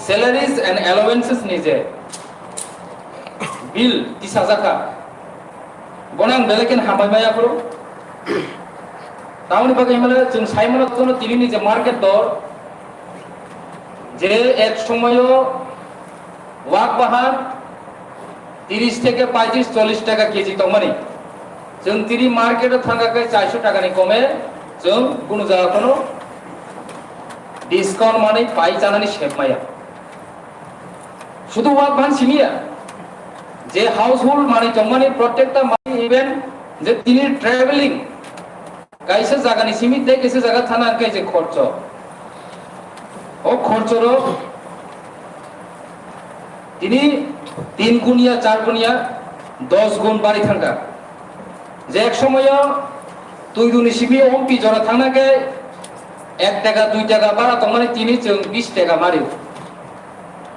salaries and allowances nije bill 30,000 ka bonang belekin hamai maya pro tauni bagai mala jung saimano tono tini nije market dor যে এক সময়ও walk বাহার 30 থেকে 35 40 টাকা KG তমানি जों तिरी market थांगाखै 400 टाकानि कमे जों कुनु जागा कोनो डिसकाउंट माने पाइ जानानि सेबमाया शुधु वाक बान सिमिया जे हाउस होल्ड माने जमानि प्रत्येकटा माने इभेन जे तिनी ट्रैवलिंग काइसे जागानि सिमित दे कैसे जागा थाना कै जे खर्च ओ खर्चरो तिनी 3 गुणिया 4 गुणिया 10 गुण बारि थांगा যে এক সময় তুই দুনি সিবি ওমপি জরা থানাকে 1 টাকা 2 টাকা বাড়া তো মানে তিনি 20 টাকা মারিও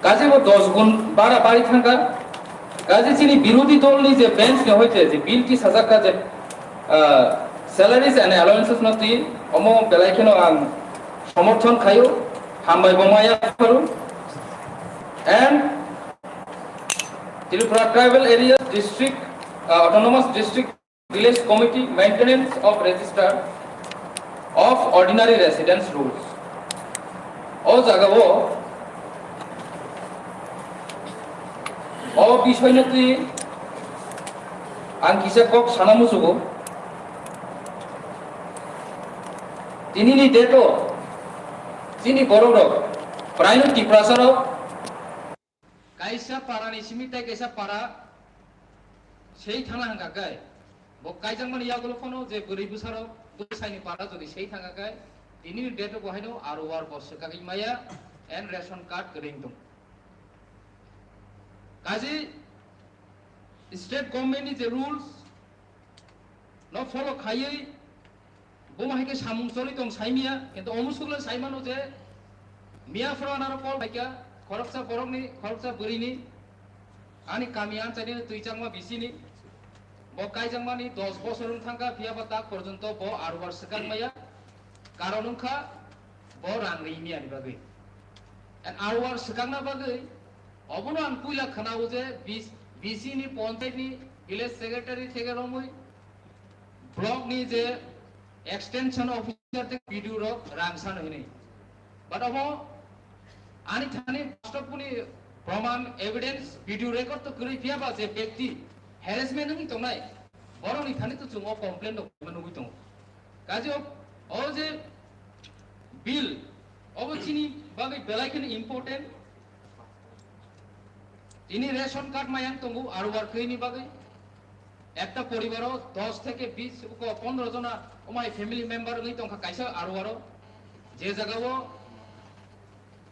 কাজে ও 10 গুণ বাড়া বাড়ি থাকা কাজে চিনি বিরোধী দল নি যে বেঞ্চ নে হইতে যে বিল কি সাজা কাজে স্যালারিজ এন্ড অ্যালাউন্সেস নতি অমো বেলাইখেনো আং সমর্থন খায়ো হামবাই বমায়া করু and Tripura tribal area district autonomous district Village Committee Maintenance of Register of Ordinary Residence Rules. O jagao o বিষয় নতি আং কিসে কক সানামুসুগো তিনি নি ডেটো তিনি বড়রক প্রায়নো টিপ্রাসারো কাইসা পারানি সিমিটাই কাইসা পারা সেই থানা হাঙ্গাকায় কাইজাং মানে ইয়াগুলো কোনো যে গরিব বুসারো বুসাইনি পারা যদি সেই থাকাকায় তিনি ডেটো বহাইনো আর ওয়ার বর্ষে কাগজ মায়া এন্ড রেশন কার্ড গরিং দম কাজে স্টেট গভর্নমেন্ট যে রুলস ন ফলো খাইই বোমাহিকে সামুং চলি দং সাইমিয়া কিন্তু অমুসুগলে সাইমানো যে মিয়া ফরানার কল বাইকা খরচা বরংনি খরচা বরিনি আনি কামিয়ান চাইনি তুইচাংমা বিসিনি bo kaijang mani 10 bosorun thangka phiaba tak porjonto bo arwar sekang maya karon ungkha bo rang reimi ani bagai and arwar sekang na bagai obono an puila khanao je BC ni panchayat ni village secretary theke romoi block ni je extension officer te video ro rang san hoini but obo ani thani stopuni proman evidence video record to kuri phiaba je byakti harassment ngi to nai boroni thani to chungo complaint ngi to kaje o je bill obo chini bagai belaikhani important ini ration card mayang tongu aru war kini bagai একটা পরিবারও 10 থেকে 20 ও 15 জনা ওমাই family member নই তংখা কাইসা আরো আরো যে জায়গাও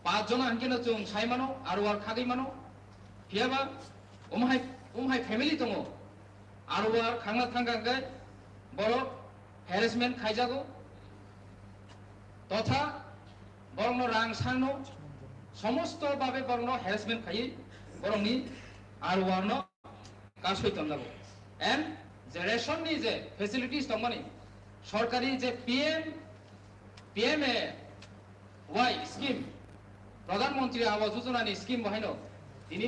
5 জনা হাঙ্কেনা চুং সাইমানো আরো আর খাগই মানো ফিয়াবা ওমাই ফ্যামিলি তঙ্গ আরো আর খাংনা থাঙ্গাঙ্গাই বড় হ্যারাসমেন্ট খাইজাগো তথা বরং রাং সানো সমস্ত ভাবে বরং হ্যারাসমেন্ট খাই বরংনি আরো আর ন কাজ হইতাম যাবো and the ration ni je facilities tomani সরকারি যে PMAY স্কিম প্রধানমন্ত্রী আবাস যোজনা নি স্কিম বহাইনো তিনি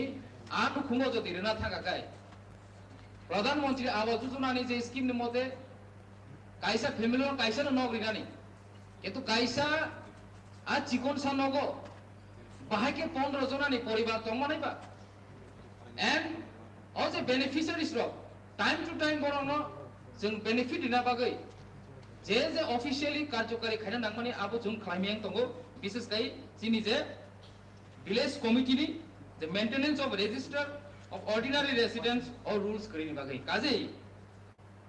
আনু খুঙ্গো যদি রেনা থাকাকায় প্রধানমন্ত্রী আবাস যোজনা নি যে স্কিম নি মতে কাইসা ফ্যামিলি কাইসা নগরি গানি কিন্তু কাইসা আ চিকন সা নগো বাহাকে 15 জনা নি পরিবার তমানাই বা and all the beneficiaries ro time to time borong जों benefit dina bagai je officially कार्यकारी खाना नांगमानि आबो जों खालामियां तंगो विशेष kai chini je village committee ni the maintenance of register of ordinary residents or rules krini bagai kajei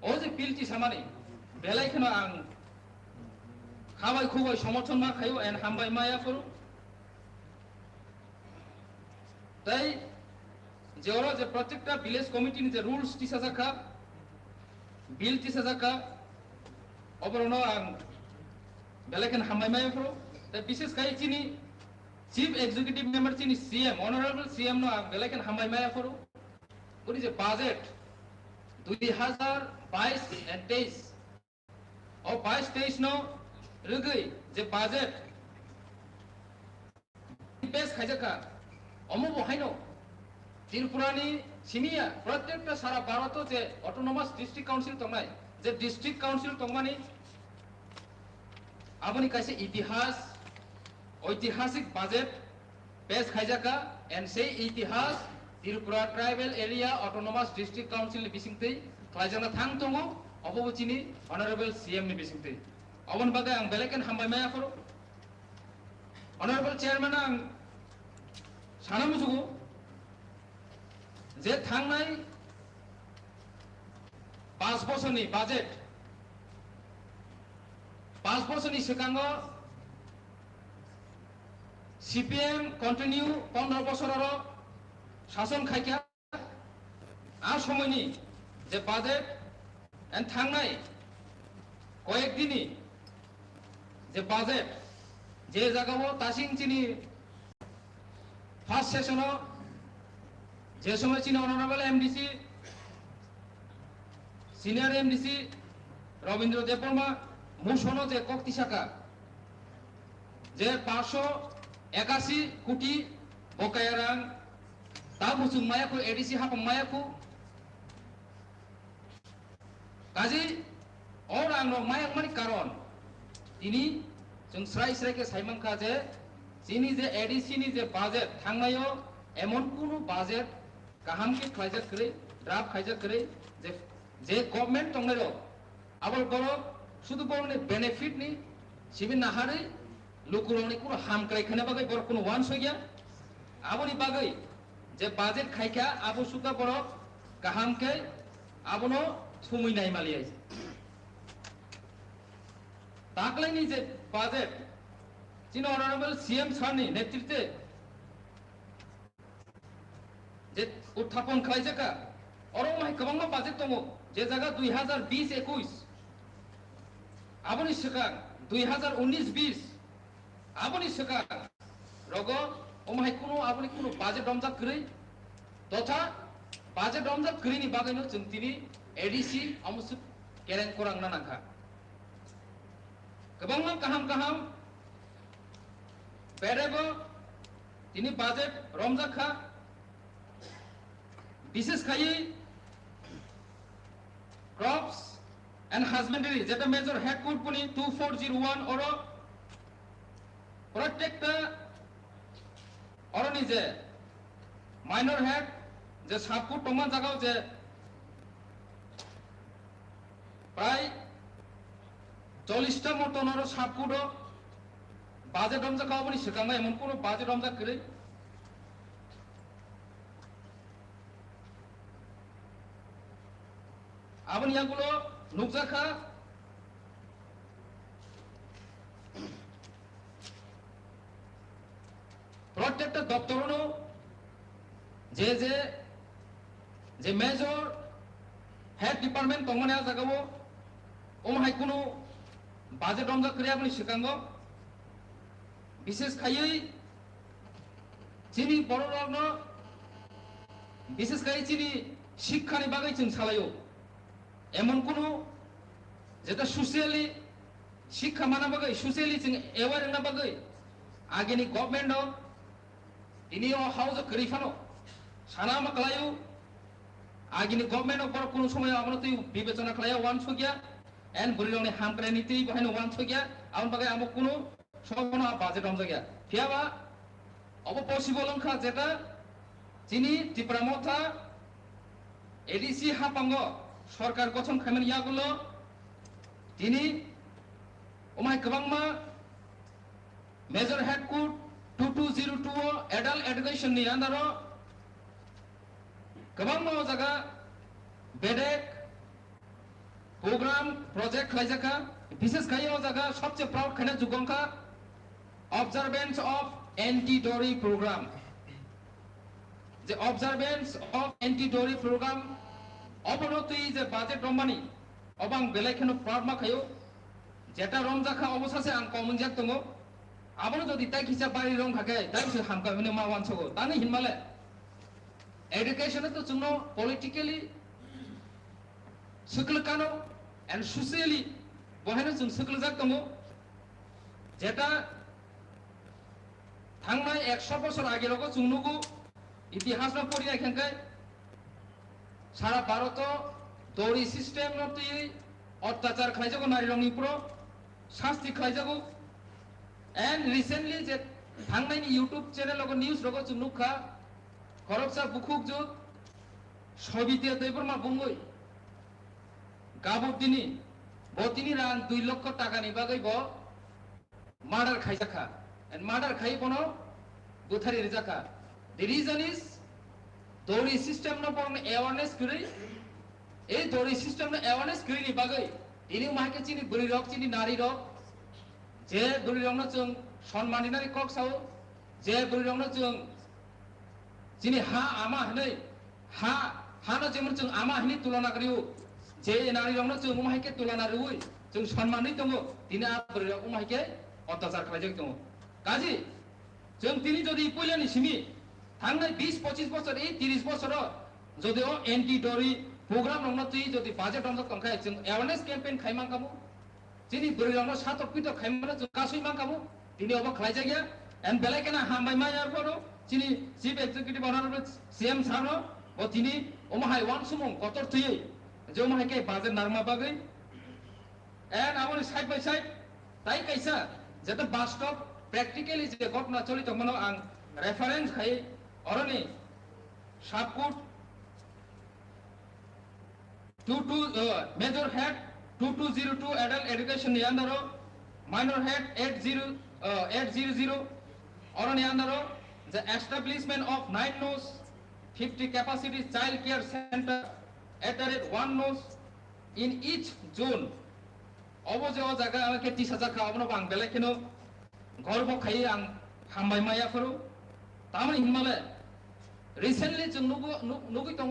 o je pilti samani belai khana ang khabai khubai সমর্থন ma khayo and hambai maya koru tai Zverev J प्रत्येकटा village committee नि जे rules 30,000 का bill 30,000 का अबरनो आं बेलेकन हामायमाय फ्रो दा विशेष काई चिनि चीफ एग्जीक्यूटिव मेंबर चिनि सीएम ऑनरेबल सीएम नो आं बेलेकन हामायमाय फ्रो उनि जे बजेट 2022 and 23 और 22 नो रगै जे बजेट বেশ খাইজাকা অমু বহাইনো ত্রিপুরানি সিমিয়া প্রত্যেকটা সারা ভারত যে অটোনমাস ডিস্ট্রিক্ট কাউন্সিল তংনাই যে ডিস্ট্রিক্ট কাউন্সিল তংমানি আবনি কাছে ইতিহাস ঐতিহাসিক বাজেট পেশ খাইজাকা এন্ড সেই ইতিহাস Tripura tribal area autonomous district council नि बिसिंगतै खालायजाना थां दङ अबवचिनि अनारेबल सीएम नि बिसिंगतै अबन बागै आं बेलेकेन हामबायमाया फरो अनारेबल चेयरमैन आं साना मुजुगु जे थांनाय 5 बोसोरनि बाजेट 5 बोसोरनि सिगाङाव सीपीएम कन्टिन्यू 15 बोसोराव शासन खायखा आ समयनि जे बाजेट एन थांनाय कयेक दिननि जे बाजेट जे जायगायाव दासिमनि फार्स्ट सेशनाव जे समय चिनि honourable MDC senior MDC Rabindra Debbarma मुसनो जे कक्तिसाका जे 581 कोटी बकाया रां दा बुसुं मायाखौ एडीसी हाफां मायाखौ काजी और आंनो मायाक मानि कारण दिनी जों स्राय स्रायके सायमांखा जे जिनि जे एडीसी नि जे बाजेट थांनायो एमन कुनु बाजेट गाहामके खायजा करे ड्राफ्ट खायजा करे जे गभर्नमेंट तंनायो आबल बरो शुधु बरनि बेनिफिट नि सिबिन नाहारै लुकुरनि कुनु हामक्राय खाने बागै बर कुनु वान सगिया आबनि बागै जे बाजेट खायखा आबो सुका बर गाहामके आबनो सुमुइनाय मालियाय दाखलैनि जे बाजेट जिन अनारेबल सीएम सारनि नेतृत्वे जे उत्थापन खालायजाका अरमाय गोबां बाजेट दङ जे जागा 2020-21 आबनि सिगां 2019-20 आबनि सिगां रग अमाय कुनु आबनि कुनु बाजेट रमजा गरै तथा बाजेट रमजा गरैनि बागैनो जों दिनै एडीसी अमुसु केरें कोरां नानाखा गोबां गाहाम गाहाम बेरेबो दिनै बाजेट रमजाखा विशेष खायै क्रप्स एंड हस्बेंडरी जेटा मेजर हेड कोड पुनी 2401 और प्रत्येकटा अरनि जे माइनर हेड जे साबकुट टंमान जागाव जे प्राय 40टा मतन और साबकुट बाजेट रमजा खावनि सिगां एमन कोनो बाजेट रमजा करे आबनि यागुलो नुकजाखा प्रत्येकटा दप्तरनो जे मेजर हेड डिपार्टमेंट तंगमाने जागावो ओमहाय कुनु बाजेट रमजा करे आबनि सिगाङाव विशेष खायै जिनि बर'रावनो विशेष खायै जिनि शिक्षानि बागै जों सालायो एमन कुनु जेटा सोशियली शिक्षा माना बागै सोशियली जों एवार ना बागै आगेनि गभर्नमेन्टआव दिनै हाउस करिफानो साना माखलायो आगेनि गभर्नमेन्टआव बर कुनु समय आमनो तै विवेचना खालाया वान सगिया एन बुरिलंनि हामक्रायनि तै बहायनो वान सगिया आमन बागै आमो कुनु समना बाजेट रमजा गया फियाबा अब पसिबल अंखा जेटा जिनि त्रिपुरामथा एडीसी हापांगो सरकार गठन खालामनो यागुलो दिनै ओमाय गोबांमा major head code 2202 adult education नि आन्दारो गोबांमा जागा बेडेक प्रोग्राम प्रोजेक्ट खालायजाका विशेष खायै जागा सबसे प्राउड खाना जुगंखा observance of anti-dowry program the observance of anti-dowry program অবনতি যে বাজেট রমবানি অবাং বেলাইখানো প্রার্থনা খায়ো যেটা রমজাখা অবসাসে আং কমন জাক দङ আবনো যদি তাই হিসাব বাড়ি রং থাকে তাই সে হামকা হনে মা ওয়ানসগো তানে হিনমালে এডুকেশনে তো जोंनो পলিটিক্যালি सकलकानो एंड सोशियली बहायनो जों सकलजाक दङ जेटा थांनाय 100 বছর আগেরও जोंनुगु इतिहास न पढ़ी नायखांखाय सारा भारत दौरी सिस्टेम नती अत्याचार खालायजागो नारी रंनि प्र शास्ति खालायजागो एंड रिसेंटली जे थांनायनि यूट्यूब चैनल रगो न्यूज रगो जोंनुखा खरकसा बुखुक जो सबिते दैबरमा बुंगै गाबुदिनी बतिनि रां 2 लाख टाकानि बागै ब मार्डार खायजाखा एंड मार्डार खाय बनो बुथारि रिजाखा The reason is dowry system no porn awareness kiri এই dowry system no awareness kiri ni bagai ini mahake chini buri rok chini nari rok je buri rok no chung sonmani nari kok sao je buri rok no chung chini ha ama hnei ha no jemon chung ama hni tulona kariu je nari rok no chung mahake tulona rui chung sonmani tongo dina buri rok mahake অত্যাচার খাইজে tongo kaji chung tini jodi poilani simi थांनाय 20-25 বছর এই 30 বছর যদিও anti डरी programme रंग तुई जदि बाजेट रंग तंखाय जों अवेयरनेस कैंपेन खाइमां कामु जिनि बुरि रंग सातक पिट खाइमां जों कासुइमां कामु दिनि अब खालायजा गया एंड बेलायकेना हामबाय मायार परो जिनि चीफ एक्जिक्यूटिव अनारेबल सीएम सानो ओ दिनि ओमाहाय वान सुमुं कतर तुयै जो माहायके बाजेट नारमा बागै एंड आबोनि साइड बाय साइड ताई कायसा जेता बास्तव प्रेक्टिकली जे घटना चलित मनो आं रेफरेंस खाय Orani Shapkut 22 major head 2202 adult education yandaro minor head 800 Orani yandaro the establishment of 9 nose 50 capacity child care center at one nose in each zone oboje o jaga amake 30000 ka obno bang belekeno gorbo khai ang hambai maya foru tamani himale recently जों नुगै दङ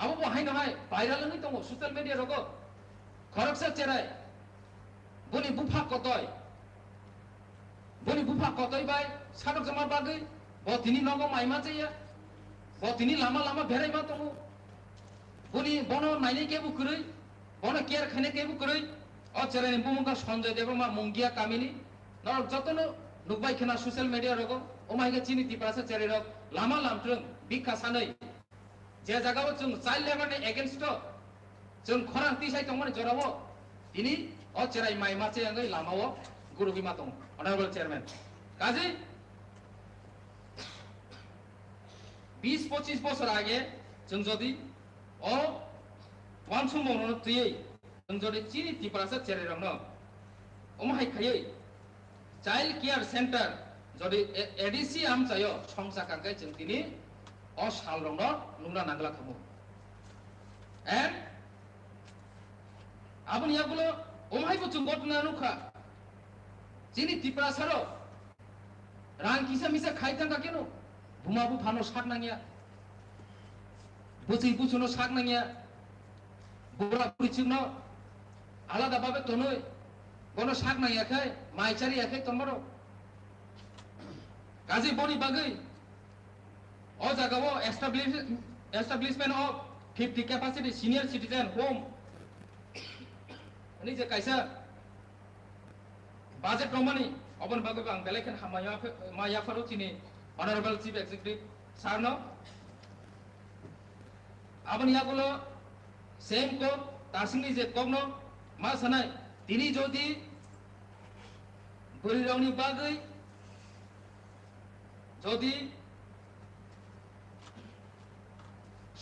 आबो बहाय नहाय viral नङै दङ social media रगो खरकसा Cherai बनि बुफा कतय bye Sadiq जमा बागै बतिनि नगो माइमा जाया बतिनि लामा लामा बेरायमा दङ बनि बनो नायनि केबु करै बनो केयार खाने केबु करै अ चेराय बुमुगा सञ्जय देवमा मंगिया कामिनी न जतनो नुबाय खेना ससियल मिडिया रगो ओमाइगे चिनि तिप्रासा चेराय रग लामा लामत्रं बिखा सानै जे जागाव जों चाइल्ड लेबारनि एगेन्स्ट जों खरां तिसाय दंमोन जरावो दिनि अ चेराय माइ माचे आङै लामाव गुरु बिमा दं अनारेबल चेयारमैन काजै 20-25 বছর আগে जों जदि अ वान समावनो तुयै जों जदि चिनि तिप्रासा चेराय रंनो ओमाहाय खायै चाइल्ड केयार सेंटर जदि एडीसी आम जायो संसा कांगाय जों दिनि अ साल रंनो नुना नांगला खामु एंड आबुनि यागुलो ओमहायबो जों गटना नुखा जिनि तिप्रासारो रां किसा मिसा खायथांगा केनो बुमाबु फानो साक नांगिया बुचि बुचुनो साक नांगिया बुरा बुरिचिनो आलादा भाबे तनय गनो साक नांगियाखै माइचारियाखै तमरो काजी बनि बागै अ जागाव establishment of 50 capacity senior citizen home अनि जे कायसा बाजेट रमानी अबन बागै आं बेलेखन माया फरो चिनि अनरेबल चीफ एक्जिक्यूटिव सारनो आबन यागुलो सेम को तासिंनि जे कगनो मा सानाय दिनि जदि बुरिरावनि बागै जदि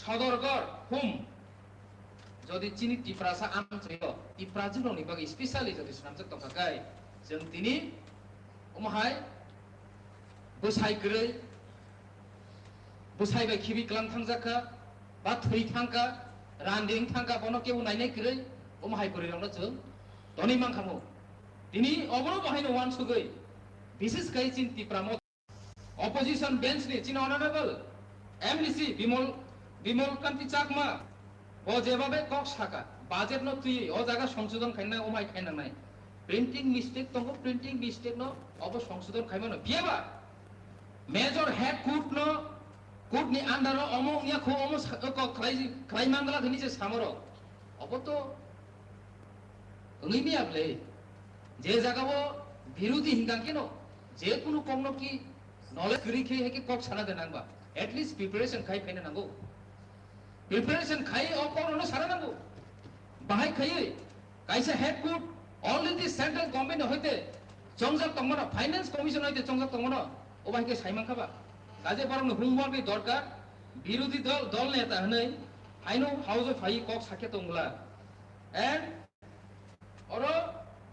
सदरगढ़ हुम जदि चिनि तिप्रासा आमचयो तिप्राजुरनि बागै स्पेशली जदि सुनामजक तकाय जों दिनि ओमहाय बोसायग्रै बोसायबाय खिबि क्लाम थांजाखा बा थै थांका रान्दिं थांका बनो केउ नायनाय ग्रै ओमहाय बुरिरावनो जों दनि मांखामु दिनि अबनो बाहायनो वान सुगै विशेष कै चिन तिप्रामो opposition bench ni chin honorable MDC Bimal কান্তি চাকমা ও যেভাবে কক শাখা বাজেট ন তুই ও জায়গা সংশোধন খাইনা ওমাই খাইনা নাই প্রিন্টিং মিস্টেক তঙ্গ প্রিন্টিং মিস্টেক ন অব সংশোধন খাইমানো বিয়াবা মেজর হেড কোর্ট नि आन्डार अमो निया खो अमो खाइ मांगला धनि जे सामरो अब तो ओंगैनि आबले जे जागाव बिरोधी हिंगा केनो जे कुनु कमनो की नॉलेज करी खे है कि कॉक सारा दे नांगबा एटलीस्ट प्रिपरेशन खाई फेने नांगो प्रिपरेशन खाई और कौन उन्हें सारा नांगो बाहाई खाई कैसे head could already central government होते चंगजाक तंगमना फाइनेंस कमिशन होते चंगजाक तंगमना ओ बाहाई के साइमान खाबा काजे बारम हुमवार भी दरकार বিরোধী দল নেতা হनै আইনো হাউস অফ হাই কক সাকে তংলা এন্ড অর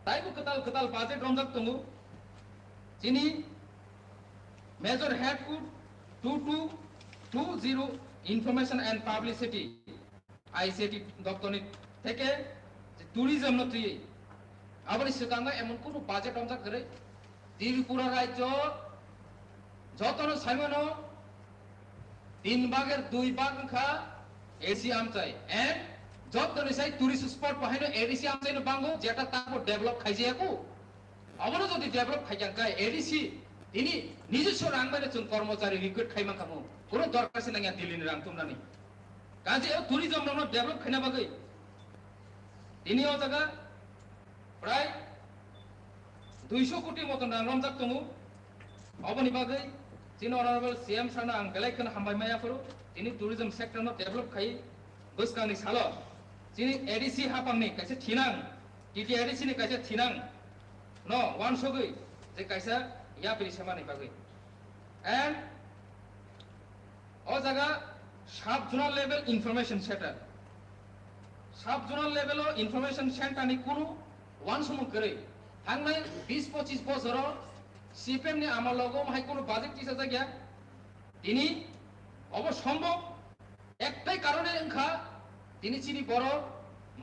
তাইবো কতাল বাজেট রমজাক তংগু যিনি major head code 2220 information and publicity ICT দপ্তরনি থেকে ট্যুরিজম নতি আবার সিকাঙ্গা এমন কোন বাজেট রমজাক করে ত্রিপুরা রাজ্য যতন সাইমানো 3 भागेर 2 भाग खा एसी आमचाय एंड जब तने साइ टूरिस्ट स्पॉट बाहायनो एडीसी आमचायनो बांगो जेटा ताको डेभलप खाइजेयाको अबनो जदि डेभलप खाइजांकाय एडीसी तिनि निजस्व रां बायनो जों कर्मचारी रिक्रुट खाइमांखामो कोनो दरकार से नांगिया दिल्लीनि रां तुमनानि काजे टूरिजम ननो डेभलप खाइना बागै तिनि ओ जागा प्राय 200 कोटी मतन रां रमजाक दङो अबनि बागै जिन अनरेबल सीएम साना आं बेलायखन हामबाय मायाफोर जिनि टूरिज्म सेक्टर न डेभलप खाइ बसकांनि सालो जिनि एडीसी हापांनि कासे थिनां टीटी एडीसी नि कासे थिनां न वान सगै जे कासे या बिरि सेमानि बागै एंड ओ जागा सब जोनाल लेवल इनफरमेशन सेंटर सब जोनाल लेवल इनफरमेशन सेंटर नि कुनु वान समन करे थांनाय 20-25 बছर सीपीएम ने आमार लगो माहाय कोनो बाजेट टिसा जागिया तिनि अब सम्भव एकटाई कारणे ओंखा तिनि चिनि बर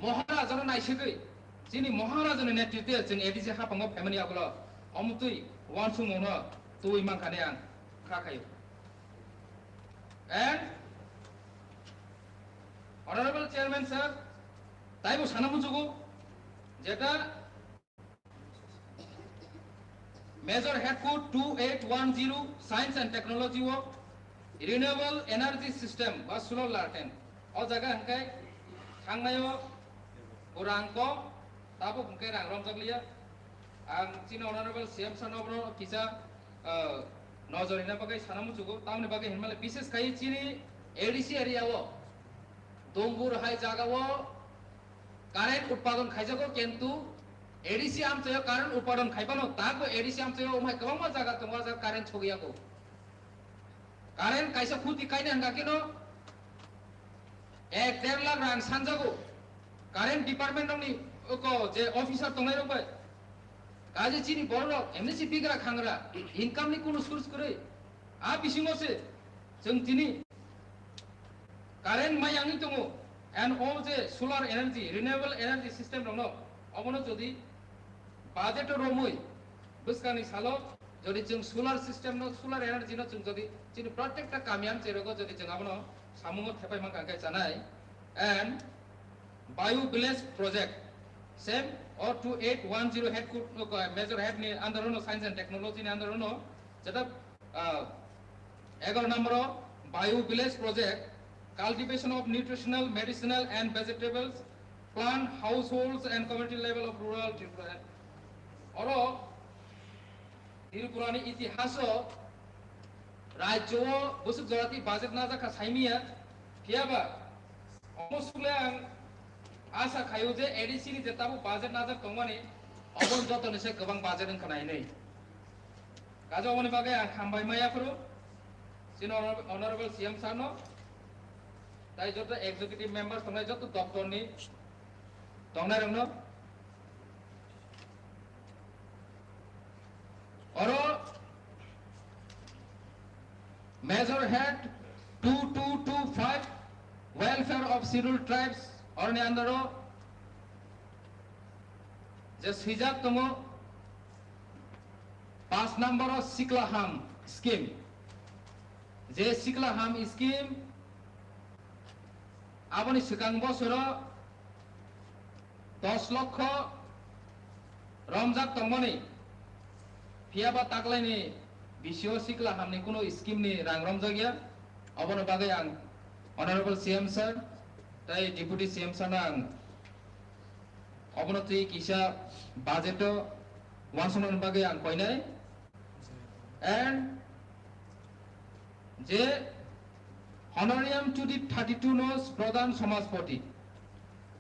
महाराजानो नायसोगै जिनि महाराजानो नेतृत्वे जों एडीसी हापांगो फेमिलि आगल अमुतुइ वान समावनो तुइ मांखाने आं खाखायो एंड ऑनरेबल चेयरमैन सर ताइबो सानामु जुगो जेटा Major Head Code 2810 Science and Technology work Renewable Energy System বা solar laten o jaga hangkai thangnayo urang ko tabo hangkai rang romjaglia ang china honorable CM sanobro kisa nojorina bagai sanamu jugo tamni bagai hinmale বিশেষ kai chini ADC area o dongbur hai jaga o current utpadon khaijago kintu ADC आमचयो कारण उत्पादन खाइबानो ताको ADC आमचयो ओमाय गोबां जागा दङ जा कारेन्ट छगैयाको कारेन्ट काइसा खुति काइने हंगाकिनो 1.5 लाख रां सानजागो कारेन्ट डिपार्टमेंट नि को जे अफिसार दंनाय रबाय काजे चिनि बरनो एमएससी बिग्रा खांग्रा इनकाम नि कुनु सोर्स करे आ बिसिङोसे जों दिनि कारेन्ट मायांगि दङ and all J solar energy renewable energy system दङ अबनो जदि बाजेट रमुई बसकानि सालो जदि जों सोलार सिस्टेम न सोलार एनार्जी न जों जदि जोंनि प्रत्येकटा गामियान जेरगो जदि जों आबनो सामुङो थेपाय मांगाय जानाय and bio village project same or 2810 head could major head ni under no science and technology ni under no jeta 11 number bio village project cultivation of nutritional medicinal and vegetables plant households and community level of rural Tripura oro Tripura ni itihaso rajyo busuk jorati budget na jaka saimiya kiaba omosulang आशा खायो जे ADC नि जेताबो budget नाजाक दंमानि अबन जतनसे गोबां budget ओंखारनाय नै गाजो अबनि बागै आं खामबाय मायाफोर जिन honourable CM सानो ताइ जत executive members दंनाय Jat दफ्तरनि दंनाय रंनो arrow major head 2225 welfare of scheduled tribes और ने अंदर जो सिजाक तुमो 5 नंबर और सिक्लाहाम स्कीम जे सिक्लाहाम स्कीम आबनि सिगां बसर 10 लाख रमजाक तंगमनि फियाबा ताकलायनि बिसिओ सिक्लाहामनि कुनो स्कीम नि रां रमजागिया अबनो बागै आं ऑनरेबल सीएम सर ताई डिप्यूटी सीएम सानां अबनति किसा बाजेट वानसनन बागै आं कयनाय and যে honorarium to the 32 nos pradhan samajpati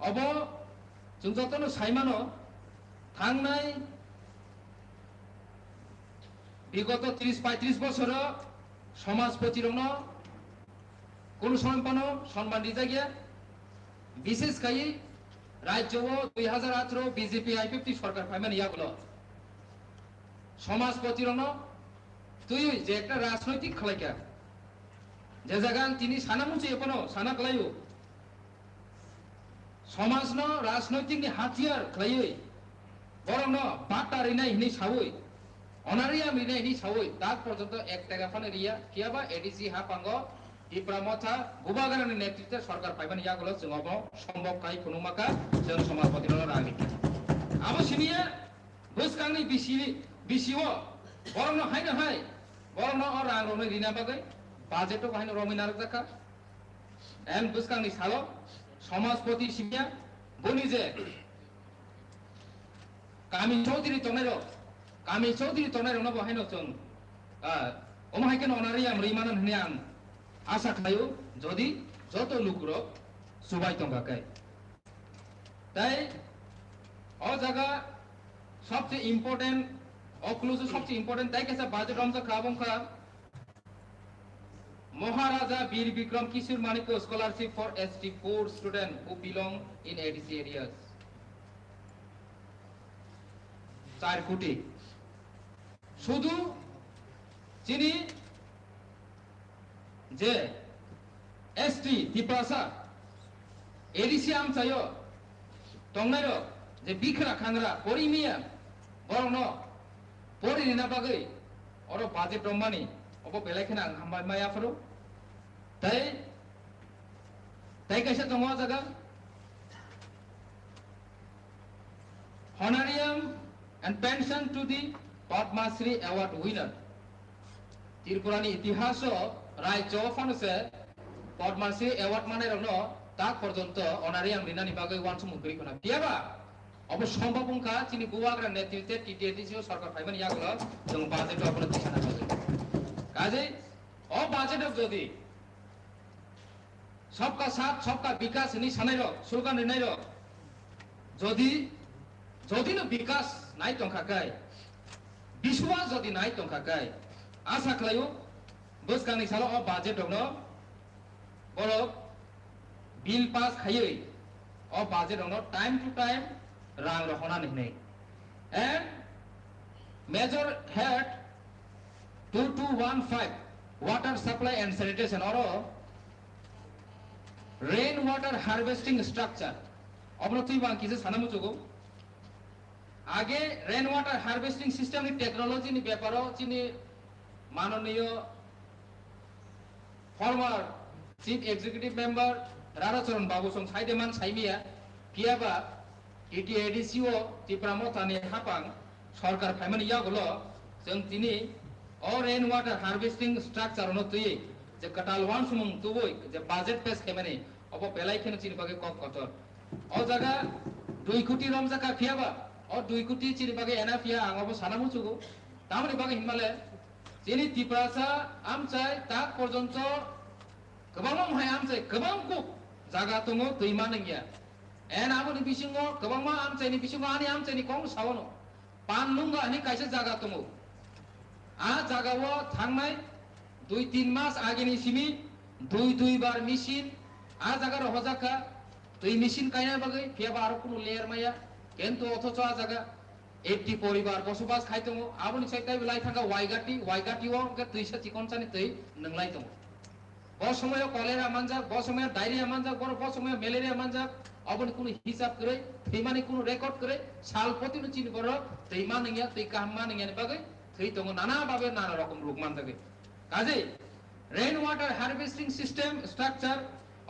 obo जों जतनो साइमानो थांनाय বিগত 30-35 বছর সমাজপতি রং কোন সম্মান সম্মান দিতে গিয়া বিশেষ কাই রাজ্য 2018 বিজেপি আই50 সরকার ফাইমান ইয়াগুলো সমাজপতি রং তুই যে একটা রাজনৈতিক খেলাইকা যে জায়গা তিনি সানামুচি এপনো সানা কলাইও সমাজ ন রাজনৈতিক নি হাতিয়ার কলাই বরং ন বাটা রিনাই হিনি সাবই অনারিয়া মিনাই হিনি সাবই তাক পর্যন্ত 1 টাকা ফানে রিয়া কিয়াবা এডিসি হাপাঙ্গ ইপ্রামথা গুবাগারানি নেতৃত্বে সরকার পাইবান ইয়াগুলো जोंबो সম্ভব কাই খুনুমাকা जों সমাজপতি রং রাগি আবো সিনিয়া বসকাংনি বিসিও বরং ন হাইনা হাই বরং ন রাং রং রিনা বাগै বাজেটও বাহিনী রমিনার দেখা এন বসকাংনি সালো সমাজপতি সিমিয়া বনি যে কামি চৌধুরী তনাইর না বহাইনো जों ওমাহাইকেন অনারিয়াম রিমানন হনিয়ান আশা খায়ো যদি যত লুকর সুবাই তঙ্গাকায় তাই ও জায়গা সবচেয়ে ইম্পর্টেন্ট অক্লুজ সবচেয়ে ইম্পর্টেন্ট তাই কেসা budget রমজা খাবংখা Maharaja Bir Bikram Kishore Manikko Scholarship for ST poor students who belong in ADC areas. 4 কোটি শুধু যিনি যে ST Tiprasa ADC am chayo tongnairo যে বিখরা খাংরা পরিমিয়া বরং ন পরিনা বাগৈ অর বাজেট রম্বানি অব বেলাইখানা হামবাই মায়াফোর তাই কাইসা দङ জায়গা honorarium and pension to the Padmasri award winner ত্রিপুরানি ইতিহাস রাজ্য ফানুসে পদ্মশ্রী অ্যাওয়ার্ড মানে রং তা পর্যন্ত অনারিয়াম রিনানি বাগৈ ওয়ান সমুগ্রী কোনা কিয়াবা অব সম্ভবংকা চিনি গুয়াগ্রা নেতৃত্বে টিটিএডিসি সরকার ফাইমান ইয়াগুলো जों বাজেট অপরাধ দিছানা বাজে কাজে ও বাজেট যদি सबका साथ सबका विकास नि सानाय रो स्लोगान रिनाय रो যদি ন বিকাশ নাই তংখাকাय বিश्वास যদি নাই তংখাকাय আশা খালাयो বসকানি সালো ও বাজেট দङ বড় বিল পাস খাयै ও বাজেট দङ টাইম টু টাইম রাং রহনা নাই and major head 2215 water supply and sanitation or rain water harvesting structure অবনতি বাকি যে সানামু জগো আগে রেন ওয়াটার হারভেস্টিং সিস্টেম নি টেকনোলজি নি ব্যাপারও চিনি মাননীয় ফরমার চিফ এক্সিকিউটিভ মেম্বার রারাচরণ বাবু সং সাইদেমান সাইমিয়া কিয়াবা টিটিএডিসিও ত্রিপুরামথানি হাপাং সরকার ফাইমান ইয়াগুলো जों তিনি ও রেন ওয়াটার হারভেস্টিং স্ট্রাকচার ন তুই যে কটাল ওয়ান সুমং তুই যে বাজেট পেস খেমানে অব পেলাইখেন চিনি বাগে কক কত ও জায়গা 2 কোটি রম জাকা ফিয়াবা ও 2 কোটি চিনি বাগে এনা ফিয়া আংবো সানামু চুগো তামনি বাগে হিমালে চিনি ত্রিপুরাসা আমচাই তাক পর্যন্ত गोबां हाय আমচাই गोबां কো জায়গা দङ दैमा नंगिया एन आबोनि बिसिङो गोबां मा আমচাইनि बिसिङो आनि আমচাइनि कं सावनो पानलुंगा नि कायसे जागा दङ आ जागावो थांनाय 2-3 मास आगेनि सिमी 2 बार मेसिन आ जागा रहजाका दै मेसिन कायना बागै फेबा आरो कुनु लेयार माया किन्तु अथच आ जागा 80 परिवार बसबास खाय दङ आबोनि साइकाय लाई थांगा वाइगाटिओ के दैसा चिकनसानि दै नंलाय दङ ब समय कलेरा मानजाक ब समय डायरिया मानजाक ब समय ম্যালেরিয়া मानजाक अबनि कुनु हिसाब करे थैमानि कुनु रेकर्ड करे सालपति नु चिनि बर दैमा नंगिया दै काममा नंगिया बागै थै दङ नाना भाबे नाना रकम रोग मानजाके काजे rain water harvesting system structure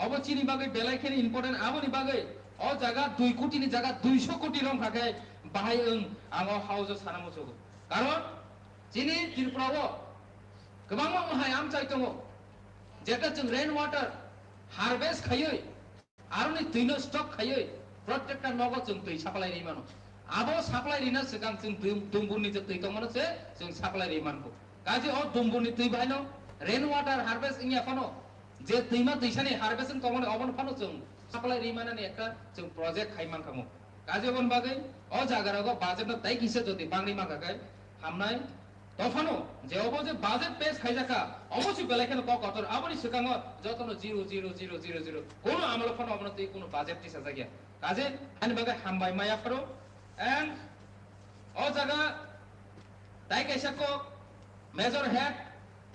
अब चिनि बागै बेलायखेनि इम्पोर्टेन्ट आबनि बागै अ जागा 2 कोटी नि जागा 200 कोटी रं थाखाय बाहाय आङो हाउस सानामो जगो कारण चिनि त्रिपुराव गोबां माहाय आमचाइ दङ जेटा जों रेन वाटर हार्वेस्ट खायै आरो नै दैनो स्टक खायै प्रत्येकटा नगद जों दै साप्लाय रिमानो आबो साप्लाय रिना सिगां जों दुंबुरनि जे दै दङनो से जों साप्लाय रिमानखौ কাজে ও দুম্বুনি তুই ভাইনো রেন ওয়াটার হারভেস্ট ইয়া ফানো যে তুইমা তুইসানি হারভেস্ট কমনে অবন ফানো जों সাপ্লাই রিমানানি একটা जों প্রজেক্ট খাইমান খামু কাজে অবন বাগै ও জাগারাগো বাজেট তাই কিসে যদি বাংলি মাগাকাই হামনাই তফানো যে অব যে বাজেট পেজ খাইজাকা অবশ্যই বেলাইখানে কতর আবারই সিকাঙ্গ যতন 00000 কোন আমল ফানো অবন তুই কোন বাজেট দিছা জায়গা কাজে আনি বাগै হামবাই মায়া ফারো এন্ড ও জায়গা তাই কাইসাকো major head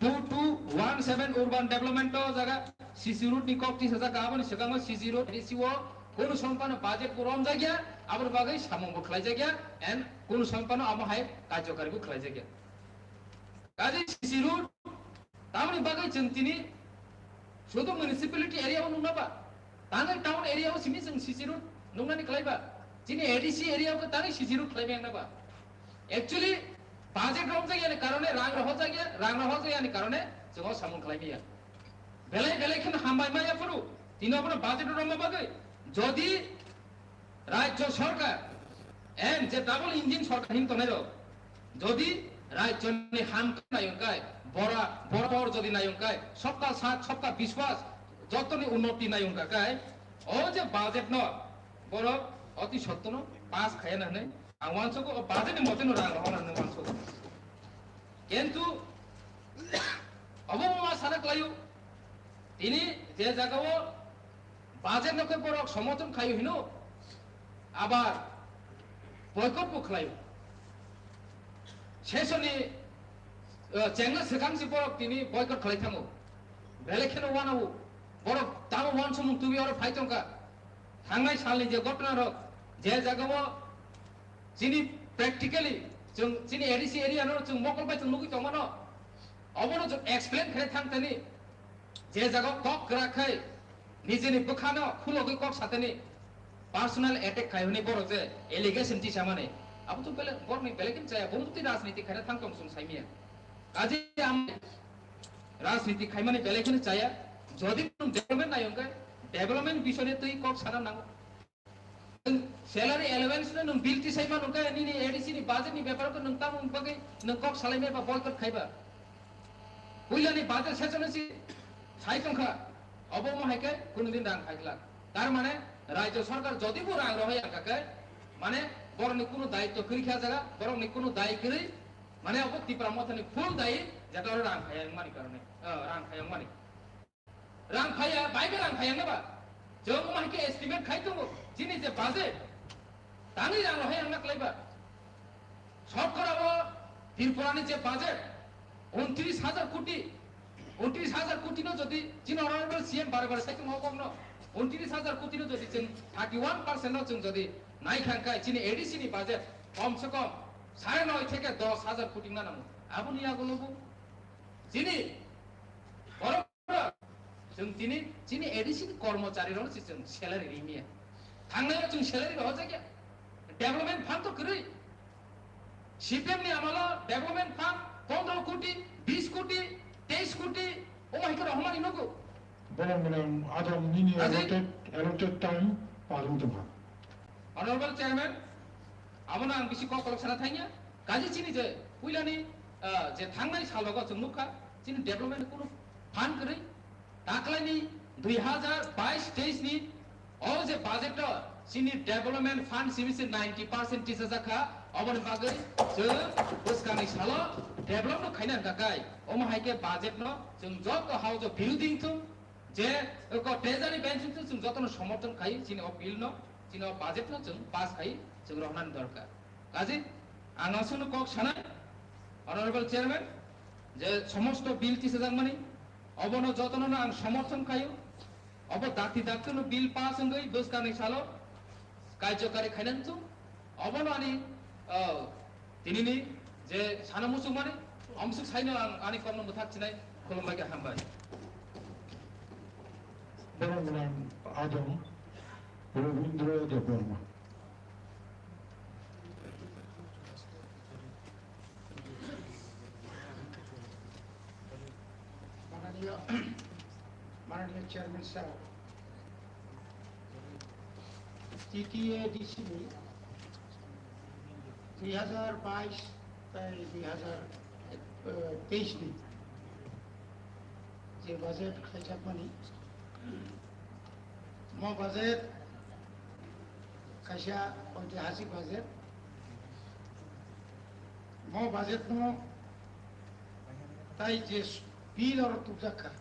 2217 urban development jaga CC road ni kok 30,000 aboni sekango CC road resiwo kono sampano budget purom jagya abor bagai samong khlai jagya and kono sampano amo hai kajokari bu khlai jagya kaje CC road tamni bagai chentini shodo municipality area onu naba tangai town area o simi jeng CC road nungnani khlaiba jini ADC area ko tangai CC road khlaiba naba actually budget রং জায়গার কারণে রাং রহ জায়গার কারণে जों সামন খাইমিয়া বেলাই খান হামবাই মাইয়া ফরু তিন আপনা বাজেট রং বাগে যদি রাজ্য সরকার এন্ড যে ডাবল ইঞ্জিন সরকার হিম তনেরো যদি রাজ্যনি হাম নায়ঙ্কাই বড় যদি নায়ঙ্কাই সপ্তাহ 7 সপ্তাহ বিশ্বাস যতনি উন্নতি নায়ঙ্কাকাই ও যে বাজেট ন বড় অতি সত্যন পাস খায় না নে আওয়ানসকো বাজেটে মতেন রাং রহ না ওয়ানসকো কিন্তু অবমা সারা ক্লাইও তিনি যে জায়গাও বাজেট নকে বড় সমর্থন খাইও হিনো আবার বয়কট খাইও শেষনি চেংনা সেকাংসি বড় তিনি বয়কট খাই থাঙ্গো বেলেখেন ওয়ানাও বড় তাম ওয়ান সমুং তুবি আর ফাইতংকা থাंनाय सालनि जे घटना रक जे जागाव जिनि प्रेक्टिकली जों जिनि एडिसि एरिया न जों मकलबाय जों नुगि दंमानो अबनो जों एक्सप्लेन खाय थांतनि जे जागाव कक राखाय निजेनि बखानो खुलगै कक साथनि पर्सनल अटैक खायनि बरो जे एलिगेशन दिसामाने अब तो बेले बरनि बेलेकिन जाया बुमुति राजनीति खाय थांतों जों साइमिया काजे आम राजनीति खायमाने बेलेकिन जाया যদি डेभलपमेंट नायंगाय डेभलपमेंट बिषयने तुई कक साना नांगो सैलरी एलावेंस नों बिल तिसाइमा नोंगा नि एडिसि नि बाजेट नि बेपारखौ नों ताम बागै नों कक सालायमे बा बयकट खाइबा पुइलानि बाजेट सेसनसि साइतंखा अबो हायके कोनदिन रां खाइला तार माने राज्य सरकार जदि बो रां रहय आकाके माने बरनि कोनो दायित्व करिखा जागा बरनि कोनो दायि करि माने अबो तिप्रा मथनि फुल दायि जेटा रां खाया मानि कारणे रां खाया मानि रां खाया बाइबे रां खाया नबा जों माहिके एस्टिमेट खाइतंगो जिनि जे बाजेट तानि रां रहय आंना क्लाइबा सरकाराबो त्रिपुरानि जे बाजेट 29,000 कोटी 29,000 कोटी न जदि जिन अनारेबल सीएम बारे बारे साइतंग हकमनो 29,000 कोटी न जदि जों 31% न जों जदि नायखांखाय जिनि एडिसि नि बाजेट कम से कम 9.5 থেকে 10,000 कोटी ना नामो आबुनि आगोलबो जिनि जों दिनै जिनि एडिसि कर्मचारी रन जों सैलारि रिमिया थांनायाव जों सैलारि रह जायगा डेभलपमेंट फान्ड तो करै सीपीएम नि आमाला डेभलपमेंट फान्ड 15 कोटी 20 कोटी 23 कोटी ओ माहिके रहमानि नगो Bolong Adam Nini allotted time Padung Tumha. Honorable Chairman, amana ang bisi ko kolok thanya kaji chini je puilani je thangnai salogo जों नुखा chini development kono fund kरै ताकलानि 2022-23 नि ओ जे budget सिनि डेभलपमेंट फंड सिमिसे 90% टिसा जाखा अबन बागै जों बसकानि सालो development खाइना गागाय ओ माहायके budget न जों जत how जो building थु जे को ट्रेजरी बेंच थु जों जतन समर्थन खाइ सिनि ओ बिल न सिनि ओ बजेट न जों पास खाइ जों रहनान दरकार काजे आंगासुनो कक साना अनरेबल चेयरमैन जे समस्त बिल टिसा जांगमानि अबनो जतन आं समर्थन खायो अब दाति दाक्तनो बिल पास हंगै बसकानि सालो कार्यकारी खाइनानसु अबनो आनि दिनिनि जे सानामुसु माने अमसु साइनो आं आनि कर्म मुथाखिनाय खुलुमबाय हामबाय Bolong Adam Ravindra Devarma. माननीय चेयरमैन साहब टीटीएडीसी में 2022 2023 23 ni je budget Kokchap mani mo budget kaisa ঐতিহাসিক budget mo budget no tai je bill or tujaka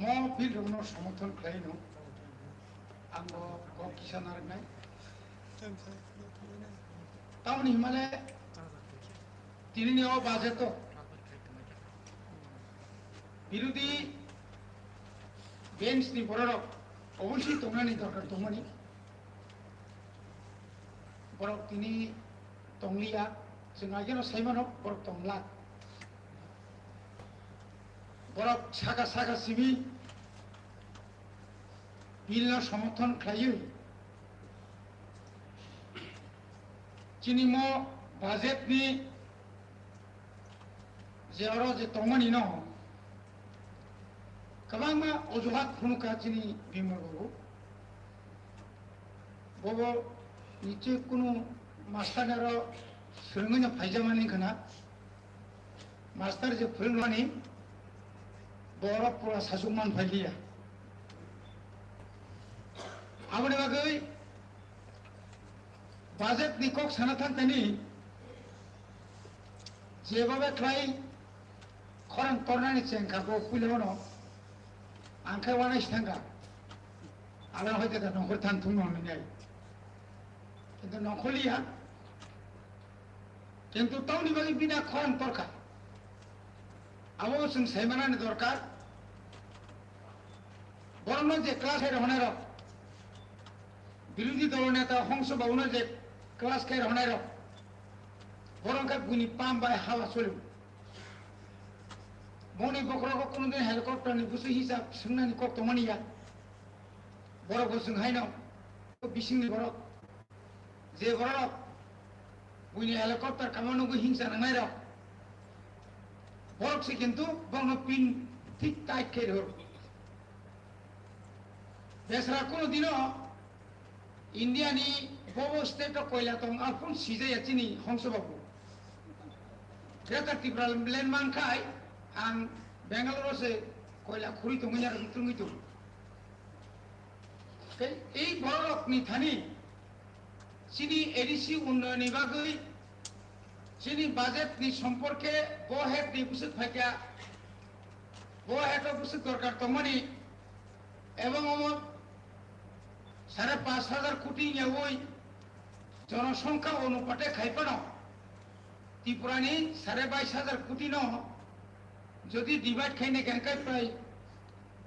mo bill no সমর্থন খাইনো आंगो को किसान आरनाय ताउन हिमालय तिनि ओ बाजेट बिरोधी बेंच नि बरक अवश्य तंगनानि दरकार दंमोन बरक तिनि तंगलिया जोंहा जेन साइमानो बरक तंगला बरक सागा सागा सिबि बिलनो समर्थन खालायो चिनिमो बाजेटनि जेराव जे तंगनि न गोबां अजुहात फुनुका चिनि बिमरबो बबो निचे कुनु मास्टारनारो सोलोंनो फायजामानि खोना मास्टार जे फोरोंनानै बर' पुरा सासुमान फायलिया आमने बागै बाजेट नि कक सानाथान तनि जेबाबे ट्राई खरं तरनानि चेंखाखौ फुलेवनो आंखाय वानाय थांगा आला हयते दा नखर थांथुं ननै किन्तु नखलिया किन्तु ताउनि बागै बिना खरं तरका आबो जों सायमानानि दरकार बरनो जे क्लास हेर हनारो বিরোধী দল নেতা হংস বাবুনা যে ক্লাস খাই হনাই রক বরংকা গুনি পাম বাই হাওয়া চলিব মনে বকরক কোনদিন হেলিকপ্টার নি বুসু হিসাব সোংনানি কক তমানিয়া বরক বসুং হাইনো বিসিংনি বরক যে বরক গুনি হেলিকপ্টার কামানো গু হিংসা নাঙাই রক বরক সে কিন্তু বংন পিন ঠিক টাইট খাই রক বেসরা কোনদিনও इंडिया नि बबो स्टेट कोयला तंग आफुन सिजे याचिनि हंस बाबू ग्रेटर त्रिपुरा लैंड मानखाय आं बेंगालुरु से कोयला खुरि तंग यार बिथुंगि तु के एई बरक नि थानि सिनि एडिसि उन्नयननि बागै सिनि बाजेट नि सम्पर्के बहेड नि बुसुक फाइका बहेड बुसुक दरकार तंगनि एवं 5,500 কোটি ওই জনসংখ্যা অনুপাতে খাইপানো ত্রিপুরানি 22,500 কোটি ন যদি ডিভাইড খাইনে কেনকাই প্রায়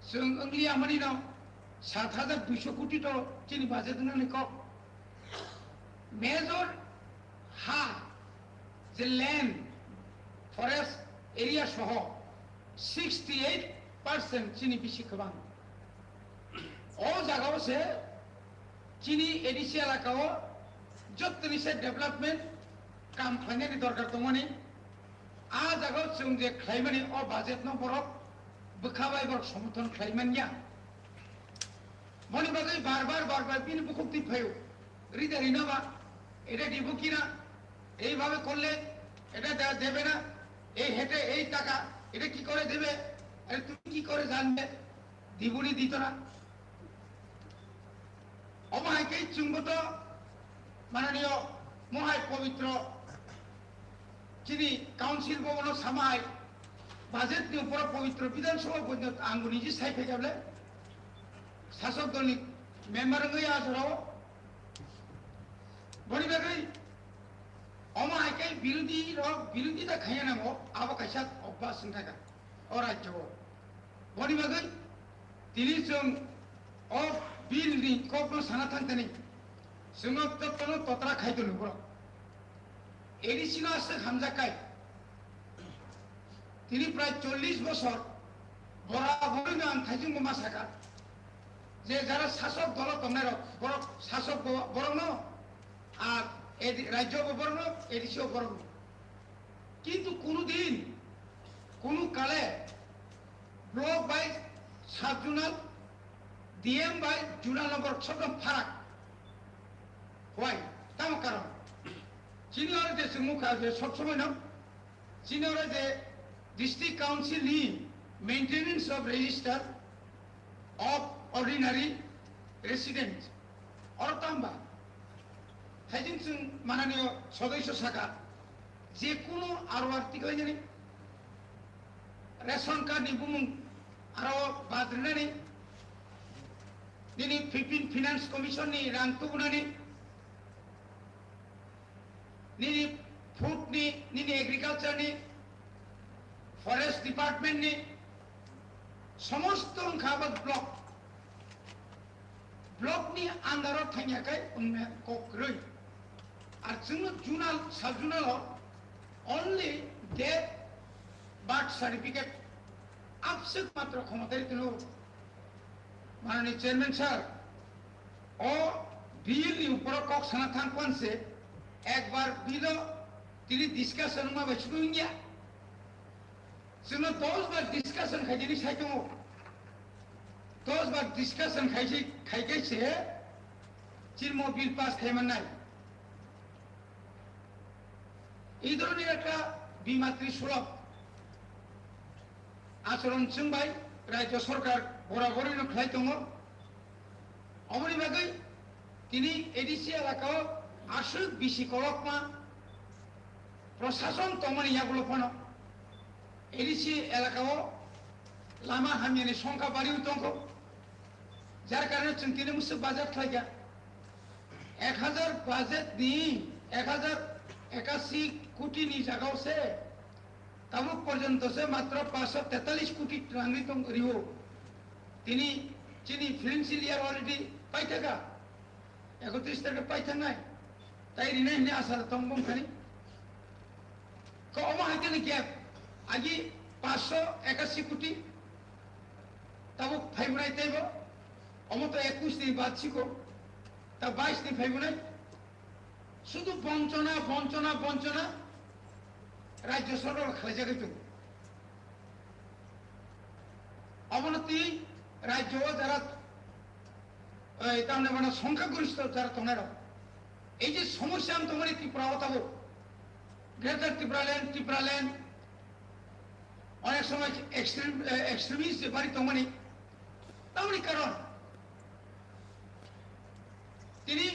जों इंग्लिया मानि न 7,200 কোটি তো চিনি বাজেট নানি ক মেজর হা যে ল্যান্ড ফরেস্ট এরিয়া সহ 68% চিনি বেশি খাবাং ও জায়গাও সে चीनी एडिसी एलाकाओ जत्तनि से डेवलपमेंट काम खायनायनि दरकार दंमोन आ जागाव जों जे खायमानि अ बाजेट न बरक बोखाबाय बरक समर्थन खायमानिया मनि बागै बार बिन बुकुक्ति फायो रिदारि ना बा এটা দিব কি না এইভাবে করলে এটা দেবে না এই হেটে এই টাকা এটা কি করে দেবে আরে তুমি কি করে জানবে দিবনি দিত না অমায়কে চুম্বত মাননীয় মহায় পবিত্র যিনি কাউন্সিল ভবন সামায় বাজেটনি উপর পবিত্র বিধানসভা পর্যন্ত আঙ্গু নিজে সাইফে যাবলে শাসক দলনি মেম্বার গই আজরাও বনিবাগৈ অমায়কে বিরোধিতা খাইয়া নামো আবো কাইসা অভ্যাস থাকা ও রাজ্য বনিবাগৈ তিনি जों অ बिलनि कपनो साना थांतनि जोङो तत्तनो तत्रा खायदो नुब्र एडिसिना से हामजाकाय তিনি প্রায় 40 বছর বরাবরই আন থাইজুং মাসাকা যে যারা শাসক দল তমনের বড় শাসক বড় ন আর রাজ্য বড় ন এডিসিও বড় কিন্তু কোনদিন কোন কালে block by sub zonal DM by zonal number ছোট ফারাক হয় তাম কারণ চিনি আর দেশ মুখা যে সব সময় না চিনরে যে ডিস্ট্রিক্ট কাউন্সিল নি maintenance of register of ordinary resident অরতাম্বা হাইজিন जों মাননীয় সদস্য শাখা যে কোনো আরো আর্থিক জানি রেশন কার্ড নি বুমুং আরো বাদ্রনানি দিনি 15 ফিনান্স কমিশন নি রাং তুবনানি নিনি ফুড নি নিনি এগ্রিকালচার নি ফরেস্ট ডিপার্টমেন্ট নি সমস্ত খাবার ব্লক নি আন্দারত থাইয়াকাই উন্নে কক্রই আর जोङो जुनाल साब जुनालाव only death birth certificate आपसे मात्र ক্ষমতায় দিল মাননীয় চেয়ারম্যান স্যার ও বিল নি উপর কক সানা থাকপানছে একবার বিল তিনি ডিসকাশন মা বসুন গিয়া जोङो 10 বার ডিসকাশন খাইনি সাইতো 10 বার ডিসকাশন খাইছে চিরমো বিল পাস খাইমান নাই এই ধরনের একটা বিমাতৃ সুলভ আচরণ जोंबाय রাজ্য সরকার বরাবরই খাই দङ অমনি বাগै তিনি এডিসি এলাকাও আসল বিসি কলকমা প্রশাসন তমনি ইয়াগুলো ফোন এডিসি এলাকাও লামা হামিয়ানি সংখ্যা বাড়িও দङ যার কারণে जों তিনি মুসে বাজেট খাইগা 1000 বাজেট নি 1081 কোটি নি জায়গাও সে তাবুক পর্যন্ত সে মাত্র 543 কোটি রাঙ্গি দङ রিও তিনি চিনি ফিনান্সিয়াল ইয়ার অলরেডি পাই থাকা 31 টাকা পাই থাকাই তাই রিনে নে আশা দङ খানি কমা হাইতে কি আজি 581 কোটি তাবুক ফাইবনাই তাইব অমত 21 নি বাদছিকো তা 22 নি ফাইবনাই শুধু বঞ্চনা বঞ্চনা বঞ্চনা রাজ্য সরকার খাইজা গেছে অবনতি রাজ্য যারা তাহলে মানে সংখ্যাগরিষ্ঠ যারা তোমার এই যে সমস্যা আমি তোমার ত্রিপুরা হতাব গ্রেটার ত্রিপুরা ল্যান্ড অনেক সময় এক্সট্রিমিস্ট বাড়ি তোমানি তেমনি কারণ তিনি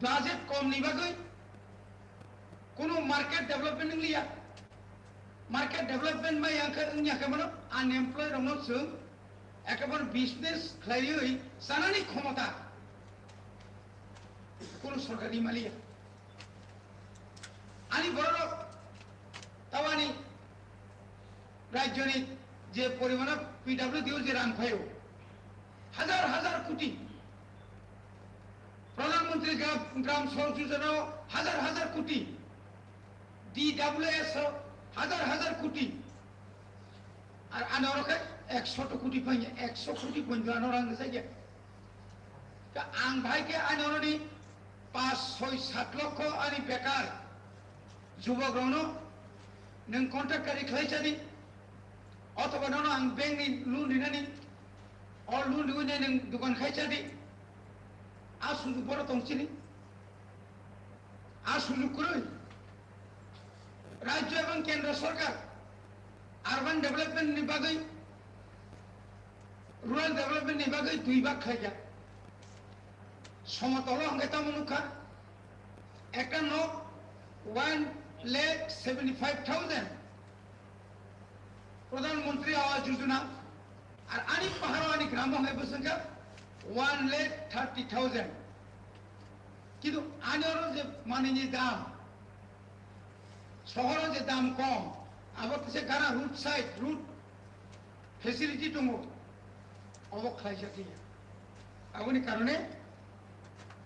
বাজেট কম নিবাগৈ কোনো মার্কেট ডেভেলপমেন্ট লিয়া মার্কেট ডেভেলপমেন্ট মাই ইয়াকে মানে আনএমপ্লয় রং जों একেবারে বিজনেস খাইयै জানানি ক্ষমতা কোন সরকারি মালিয়া আনি বড় তাওয়ানি রাজ্যনি যে পরিমাণ পিডব্লিউডি যে রাং ফাইও হাজার হাজার কোটি প্রধানমন্ত্রী গ্রাম সড়ক যোজনাও হাজার হাজার কোটি DWS হাজার হাজার কোটি আর আনরকে 100 কোটি পাই 100 কোটি পঞ্জানো রাং যাইগে তা আং ভাইকে আনরনি 5 6 7 লক্ষ আনি বেকার যুবক রণ নং কন্ট্রাক্টরি খাইছানি অথবা নন আং ব্যাংকনি লোন দিনানি অর লোন দিনে নং দোকান খাইছানি আ সুযোগ বড় তংছিনি আ সুযোগ করে রাজ্য এবং কেন্দ্র সরকার আরবান ডেভেলপমেন্ট নি বাগৈ রুরাল ডেভেলপমেন্ট নি বাগৈ দুই ভাগ খাইয়া সমতল হংগেতা মনুখা একটা নক 1,75,000 প্রধানমন্ত্রী আবাস যোজনা আর আনি পাহাড় আনি গ্রাম হয়ে বসেঙ্গা 1,30,000 কিন্তু আনিরও যে মানে দাম শহরে যে দাম কম আবার সে গানা রুট সাইড রুট ফেসিলিটি দङ অবক খাইছে দিয়ে আপনি কারণে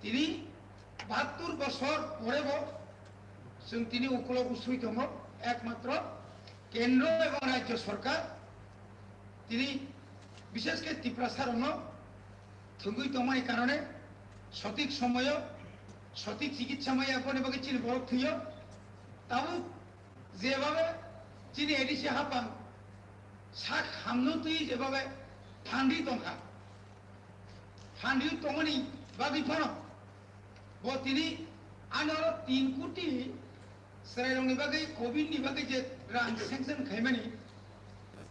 তিনি 72 বছর পরেব जों তিনি উকল উসুই দङ একমাত্র কেন্দ্র এবং রাজ্য সরকার তিনি বিশেষ করে ত্রিপুরা সারণ থুগুই দঙাই কারণে সঠিক সময় সঠিক চিকিৎসাময় আপনি বাকি চিনি বড় থুইয় তাও যেভাবে চিনি এডিসি হাপাং সাক হামনো তুই যেভাবে ফান্ডি দংখা ফান্ডি দঙনি বাকি ফোন ব তিনি আনার 3 কোটি Serai bagai COVID ni bagai je ran sanction khaimani.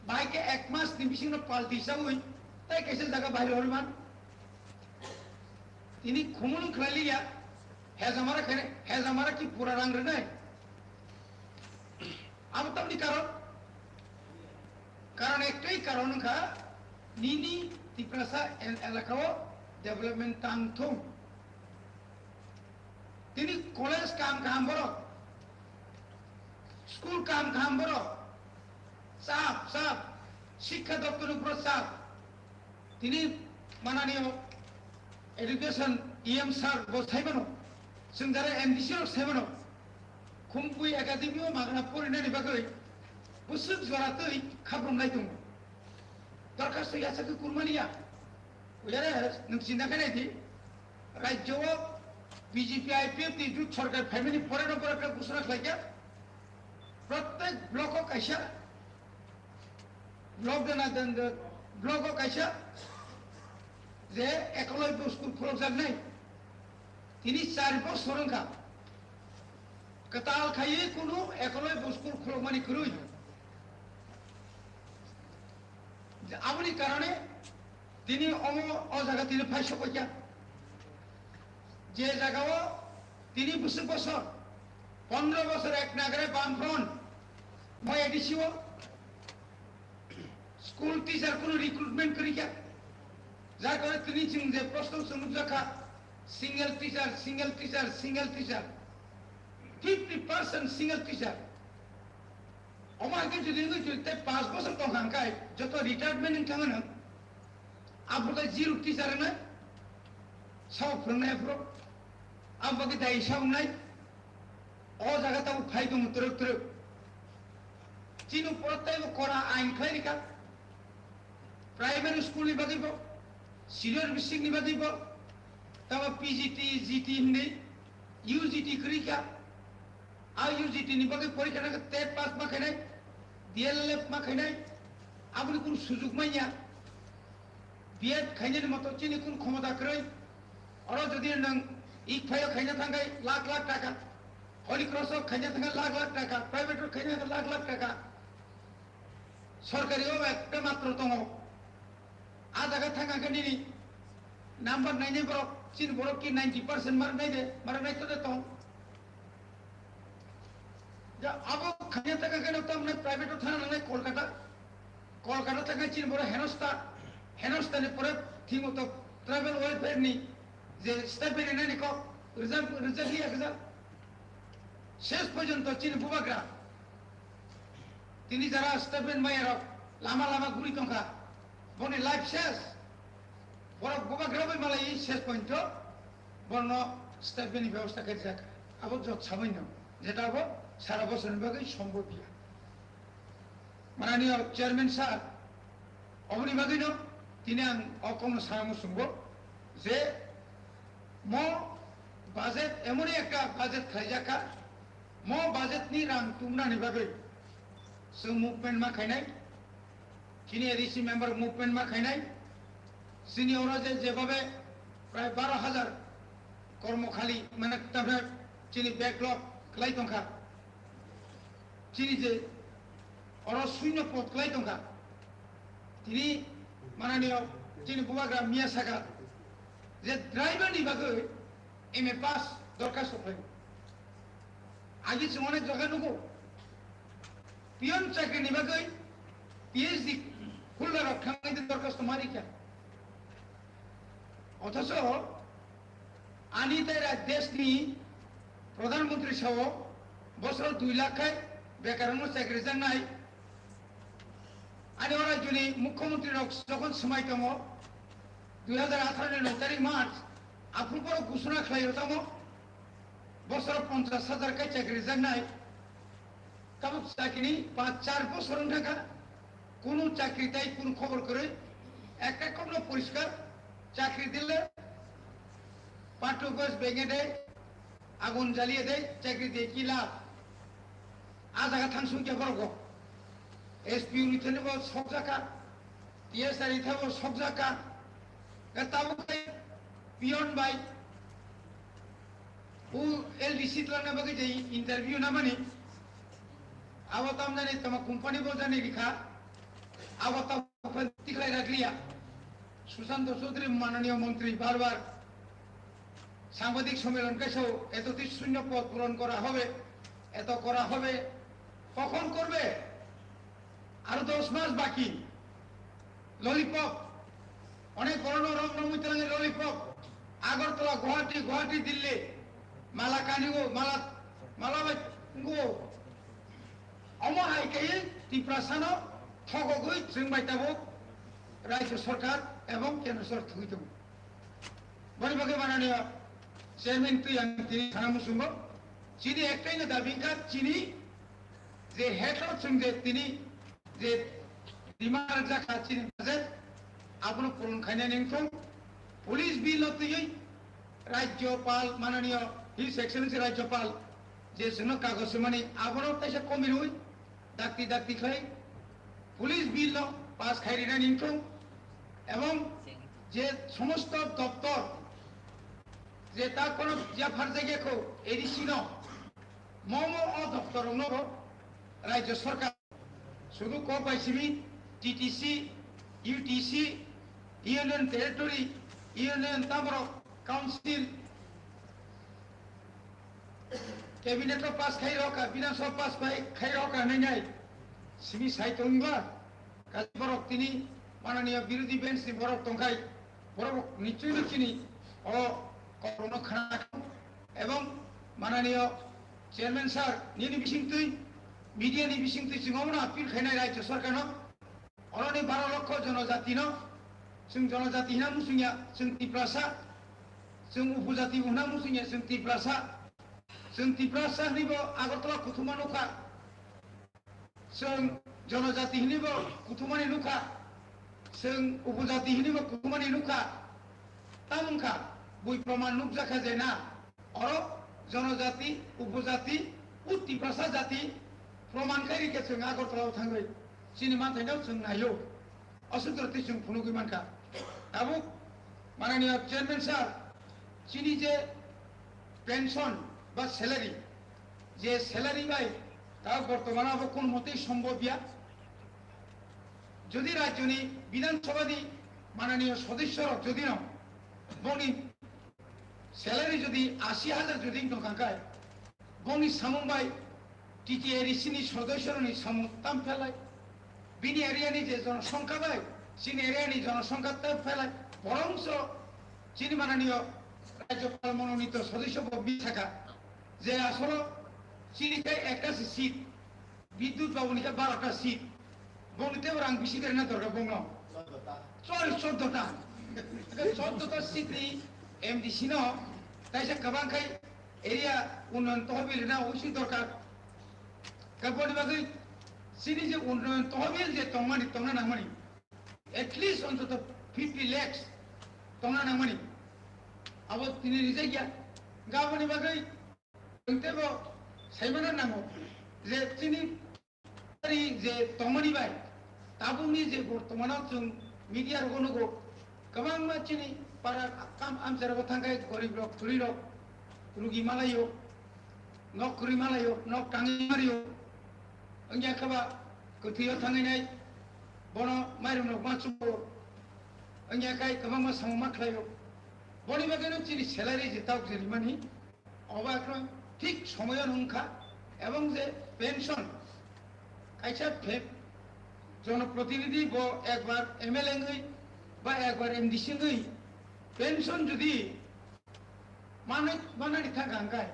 Baik ke ek mas ni bising no palti sawi. Tai kaise jaga bahir horman. Ini khumulun khlali ya. Has हमारा की पूरा रंग रहना है. अब तब नहीं कारण एक कई कारण का नीनी तिप्रसा एलाकाओ डेवलपमेंट टांग थो. तिनी कॉलेज काम बरो, स्कूल काम बरो, साफ शिक्षा दफ्तर ऊपर साफ. तिनी माननीय एजुकेशन EM सर वो सही बनो. Sendara ambisius semono, kumpui akademio magna purina di bagai, busuk suaratui kabrum laitung. Darkas tu yasa ke kurmania, ujara nungsindakan itu, rajyo BJP IPF di jut sarkar family foreign opera kusra kelaja, प्रत्येक ब्लॉको कैसा, block देना दंड ब्लॉको कैसा, जे ecology school खोल नहीं. Ini cari bos orang ka, ketal kaya kuno ekoloi bosku khulok mani kurui. Abani karane, tini omo o jaga tini paisho kaya. Je jaga wo tini busuk bosor, 15 bosor ek nagare bamfron, moi edisi wo, school teacher kuno recruitment kari kya. Jaga tini cing je prosto sunuk jaka. Single teacher, 50% single teacher. Oma ke jadi itu jadi 5% तो खान का है, जो तो retirement इन खाना ना, आप लोग zero teacher है ना, 100 फ्रंग है फ्रो, आप बगे दाई शाम नहीं, और जगह तो वो फाइट उतरे, चीनू पढ़ता है वो कोरा आइन खाई निकाल, primary school नहीं बगी बो, senior basic नहीं बगी बो, तब PGT, GT नहीं, UGT करी क्या? UGT नहीं बगे परीक्षा ना टेट पास में कहने, DLF में कहने, अब उन्हें कुछ सुजुक में या, BEd कहने ने मतलब चीनी कुछ क्षमता करे, और जब ये नंग एक फाइल कहने थंगा लाख टाका, होली क्रॉस कहने थंगा लाख टाका, प्राइवेट कहने थंगा लाख टाका, सरकारी हो एक मात्र तो हो, आज अगर थंगा कहने नहीं, नंबर नहीं बरो चीन बरो की 90% मर नहीं तो देता हूँ. जब अब खनिया तक अगर तो हमने प्राइवेट उठाना नहीं कोलकाता तक चीन बरो हेनोस्ता ने पूरे थी वो तो ट्रैवल वेलफेयर नहीं जे स्टेप में नहीं निको रिजर्व लिया किधर शेष पर्यंत तो चीन बुबाग्रा तिनी जरा स्टेप में यार लामा गुरी तो का बोने लाइफ शेष बड़ा बुबा ग्रामे माला ये शेष पॉइंट तो बनो स्टेप में व्यवस्था कर जाएगा. अब जो समय न जेटा वो सारा बस निभागे संभव दिया. माननीय चेयरमैन साहब अबनी बागी न तिने अकम सारामु सुंगो जे मो बजट एमोनी एक बजट खाइजा का मो बजट नी राम तुमना निभागे सो मूवमेंट में खाइनाई किनी एडीसी मेंबर मूवमेंट में खाइनाई सिनियर जेबाबे प्राय 12,000 कर्मखाली माने तबे चीनी बैकलॉग क्लाई तंखा चीनी जे और शून्य पद क्लाई तंखा तिनी माननीय चीनी बुबाग्रा मिया सागा जे ड्राइवर नि बागै एमए पास दरखास्त है आगे से अनेक जगह नुगो पियन चाकरी नि बागै PhD खुल्ला रखांगे दरखास्त मारी क्या অথচ আনি তারা দেশনি প্রধানমন্ত্রী সহ বছর 2 লাখ বেকারত্ব চাকরি নাই আনি ওরা যদি মুখ্যমন্ত্রী যখন সময় তম 2018 এর 9 তারিখ মার্চ আপুর ঘোষণা খাইও তম বছর 50,000 চাকরি নাই তবে চাকরি 5-4 বছর টাকা কোন চাকরি তাই কোন খবর করে একটা কোন পরিষ্কার চাকরি দিলে পাঠ্য বয়স ভেঙে দেয় আগুন জ্বালিয়ে দেয় চাকরি দিয়ে কি লাভ আজ আগা থাংসুকে বর্গ এসপি উনিতে নেব সব জায়গা টিএসআর ইথাব সব জায়গা তাও পিয়ন বাই LDC tlana bagi je interview namani awatam jani tama company bo jani likha awatam tiklai rakliya Sushanta Chowdhury মাননীয় মন্ত্রী বারবার সাংবাদিক সম্মেলন কেছেও এতটি শূন্য পদ পূরণ করা হবে এত করা হবে কখন করবে আরো 10 মাস বাকি ললিপপ অনেক বড় রংরমিতরঙের ললিপপ আগরতলা গুয়াহাটি গুয়াহাটি দিল্লি মালাকানিগো মালাবাইগো অমহাইকাই ত্রিপুরাসানো ঠগগই जोंबायताबो রাজ্য সরকার এবং কেন্দ্র সরকার থুইতো বলিবাগে মাননীয় চেয়ারম্যান তুই তিনি সানামুসুঙ্গ চিনি একটাই না দাবিকা চিনি যে হেডর সঙ্গে তিনি যে ডিমান্ড জাকা চিনি বাজেট আপন পূরণ খাইনা নিংথং পুলিশ বিল তুই রাজ্যপাল মাননীয় হিজ এক্সেলেন্সি রাজ্যপাল যে জন্য কাগজ মানে আপন তাইসা কমি হই দাক্তি খাই পুলিশ বিল পাস খাইরিনা নিংথং এবং যে সমস্ত দপ্তর যে তা কোন জাফার জায়গাখौ এডিসি ন মম অ দপ্তর ন রাজ্য সরকার শুধু ক পাইছিবি TTC UTC union territory union তামর কাউন্সিল ক্যাবিনেট পাস খাই রকা বিধানসভা পাস খাই রকা নাই সিবি সাইতংবা কাজী বরক তিনি মাননীয় বিরোধী বেঞ্চ বরক তংখাই বরক নিশ্চয় চিনি ও করোনা খানা এবং মাননীয় চেয়ারম্যান স্যার নিনি বিসিংতুই মিডিয়ানি বিসিংতুই সিংহমনা আপিল খাইনাই রাজ্য সরকার অরনি 12 লক্ষ জনজাতি ন जों জনজাতি হিনা মুসুংয়া जों ত্রিপুরাসা जों উপজাতি হিনা মুসুংয়া जों ত্রিপুরাসা নিব আগরতলা কুথুমা নুখা जों জনজাতি হিনিব কুথুমানি নুখা जों উপজাতি হিনিব কুথুমানি নুখা তামুনখা বই প্রমাণ নুক জাখা যায় না অর জনজাতি উপজাতি ত্রিপুরাসা জাতি প্রমাণকারীকে जों আগরতলাও थाङै সিনেমা थाइनाव जों नायो असुद्रति जों फुनुगै मानखा दाबो माननीय चेयरमैन सार चिनी जे पेंशन बा सैलारि जे सैलारि बाय ता बर्तमान अब कोन मते सम्भव बिया যদি রাজ্যনি বিধানসভানি মাননীয় সদস্যর যদি ন বনি স্যালারি যদি 80,000 যদি নকাঙ্কায় বনি সামুবাই টিটিআরসিনি সদস্যরনি সামুতাম ফেলাই বিনি এরিয়ানি যে জনসংখ্যা বাই সিনি এরিয়ানি জনসংখ্যা তাপ ফেলাই বরংস চিনি মাননীয় রাজ্যপাল মনোনীত সদস্য বি থাকা যে আসলে চিনিতে একটা সিট বিদ্যুৎ বাবুনিতে 12টা সিট বনিতে রাং বেশি করে না দরকার বংল 14টা সিটনি এমডিসি ন তাইসা গোबांखाय এরিয়া উন্নয়ন তহবিল না ওইসি দরকার কাবনি বাগৈ সিনি যে উন্নয়ন তহবিল যে তংমানি তংনা নাংমানি এটলিস্ট অন্তত 50 লাখ তংনা নাংমানি আবো তিনি রিজাই গিয়া গাবনি বাগৈ তেব সাইমানা নামো যে তিনি যে তংমানি বাই তাবুনি যে বর্তমানাव जों মিডিয়ার গনুগো गोबां मानसिनि पारा काम आमसेराव थांगाय गरीब लोक थुरि लोक रुगि मालायो नक खुरि मालायो नक टाङि मारियो अंगिया खबा गोथैयाव थांनाय बनो माइरं नक मासुबो अंगिया काय गोबां मा सामु माख्लायो बनि बागैनो चिनि सैलारि जे ताव जेरिमानि अबाक्र ठीक समय नंखा এবং যে পেনশন কাইছা জনপ্রতিনিধি ব একবার এমএলএ গই বা একবার এমডিসি গই পেনশন যদি মানানি থাকাঙ্কায়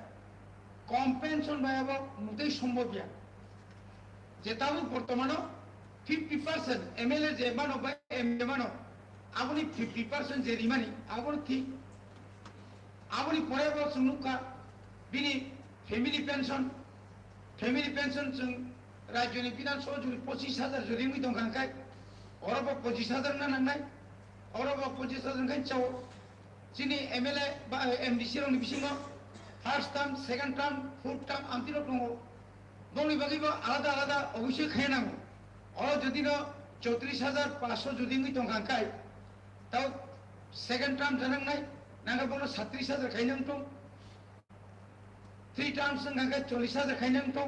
কম পেনশন বায়াবো মোটেই সম্ভব ইয়া যেটাও বর্তমানে 50% এমএলএ যে মানো বা এমএলএ মানো আপনি 50% যে রিমানি আপনি ঠিক আপনি পরে বছর নুকা বিনি ফ্যামিলি পেনশন जों राज्यनि বিধানসভা যদি 25,000 যদি মি দंखांखाय অরব 25,000 না নাंनाय অরব 25,000 খাই চাও চিনি এমএলএ বা এমডিসি রনি বিসিङाव first term second term fourth term আন্তিরক দङ বনি বাগিব আলাদা আলাদা অবশ্যই খাইনাंगौ অ যদি ন 34,500 যদি মি দंखांखाय তাও সেকেন্ড টার্ম জানাंनाय নাঙ্গা বনো 36,000 খাইनांगौ 3 টার্মস গাঙ্গে 40,000 খাইনাং তো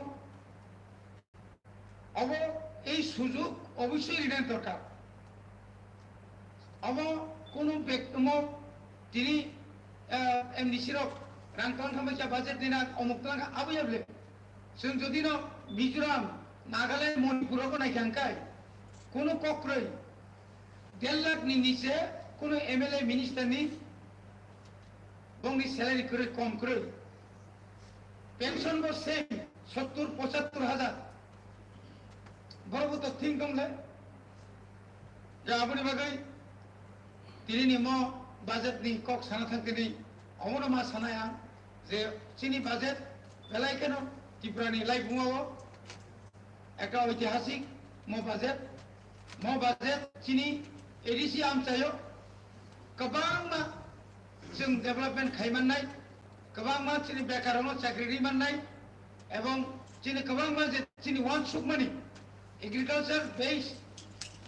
অব এই সুযোগ অবশ্যই ঋণের দরকার অব কোন ব্যক্তিম তিনি এমনিসিরক রাংকান থামাইছা বাজেট দিনা অমুক টাকা আবু আবলে जों যদি ন মিজোরাম নাগাল্যান্ড মণিপুরক নাইখানকাই কোন কক্রই 1.5 লাখনি নিচে কোন এমএলএ মিনিস্টারনি বংনি স্যালারি করে কম করে পেনশন বো সেম 70-75 হাজার বড় তো থিং দংলে যা আপনি বাগাই তিনি নিম বাজেট নি কক সানা থাকতে নেই অমর মা সানায়া যে চিনি বাজেট বেলায় কেন ত্রিপুরানি লাইফ বুঙাও একটা ঐতিহাসিক মো বাজেট চিনি এডিসি আম চাইও गोबां मा जों डेभेलपमेन्ट खालामनाय गोबां मा जोंनि बेकारावनो साख्रि मोननाय एवं जोंनि गोबां मा जोंनि वान सुक मानि एग्रिकालचार बेस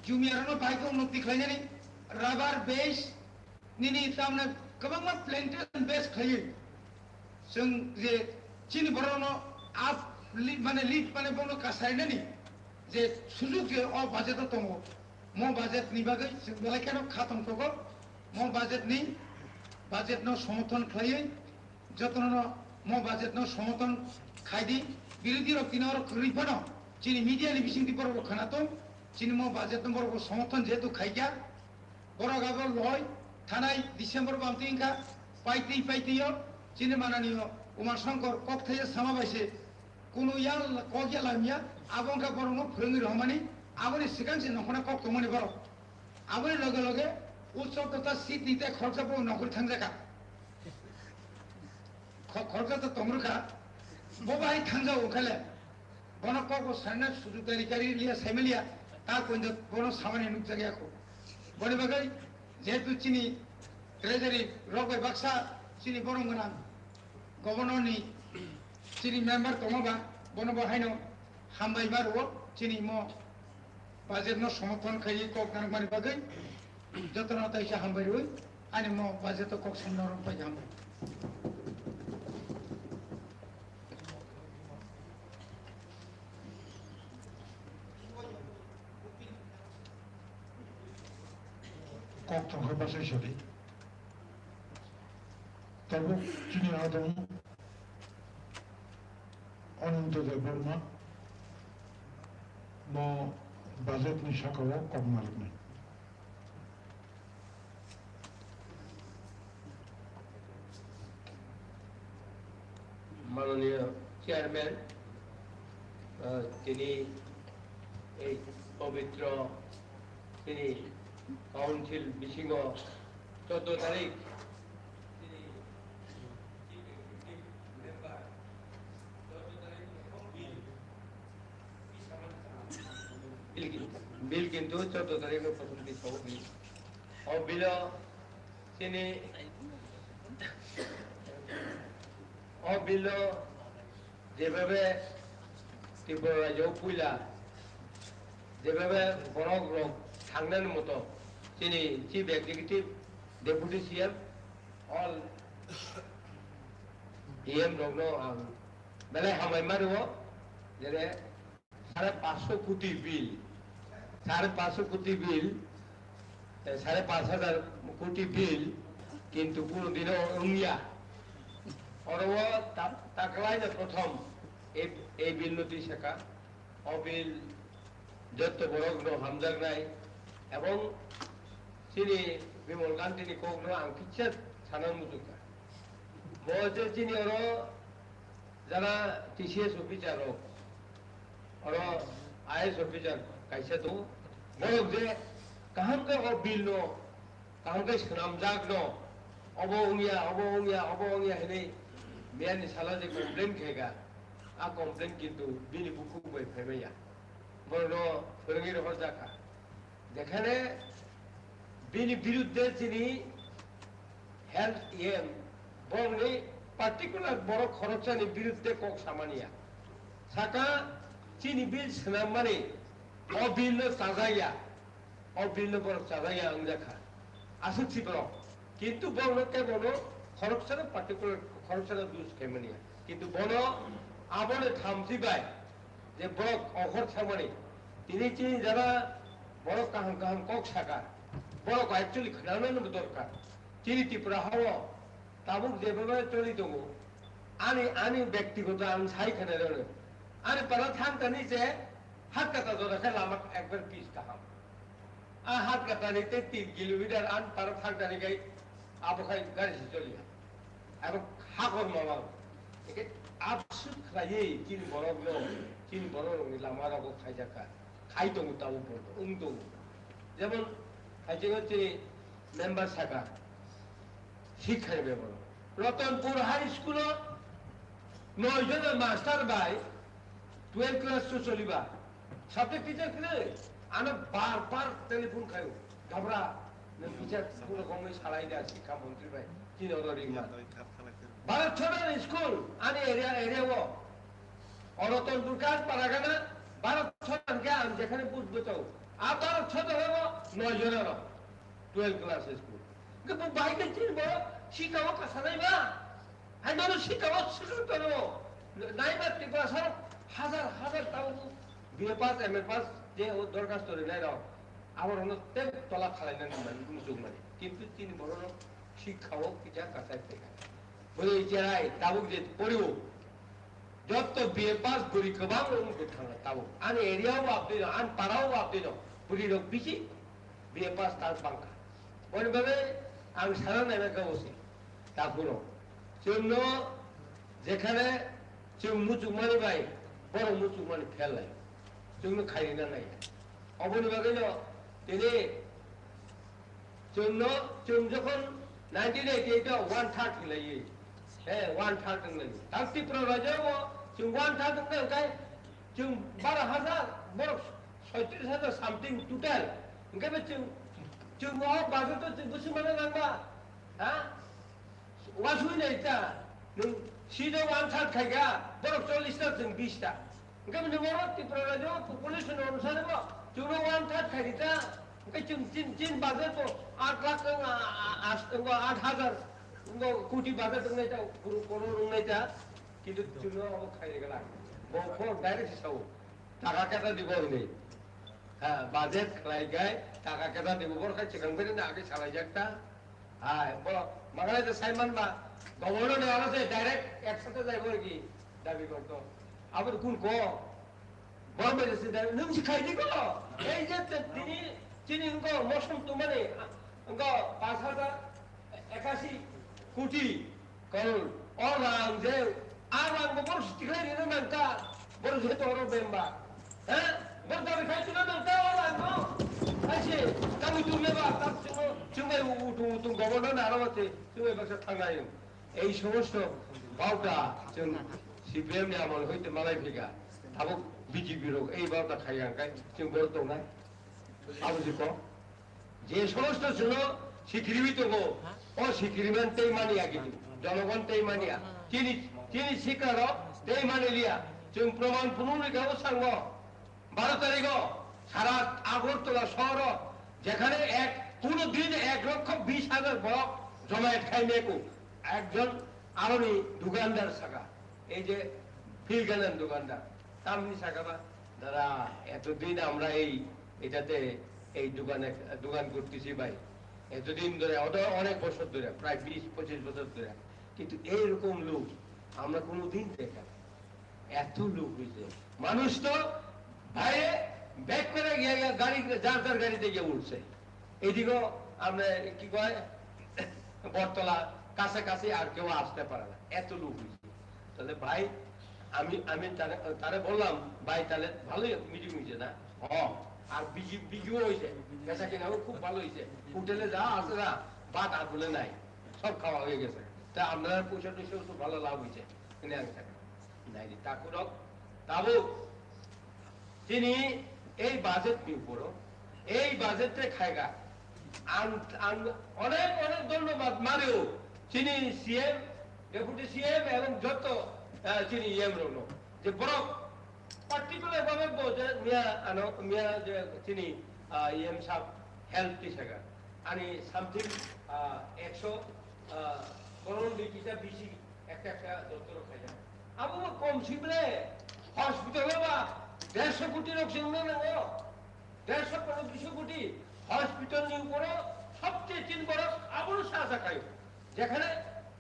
जुमियारावनो बाहायखौ उन्नति खालामनानै राबार बेस निनि तामने गोबां मा प्लेन्टेशन बेस खायो जों जे जोंनि बर'नो आप माने लिड माने बनो कासायनानि जे सुजुग जे अ बाजेटआव दङ म बाजेटनि बागै जों बेलायखानो खाथंखौ मो बाजेट नो समर्थन खालायो जतन मो बाजेट नो समर्थन खायदी बिरोधी रक तीन और खरीफानो चीनी मीडिया नि बिसिंग दिपर खानातो चीनी मो बाजेट नो बरो समर्थन जेतु खायगा बरो गाबो लय थानाय डिसेम्बर बामतिंका पाइतियो चीनी मानानियो उमा शंकर कक्थाय सामाबायसे कुनु या कगिया लामिया आबंका बरो नो फोरोंगिरि रहमानि आबनि सिगांसे नखना कक तमनि बरो आबनि लगे लगे उत्सव तथा सीट नीते खर्चा पर नौकरी थंग जाका खर्चा तो तमरुका वो भाई थंग जाओ उखाले बनो को सरना सुजुग तरीकारी लिया सैमलिया ता कोई बनो सामान्य नुक जगह को बड़ी बगई जेतु चीनी ट्रेजरी रोगे बक्सा चीनी बरंगना गवर्नर नि चीनी मेंबर तमबा बनो बहायनो हामबाय बारो चीनी मो बाजेट नो समर्थन खाई को गांगमानि बगई जतना तैसा हामबाय रोय आनि मो बाजेट को समनरम पाइ हाम কক তংখে বাসাই সরি তবু চিনি আদম অনন্ত দেববর্মা ম বাজেট নি সাকাও কম মালিক নেই মাননীয় চেয়ারম্যান তিনি এই পবিত্র তিনি কাউন্সিল বিশিং 14 তারিখ বিল কিন্তু 14 তারিখে প্রথম দিন বিল তিনি বিল যেভাবে ত্রিপুরা রাজ্য পয়লা যেভাবে বড় রোগ থাকনের মতো তিনি chief executive deputy CM all DM রগ্ন বেলায় হামাই মারিব যে 550 কোটি বিল 550 কোটি বিল 5,500 কোটি বিল কিন্তু কোনোদিনও উঙ্গিয়া অরব তাকলাই প্রথম এই বিল নথি শেখা অবিল যত বড় হামজাগ নাই এবং চিনি বিমল গান্ধীনি কোগ্ন আংকিচ্ছা সানান মুজুকা বজে চিনি অর যারা টিসিএস অফিসার অর আইএস অফিসার কাইসা তো বড় যে কাহামকে বিল ন কাহামকে সানামজাগ ন অবঙ্গিয়া হেনে মেয়ানি সালা যে কমপ্লেন খেগা आ कमप्लेन किंतु बिनि बुकु बय फैबाया बरनो फोरोंगिरि हर जाखा देखाने बिनि बिरुद्धे जिनि हेल्थ एम बरनि पार्टिकुलार बर खरचानि बिरुद्धे कक सामानिया साका चिनि बिल सनामानि अ बिल बर साजाया अंजाखा आसुथि बर किंतु बरनो के बरनो खरचाना पार्टिकुलार खरचाना दुस केमनिया কিন্তু বড় আবনে থামছি বাই যে বড় অঘর থামানি তিনি চিনি যারা বড় কাহাম কাহাম কক সাকা বড় অ্যাকচুয়ালি খানানো দরকার চিনি ত্রিপুরা হওয়া তাবুক যেভাবে চলি দো আনি ব্যক্তিগত আমি সাইখানে রয়ে আনি পারা থামটা নিচে হাত কাটা ধরে লামাক একবার পিস কাহাম হাত কাটা নিতে 3 কিলোমিটার আন পারা থামটা নিয়ে আবহাই গাড়ি চলিয়া এবং হাকর মামা একে আবসুত খাইয়ে চিনি বড় লামার আগো খাই যাকা খাই দো তাও বলতো দো যেমন খাইছে হচ্ছে মেম্বার শাখা শিক্ষার ব্যাপার রতনপুর হাই স্কুল 9 জনের মাস্টার বাই 12 ক্লাস তো চলিবা সাবজেক্ট টিচার কিনে আনা বার টেলিফোন খাই ঘাবড়া টিচার পুরো কমে সারাই দেয় শিক্ষামন্ত্রী ভাই কি ভারত ছড়ার স্কুল আনি এরিয়া অরতনপুর কাজ পারাগানা ভারত ছড়ার জ্ঞান যেখানে বুঝবে তো আর ভারত ছড়া হলো 9 জনের 12 ক্লাস স্কুল কিন্তু বাইকে চিনব শিখাও কাছা নাই বা আমি ধরো শিখাও শুরু করবো নাই বা ত্রিপুরা সব হাজার তাও BA pass M A pass যে ও দরখাস্ত নাই রাও আমার হলো তেল তলা খালাই না মুসুক মানে কিন্তু তিনি বড় শিক্ষাও কিটা কাছাই থেকে বলে ইচারাই তাবুক যে পড়িব যত বিএ পাস করি কবাং উনকে থানা তাবুক আন এরিয়াও আপনি আন পাড়াও আপনি পুরি লোক পিছি বিএ পাস তার বাংকা ওইভাবে আমি সারা এলাকা বসি তারপরও জন্য যেখানে মুচুকমানি ভাই বড় মুচুকমানি ফেলাই জন্য খাই না নাই অবনিভাগে তিনি জন্য যখন 1988 1/3 খেলাই হ্যাঁ 1/3 নাই তার ত্রিপুরা রাজ্যও 1/3 নাই কাই 12,000 বড় 37,000 সামথিং টোটাল ওকে চুমো বাজে তো বুঝি মানে নাঙ্গা হ্যাঁ ওয়াসুই নাই তা সিধা 1/3 খাইগা বড় 40টা 20টা ওকে মানে বড় ত্রিপুরা রাজ্য পপুলেশন অনুসারে চুমো 1/3 খাইতা ওকে চিন বাজে তো 8 লাখ 8,000 কোটি বাজে তো নাই তা কোনো নাই তা কিন্তু চুমো খাই গেলা বড় ডাইরেক্ট হিসাব টাকা কেটা দিব নেই হ্যাঁ বাজেট খাই গায় টাকা কেটা দিব বড় খাই চিকেন করে না আগে চালাই যাকটা হ্যাঁ বড় মাগালে যে সাইমান বা গভর্নর নেওয়া আছে ডাইরেক্ট একসাথে যাইব কি দাবি করতো আবার কোন ক বড় মেরেছে নম শিখাই দিব এই যে তিনি মৌসুম তো মানে 5,081 কোটি করোড় অরাং যে আর বড় শিখাই দিল না বড় যেহেতু ওর বেম্বা হ্যাঁ বড় দাবি খাইছিল না অরাং আইছে কামি তুমি বা তার তুমি উঠু গভর্নর আরো আছে তুমি বাসা থাঙ্গাই এই সমস্ত বাউটা সিপিএম নে আমল হইতে মালাই ফিগা থাবুক বিজেপি রোগ এই বাউটা খাই আনকাই তুমি বড় তো নাই আবুজি কো যে সমস্ত ছিল স্বীকৃতি গো ও স্বীকৃতিমান তেই মানিয়া কিন্তু জনগণ তেই মানিয়া তিনি স্বীকার তেই মানি লিয়া তুমি প্রমাণ পুনরিকাও সাঙ্গ 12 তারিখ সারা আগরতলা শহর যেখানে কোন দিন 1,20,000 বক জমায়েত খাই নেকু একজন আরনি দোকানদার শাখা এই যে ফিলগানের দোকানদার তামনি শাখা বা দাদা এতদিন আমরা এটাতে এই দোকান করতেছি ভাই এতদিন ধরে অনেক বছর ধরে প্রায় 20-25 বছর ধরে কিন্তু এইরকম লোক আমরা কোনোদিন দেখা এত লোক হয়েছে মানুষ তো ভাই ব্যাক করে গিয়ে গাড়ি যার গাড়িতে গিয়ে উঠছে এইদিকেও আমরা কি কয় বটতলা কাছাকাছি আর কেউ আসতে পারে না এত লোক হয়েছে তাহলে ভাই আমি তারে বললাম ভাই তাহলে ভালোই মিটিং হয়েছে না আর বিজিও হয়েছে পেশা কিনাও খুব ভালো হয়েছে হোটেলে যা আছে না ভাত আর বলে নাই সব খাওয়া হয়ে গেছে তা আপনার পয়সা টুসেও তো ভালো লাভ হয়েছে কিনে আনতে নাই তাকুরক তাবু তিনি এই বাজেট নিয়ে পড়ো এই বাজেটে খায়গা অনেক ধন্যবাদ মারেও তিনি সিএম ডেপুটি সিএম এবং যত তিনি ইএম রইল যে বড় পার্টিকুলার ভাবে যে মিয়া যে তিনি ইএম সাহেব হেলথ টিচার आणि সামথিং 100 করোড় লিখিটা বেশি একটা দপ্তর খাইয়া Abo kom simple hospital ba 150 কোটি লোক সঙ্গে নাও 150 কোটি হসপিটাল নিয়ে উপরে সবচেয়ে চিন বড় আবুল শাসা খাই যেখানে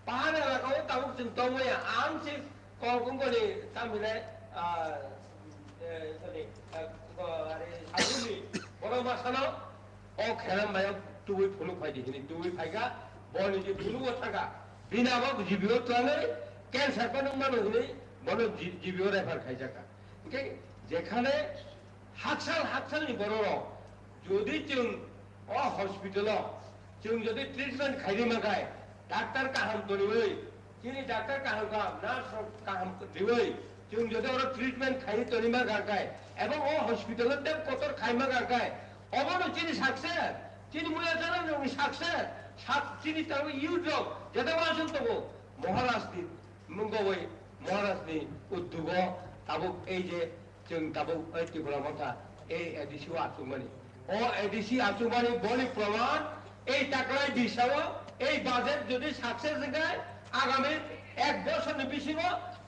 পাহাড় এলাকায় তাও দময়া আনছে কোম্পানি তামিলে আরে সাগুলি বড় মাসানো ও খেলাম ভাই তুই ফুলু ফাই দিছিনি তুই ফাইগা বলি যে ফুলু থাকা বিনা বাবু জিবিও তালে ক্যান্সার কোন মানুষ নেই বলো জিবিও রেফার খাই জায়গা ওকে যেখানে হাতসাল নি বড় যদি চুন ও হসপিটাল চুন যদি ট্রিটমেন্ট খাইনি মাখায় ডাক্তার কাহাম করিবই চিনি ডাক্তার কাহাম নার্স কাহাম দিবই চুন যদি ওরা ট্রিটমেন্ট খাইনি তনিমা গারকায় এবং ও হসপিটালের দেব কতর খাইমা গারকায় অবনো চিনি সাকসে চিনি মুয়া জানা নই সাকসে চিনি তাও ইউটিউব যেটা আসুন তবু মহারাষ্ট্র মুঙ্গবই মহারাষ্ট্র উদ্যোগ তাবুক এই যে जों दाबो ত্রিপুরা মাথা এই এডিসি আচুমানি ও এডিসি আচুমানি বলি প্রমাণ এই টাকায় দিছাও এই বাজেট যদি সাকসেস যায় আগামী 1 বছরের বেশি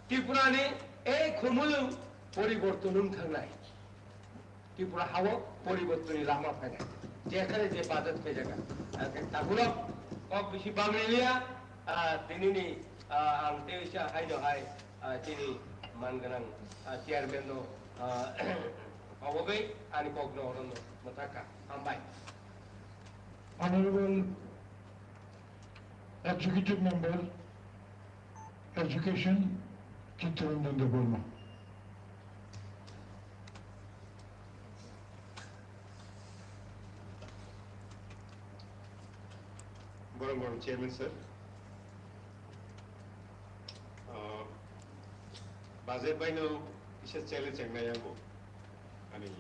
ত্রিপুরানি এই খুমুল পরিবর্তন থাকনাই ত্রিপুরা হাওয়া পরিবর্তনের লামা থাকে যেখানে যে বাজেট হয়ে যায় তাগুলো কক বেশি বাংলিয়া তিনি আনতে এসে হাইনো হাই তিনি মানগানাং chairman Obey and Kogno Mataka. Ambai. Honorable Executive Member, Education, Chittaranjan Burma. Borom Chairman, sir. Budget by now. Isa challenge ang naya mo ani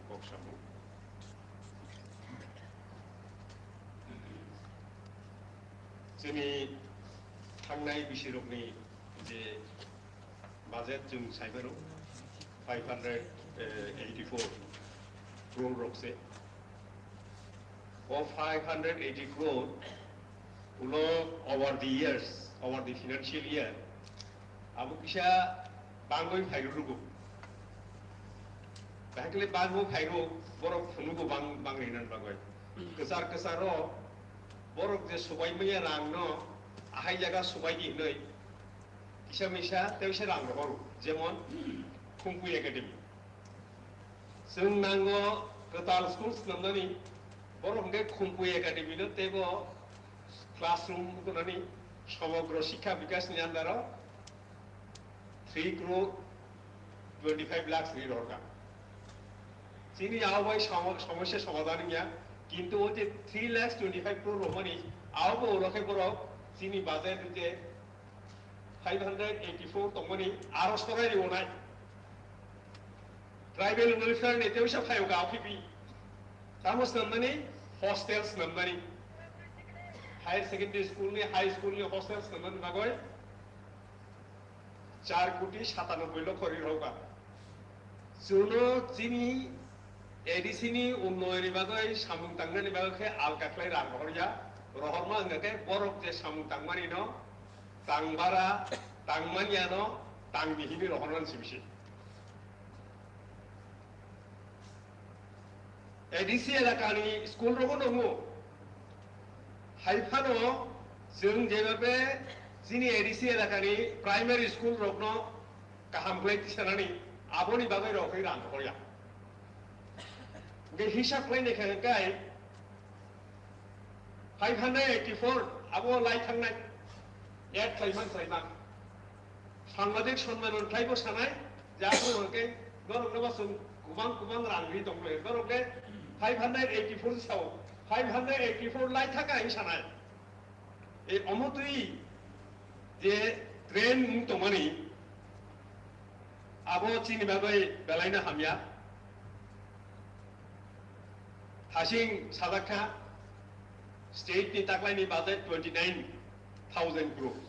Kokchap mo. Sini hangnai bisirok ni je budget jung saibaro 584 crore rokse. Of 580 crore ulo over the years, over the financial year, abu kisha Bangoy Fairugo. Bankle Bango Fairo, Borok Funugo Bangrinan Bangoy. Kasaro, Borok the Subaimia Rangno, Ahajaga Subai Noy, Kishamisha, Tevisharang, Zemon, Kumpu Academy. Soon Nango, Katal schools, Nandani, Borok get Kumpu Academy, Tebo, classroom, Gunani, Shomogrosika, because Nyandaro. 3 crore 25 lakhs ঋণ দরকার চিনি away সমস্যা সমাধান নিয়া কিন্তু ও যে 3 lakhs 25 crore রমানি আওবো লখে করো চিনি বাজেট যে 584 তমনি আরো সরাই দিব নাই ট্রাইবেল ওয়েলফেয়ার নেতেও সব ফাইও গাও ফিপি সামস নামনি হোস্টেলস নামনি হায়ার সেকেন্ডারি স্কুল নি হাই স্কুল নি হোস্টেলস নামনি বাগয় 4 কোটি 97 লক্ষ ঋণ হোকা জুনো চিনি এডিসিনি উন্নয়নি বাগৈ সামুং তাংনানি বাগৈ আলকাখলাই রাং হরিয়া রহরমা আঙ্গাকে বরক যে সামুং তাংমানি ন তাংবারা তাংমানিয়া ন তাংবিহিনি রহরমান সিবিসি এডিসি এলাকানি স্কুল রকম দङ হাইফানো जों जेबाबे Sini edisi elakani primary school rokno kahamplay tisanani aboni bagai rokai rang hoya. Ge hisab play ne kai 584 abo lai thangnai এক খাইমান খাইমান সাংবাদিক সম্মেলন খাইব সানাই যা করকে গরক নবাসন কুবাং রাংরি দংলে গরকে 584 সাও 584 লাই থাকা ই সানাই এই অমতুই যে ট্রেন তমানি আবো চিনি বাবাই বেলাইনা হামিয়া হাসিং সাদাখা state ni taklai budget 29,000 crore.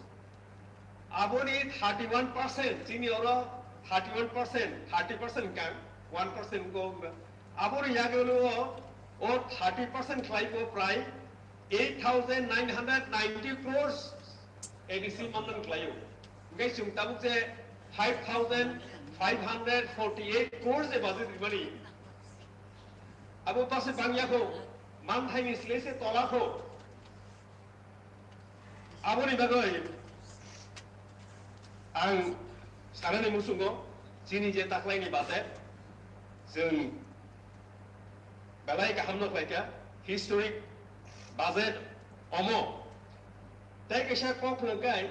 Aboni 31%, sini oro 31%, 30% kan, 1% go. Aboni yagolo o 30% klai go price 8,990 crores. ADC mandan klayo. ngay chúng ta bút je 5,548 crores je budget money abo pase bangya ko man thai ni sile se tola ko abo ni bagoi ang sarani musungo sini je taklai ni budget जों belai kaham nok laika historic budget omo tai kesa kok ngai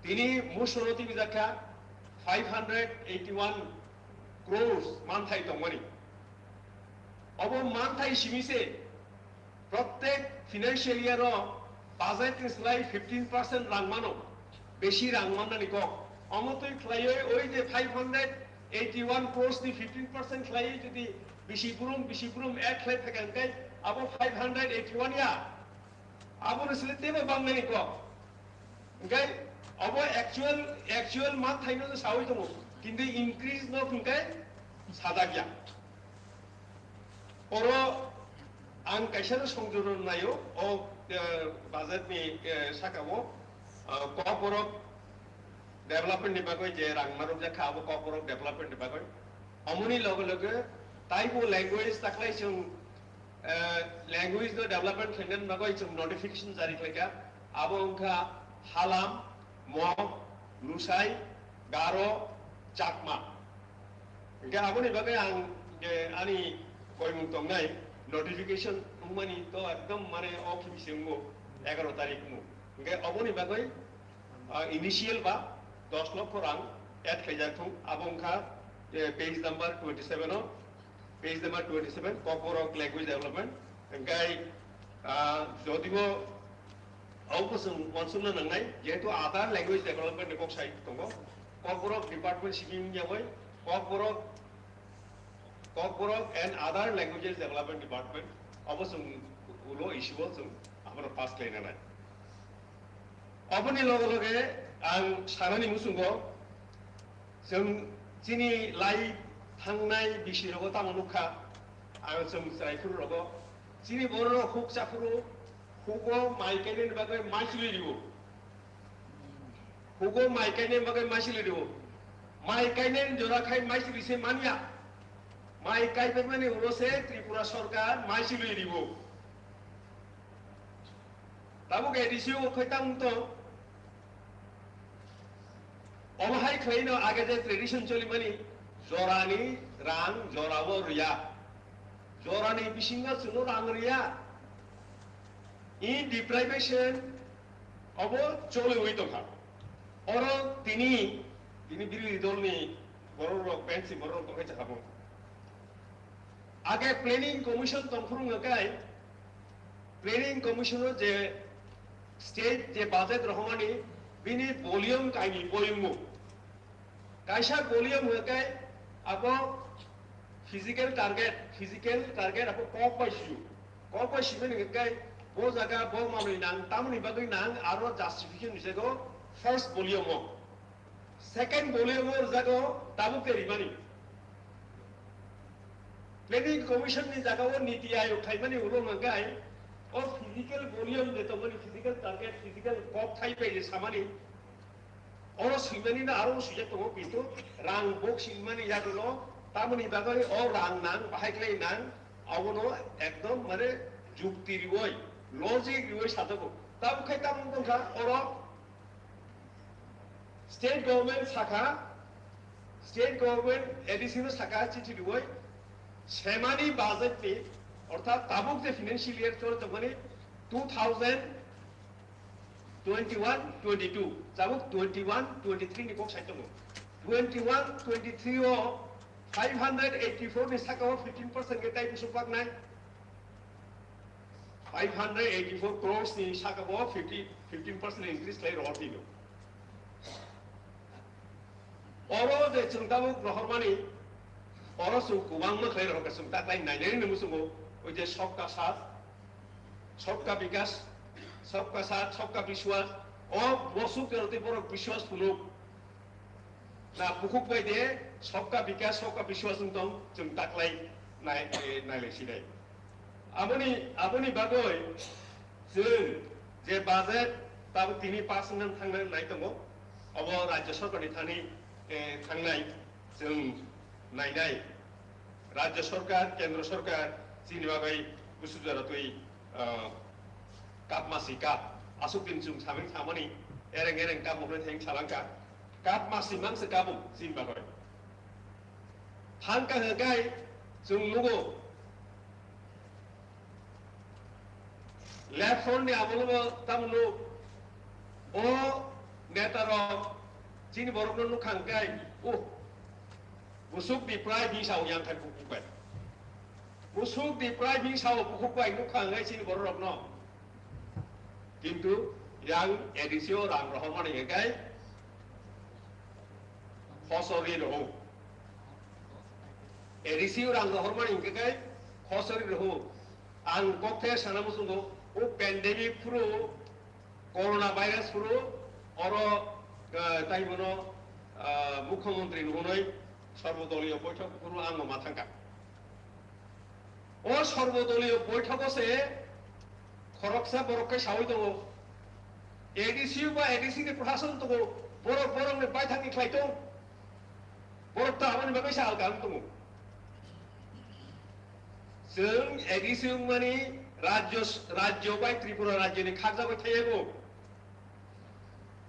tini musoroti bijaka 581 crores manthai tongmani obo manthai simise প্রত্যেক financial year budget is like 15% rangmano beshi rangmanani kok omotoi khlaioi oi je 581 crores ni 15% khlai jodi bishipurung ek khlai thakan kai abo 581 ya abo resile tebe bangmani kok ngai abo actual month thaino to sawai tomo kintu increase no kunkai sadagya oro ang kaisar songjoron nayo o budget ni sakabo corporate development ni bagoi je rangmarok ja khabo corporate development ni bagoi amuni logo logo taibo language taklai chung language no development khenden bagoi chung notification jari khlaika abo ongkha halam mom lusai garo chakma ge aboni bagai ang ani koimung tongnai notification umani to ekdom mane office singo 11 tarik mu ge aboni bagai initial ba 10 লক্ষ রাং add খাইজাথুং abongkha page number 27 page number 27 corporate language development engai jodibo awkusung monsungna nangnai jehetu other language development ni kok site tongo corporate department scheme jamoi corporate and other languages development department obosung ulo issue sung amara pass laina nai aboni loge loge ang sarani musungo जों जिनि lai थांनाय बिसिरगो तामनुखा आं जों जायफोरगो जिनि बर' हुकसाफोरु हुगो माइकाइनि बागै माइसिलिरिबो हुगो माइकाइनि बागै माइसिलिरिबो माइकाइनि जराखाय माइसिलिसे मानिया माइकाइबे माने उरसे त्रिपुरा सरकार माइसिलिरिबो Tabo गेदिसियो खैतांतो Omahai klaino agade tradition choli mani jorani rang jorawo riya jorani bisinga suno rang riya in deprivation obo chole oi tokha oro tini biri dolni bororo pensi bororo tokai chakabo age planning commission tongfurung ngakai planning commission je state je budget rohmani bini volume kaini volume kaisa volume hokai abo physical target abo kok paisiu beni ngakai bo jaga bo mamli nang tamni bagai nang aro justification nisego first volume second volume jago tabu keri mani planning commission ni jaga o niti ayog thaimani ulo ngakai or physical volume de tomani physical target physical kok thai pe je samani oro simani na aro suje to kintu rang box simani yadulo tamani bagai o rang nang bahai klei nang abono ekdom mane যুক্তি রিওই logic রিওই সাধক তাও খাইতাম দংখা oro state government additional শাখা চিঠি রিওই সেমানি budget নি অর্থাৎ তাবুক যে financial year চলে তখন 2021-22 তাবুক 21-23 নি কক সাইতো 21-23 ও 584 নি শাখা 15% কে তাই সুপাক নাই 584 crores ni শাখা 15% increase lai rotino oro de chungtabu rohormani oro su kubang ma khlai rohka sungta klai nainai ni musungo oi je sabka sath sabka bikas sabka sath sabka bishwas o bosu kerote borok bishwas phuluk na bukuk bai de sabka bikas sabka bishwas ungtong chungta klai nai le sidai aboni bagoi जों जे budget Tabo 3% थांनो नायदोंमो अब राज्य सरकारनि थांनाय जों नायनाय राज्य सरकार केंद्र सरकार चीनी बागै गुसु जारातुई काप मासी काप asuk din jung saming samani ereng kamu theng salangka kap masi mangse kabu sin bagoy hangka hegai jung lugo left front ni amulu tamnu o netaro chini borok nu khangkai o busuk di prai bi sau yang kan bukukai busuk di prai bi sau bukukai nu khangai chini borok no কিন্তু yang edisio rang roh mani ngai khosori roh edisio rang roh mani ngai khosori roh ang kokte sanamusungo o pandemic puro corona virus puro oro taibono মুখ্যমন্ত্রী নয় সর্বদলীয় বৈঠক পুরো আঙ্গ মাথাঙ্কা ও সর্বদলীয় বৈঠক আছে খরকসা বরককে সাউই দङ এডিসি বা এডিসি नि प्रशासन दङ बरक ने बायथांनि खायतो बरक ता आमानि बागै साल गाम दङ जों एडिसि माने राज्य बाय त्रिपुरा राज्यनि खाजाबाय थायो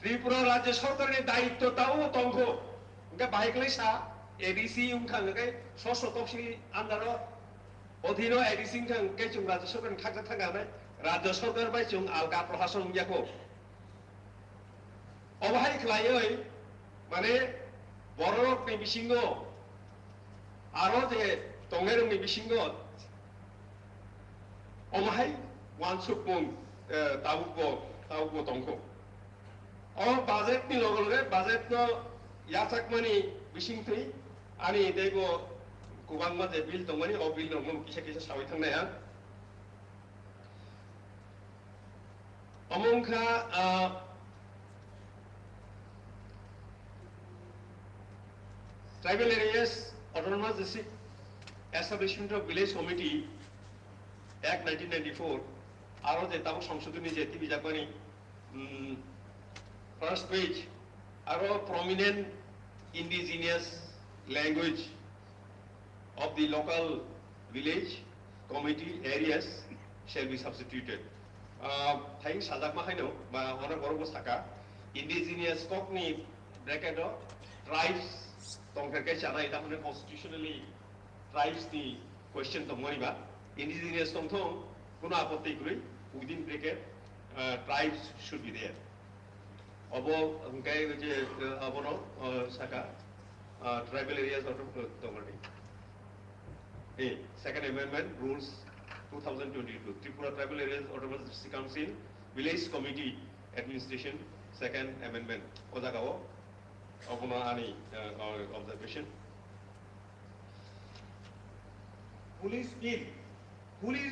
त्रिपुरा राज्य सरकारनि दायित्व ताव दंखो ओंका बायग्लै सा एडिसि उंखांगै सस तफसिल आन्दार अधीन एडिसि खांगै जों राज्य सरकारनि खाजा थांगानाय राज्य सरकार बाय जों आलगा प्रशासन याको अबहाय खलायै माने बरक नि बिसिंगो आरो जे तंगेरं नि बिसिंगो अबहाय वानसुकमुं तावुको दंखो अ बाजेट नि लगलगे बाजेट न याथाकमानि बिसिंथै आनि देगो गोबांमा जे बिल दंमानि अ बिल दंमोन किसा सावै थांनाया अमंखा Tribal Areas Autonomous District Establishment of Village Committee Act 1994 आरो जे ताबो संशोधनी जे ती बिजाबनि first page आरो prominent indigenous language of the local village committee areas shall be substituted. Thaing sajak mahaino ba ona borok saka indigenous kokni bracket tribes tongkerke chana ita hone constitutionally tribes the question tongmani ba indigenous tongthong kono apotti kuri within bracket tribes should be there obo ngai je abono saka tribal areas tongmani second amendment rules 2022 Tripura Tribal Areas Autonomous District Council Village Committee Administration Second Amendment Ojagao Obono ani observation Police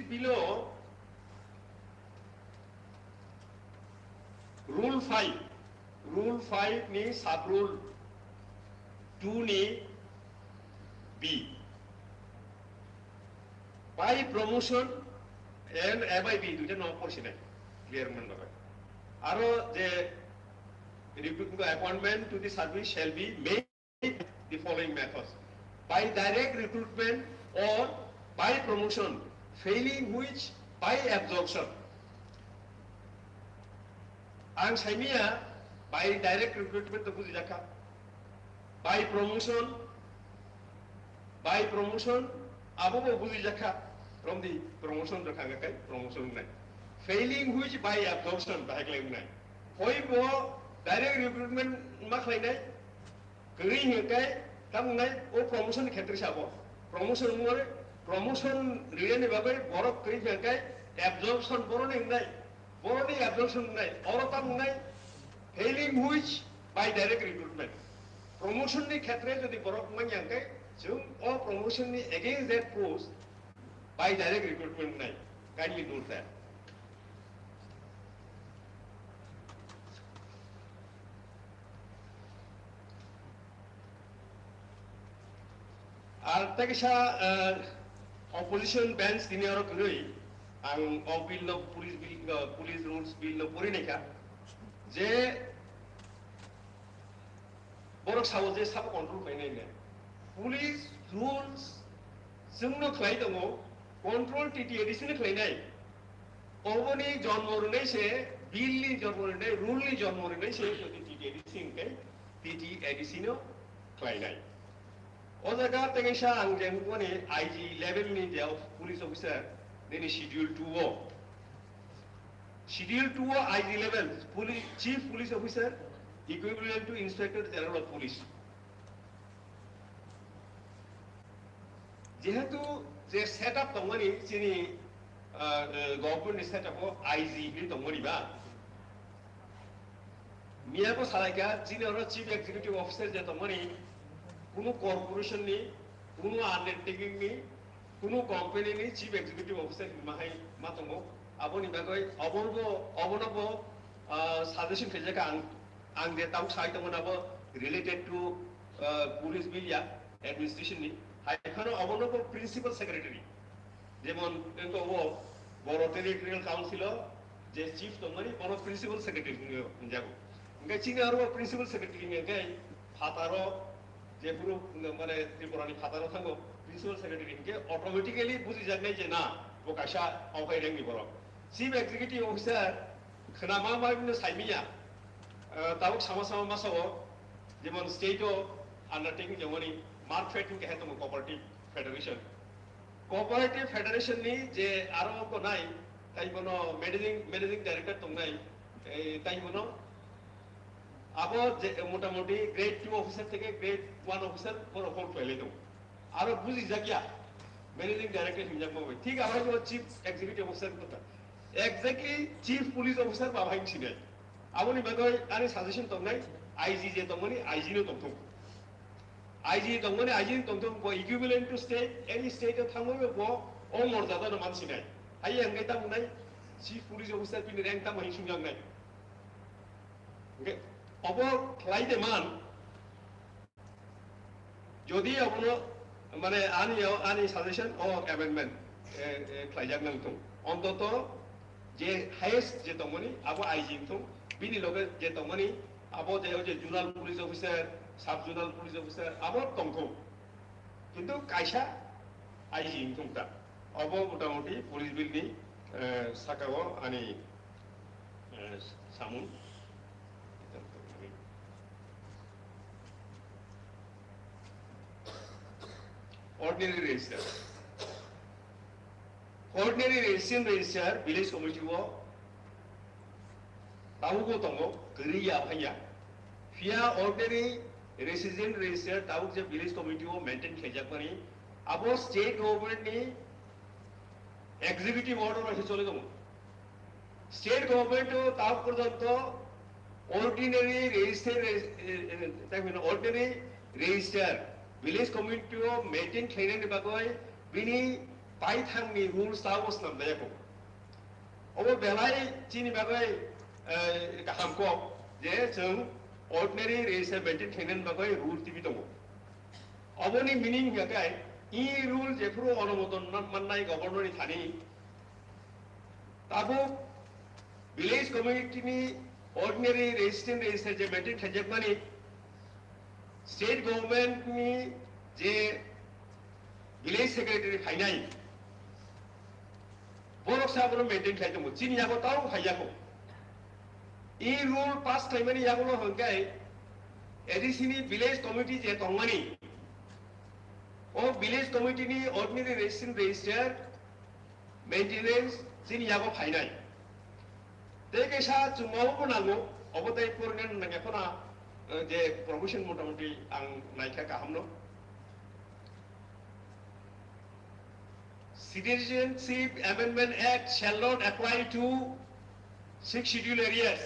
below Rule 5 ni sub rule 2 ni B by promotion and ABIB দুইটা ন পড়ছি না clear মন হবে আরো যে appointment to the service shall be made the following methods by direct recruitment or by promotion failing which by absorption ang saimia by direct recruitment to buji jakha by promotion abo buji jakha from the promotion rakhangakai promotion nai failing which by absorption bahaklai nai hoi bo direct recruitment makhlainai gri ngai tamnai o promotion khetre sabo promotion more promotion riene babai borok kri ngai absorption borone nai boroni absorption nai oro tamnai failing which by direct recruitment promotion ni khetre jodi borok manyangai jung o promotion ni against that post by direct recruitment nai kindly note that R তাকেসা opposition bench dini aro koi ang bill no police rules bill no pori neka je borok sawo je sabo control khainai ne police rules जोंनो खालाय दङ control TTADC नि खालायनाय अबनि जन्मरनाय से बिलनि जन्मरनाय रुलनि जन्मरनाय से जदि TTADC इनके TTADC नो खालायनाय ओ जगह तेगेसा आं जेंगोनि IG लेवल नि जे police officer नेनि schedule 2 IG level chief police officer equivalent to inspector general of police যেহেতু যে সেটআপ দङनि जोंनि गभर्नमेन्ट सेटआपआव आईजी नि दङनिबा मियाबो सालायगा जिनियाव चीफ एग्जीक्यूटिव ऑफिसर जे दङनि कुनु कॉर्पोरेशन नि कुनु अंडरटेकिंग नि कुनु कंपनी नि चीफ एग्जीक्यूटिव ऑफिसर माहाय मा दङ आबोनि बागै अबनबो सजेशन खैजाका आं जे ताव साइ दङनाबो रिलेटेड टू पुलिस बिलिया एडमिनिस्ट्रेशन नि हाइखानो अबनबो प्रिंसिपल सेक्रेटरी जेमन एंको वो बर' टेरिटरियल काउंसिल जे चीफ दङनि बर' प्रिंसिपल सेक्रेटरी जागो ओंखाय चिनि आरो प्रिंसिपल सेक्रेटरी ओंखाय फातारो जे पुरो माने त्रिपुरानि फातारो थांगो प्रिंसिपल सेक्रेटरी ओंखाय ऑटोमेटिकली बुझि जानाय जे ना बकाशा आवगायदोंनि बर' चीफ एग्जीक्यूटिव ऑफिसर खोनामा माबिनो साइमिया तावक सामा मासाव जेमन स्टेट अंडरटेकिंग जमनि मार्केट के हेतु कोऑपरेटिव फेडरेशन नि जे आरो को नाय ताइ बनो मैनेजिंग डायरेक्टर दंनाय ताइ बनो आबो मोटामोटी ग्रेड 2 ऑफिसर থেকে ग्रेड 1 ऑफिसर पर होल्ड पहले दं आरो बुझि जागिया मैनेजिंग डायरेक्टर हिमजा मावै ठीक आबाय जो चीफ एग्जीक्यूटिव ऑफिसर को एग्जैक्टली चीफ पुलिस ऑफिसर बाबाय छिने आबोनि बागै आनि सजेशन दंनाय आईजी जे दंमोनि आईजी नो दंथौ IG दंमोन IG दंथौ बो equivalent to state any state थांमोबो बो ओ मर्यादा मानसिनाय हाय अंगै तामनाय चीफ पुलिस ऑफिसर पिन रैंक ताम हिसुं जांनाय ओके अबो ख्लाइदे मान जदि अबनो माने आनि सजेशन ओ अमेंडमेंट ख्लाइजाक नंथौ अन्तत जे हाईएस्ट जे दंमोनि आबो IG थौ बिनि लगे जे दंमोनि आबो जे जुनाल पुलिस ऑफिसर सब जुनाल पुलिस ऑफिसर आबो दंथौ किन्तु कायसा आईजी थंता अबो मोटामोटी पुलिस बिल नि साकाव आनि सामुन ऑर्डिनरी रजिस्टर विलेज कमिटी वो तावुगो दंगो गरिया फैया फिया ऑर्डिनरी रेसिडेंट रजिस्टर तावुग जे विलेज कमिटी वो मेंटेन खेजाकमानी आबो स्टेट गवर्नमेंट नि एग्जीक्यूटिव ऑर्डर हि चले दं स्टेट गवर्नमेंट ताव पर्यंत ऑर्डिनरी रजिस्टर विलेज कमिटी वो मेंटेन खेनायनि बागै बिनि पाइथांनि रुल्स तावस नामदायाखौ अबो बेलाय चिनि बागै गाहामखौ जे जों ऑर्डिनरी रजिस्टर मेंटेन खेनायनि बागै रुल टिभि दङ अबोनि मिनिं गाय इ रूल जेफोरो अनुमोदन माननाय गवर्नरनि थानि ताबो विलेज कमिटी नि ऑर्डिनरी रेजिस्टेंट रजिस्टर जे मेंटेन खेजाकमानी स्टेट गवर्नमेंट नि जे विलेज सेक्रेटरी फाइनाय बरक साबरो मेंटेन खायदों चिनि यागो ताव फाइयाखौ इ रूल पास खायमानि यागो हंगाय एडिसिनि विलेज कमिटी जे दंमानी ओ विलेज कमिटी नि ऑर्डिनरी रेजिस्टेंट रजिस्टर मेंटेनेंस चिनि यागो फाइनाय तेकेसा जुमावबो नांगौ अबताय फरनेन नांगेफोना जे प्रोविजन मोटामोटी आं नायखा गाहामनो Citizenship Amendment Act shall not apply to 6 scheduled areas.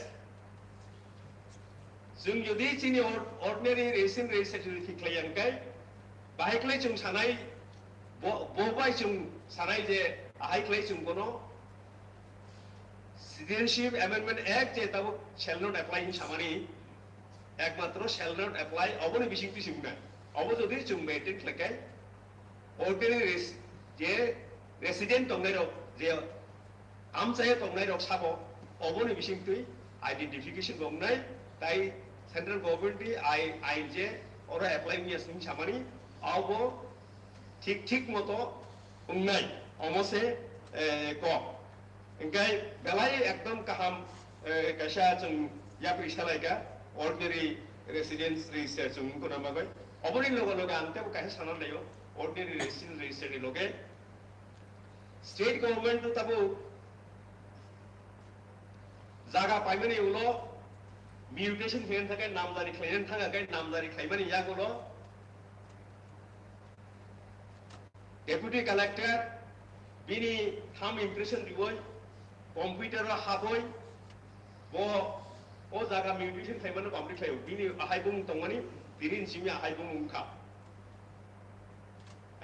जों यदि चिनि ordinary resident registration खिख्लायंखाय बाहायख्लाय जों सानाय बबाय जों सानाय जे आहायख्लाय जों गनो Citizenship Amendment Act J Tabo shall not apply हि सामानि एकमात्र shall not apply अबोनि बिसिंति सिंना अबो जदि जों मेंटेन खलायखाय ordinary जे रेसिडेंट दंनायरक जे आमचाय दंनायरक साबो अबोनि बिसिंति आइडेंटिफिकेशन दंनाय ताई सेंट्रल गवर्नमेंट आई जे और एप्लाई निया सिंग सामानी आवो ठीक मतो उन्नाय अमसे को इंगाय बेलाय एकदम काहाम कैसा जों या पैसालायगा ऑर्डिनरी रेसिडेंस रजिस्टर जों को नामागय अबनि लोगो आनते काहे साना लायो ऑर्डिनरी रेसिडेंस रजिस्टर नि लोगे स्टेट गवर्नमेंट तबो जागा पाइमानि उलो म्यूटेशन फेन थाखाय नामजारि खालायनानै थाङाखै नामजारि खालायमानि यागुलो डेपुटी कलेक्टर बिनि थाम इम्प्रेशन दिवय कम्पिउटार हाबय ओ जागा म्यूटेशन खालायमानो कमप्लीट खालायो बिनि आहाय बुं दंमानि बिनि सिमि आहाय बुं उनखा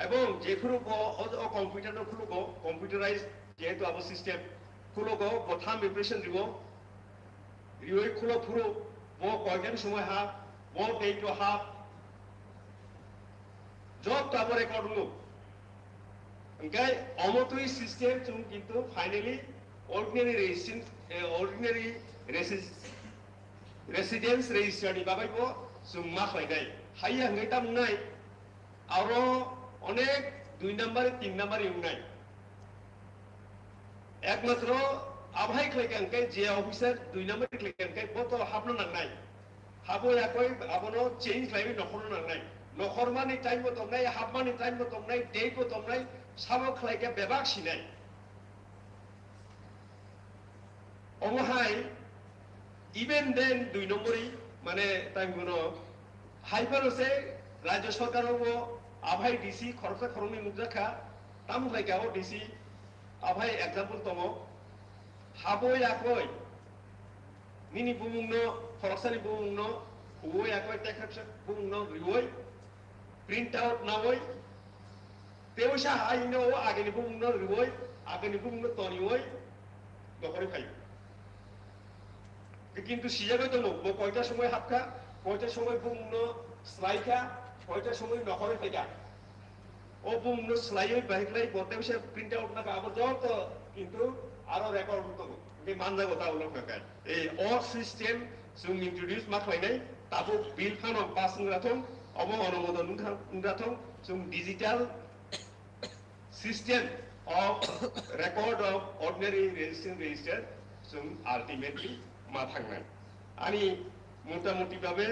এবং जेफोरखौ कम्पिउटार खुलुगो कम्पिउटाराइज जेहेतु आबो सिस्टेम खुलुगो बथाम इम्प्रेशन दिवो रिवै खुलो फुरो वो कयगन समय हा वो डेट हा जब ताबो रेकर्ड लो ओंखाय अमतुई सिस्टेम जों किन्तु फाइनली ऑर्डिनरी रेसिडेंस रजिस्टर नि बागैबो जों मा खालायनाय हाय हंगै तामनाय आरो अनेक 2 नम्बर 3 नम्बर इउनाय एकमात्र आबहाय खलायगोनखाय जे अफिसार 2 नम्बर खलायगोनखाय बतो हाबनो नांनाय हाबो याखै आबनो चेंज खालायबि नखरनो नांनाय नखरमानि टाइम बो दंनाय हाबमानि टाइम बो दंनाय डेट बो दंनाय साबो खलायगे बेबाक सिनाय अमहाय इवन देन 2 नम्बरई माने टाइम गुनो हाइफोरसे राज्य सरकारावबो आबहाय डीसी खरसा खरंनि मुजाखा ताम लायगाव डीसी आबहाय एग्जाम्पल दङ हाबो याखै मिनि बुमुंनो खरसानि बुमुंनो हुवो याखै टेक्स बुमुंनो रिवै प्रिंट आउट नावै तेवसा हाइनो आगेनि बुमुंनो रिवै आगेनि बुमुंनो तनिवै नखरै फाय किन्तु सिजागै दङ बो कयटा समय हाबखा कयटा समय बुमुंनो स्लाइखा कयटा समय नखरै फायगा ओ बुमुंनो स्लाइयै बाहिख्लाय गतेवसे प्रिंट आउट ना आबो जत किन्तु आरो रेकर्ड दङ बे मानजागो ताउलो खाय ए अ सिस्टेम जों इंट्रोड्यूस मा खालायनाय ताबो बिल फानो पास नराथं अबो अनुमोदन नराथं जों digital system of record of ordinary register जों अल्टिमेटली मा थांनाय आनी मोटामोटी भाबे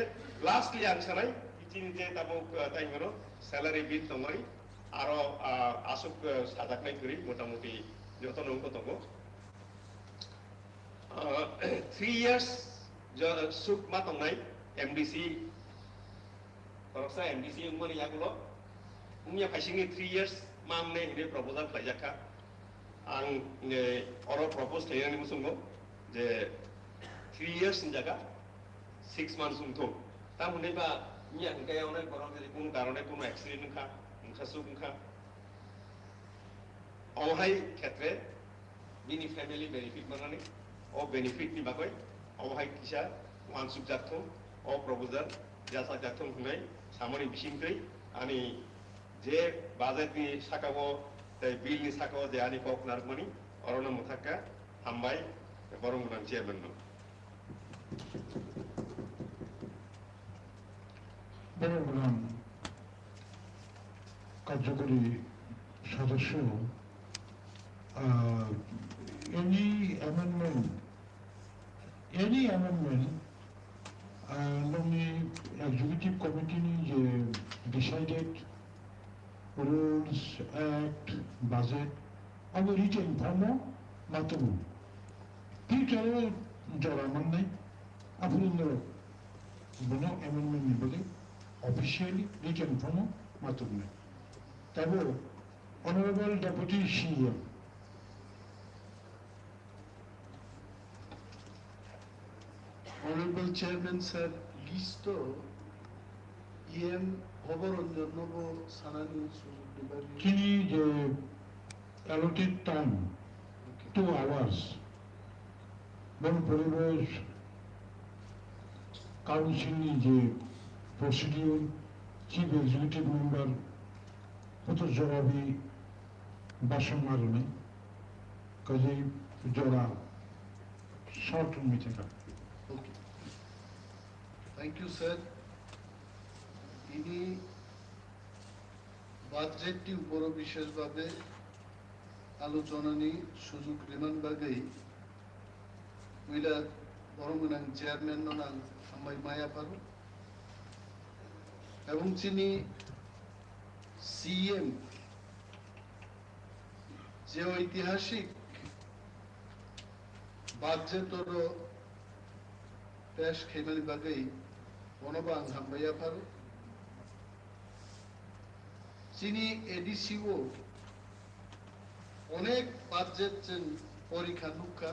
लास्टली आं सानाय इथिनि जे ताबो टाइमरो सैलारि बिल दंमाय आरो आसुक साजाकनाय करी मोटामोटी जत नंको दंगो 3 years जो सुक मा दंनाय एमडीसी परसा एमडीसी उमनि यागुलो उमिया फाइसिंनि 3 years मामने हिने प्रपोजल खालायजाखा आं अरो प्रपोज खालायनानै मुसुंगो जे 3 years in jaga 6 months untung ta munai ba nya hingkai onai borong jadi kun karone kun accident kha mungkhasu kha ohai khetre bini family benefit manani o benefit ni bagoi ohai kisa wansuk jathong o proposal jasa jathong hunai samani bisingkai ani je budget ni sakao tai bill ni sakao je ani kok narmani orona muthakka hambai borong nan chairman no Baragram কার্যকরী সদস্য any amendment the executive committee decided rules act budget of written form matabu future jara manne apulindo bono amendment ni bole officially written form matabu tabo honorable deputy CM Honorable Chairman sir, listo EM অবরঞ্জন নব সানানি সুযোগ দিবার তিনি যে allotted time 2 hours বন পরিবেশ council যে procedure chief executive member কত জবাবি বাসন মারণে কাজেই জোড়া short meeting thank you sir. তিনি বাজেটটি উপর বিশেষভাবে আলোচনানি সুযোগ রিমান বাগৈ উইলা বরমনাং চেয়ারম্যান নাং হামবাই মায়া পারু এবং তিনি সিএম যে ঐতিহাসিক বাজেটর পেশ খেমানি বাগৈ বনবাং হামবাইয়া পারু তিনি এডিসিও অনেক বাজেট পরীক্ষা নুকা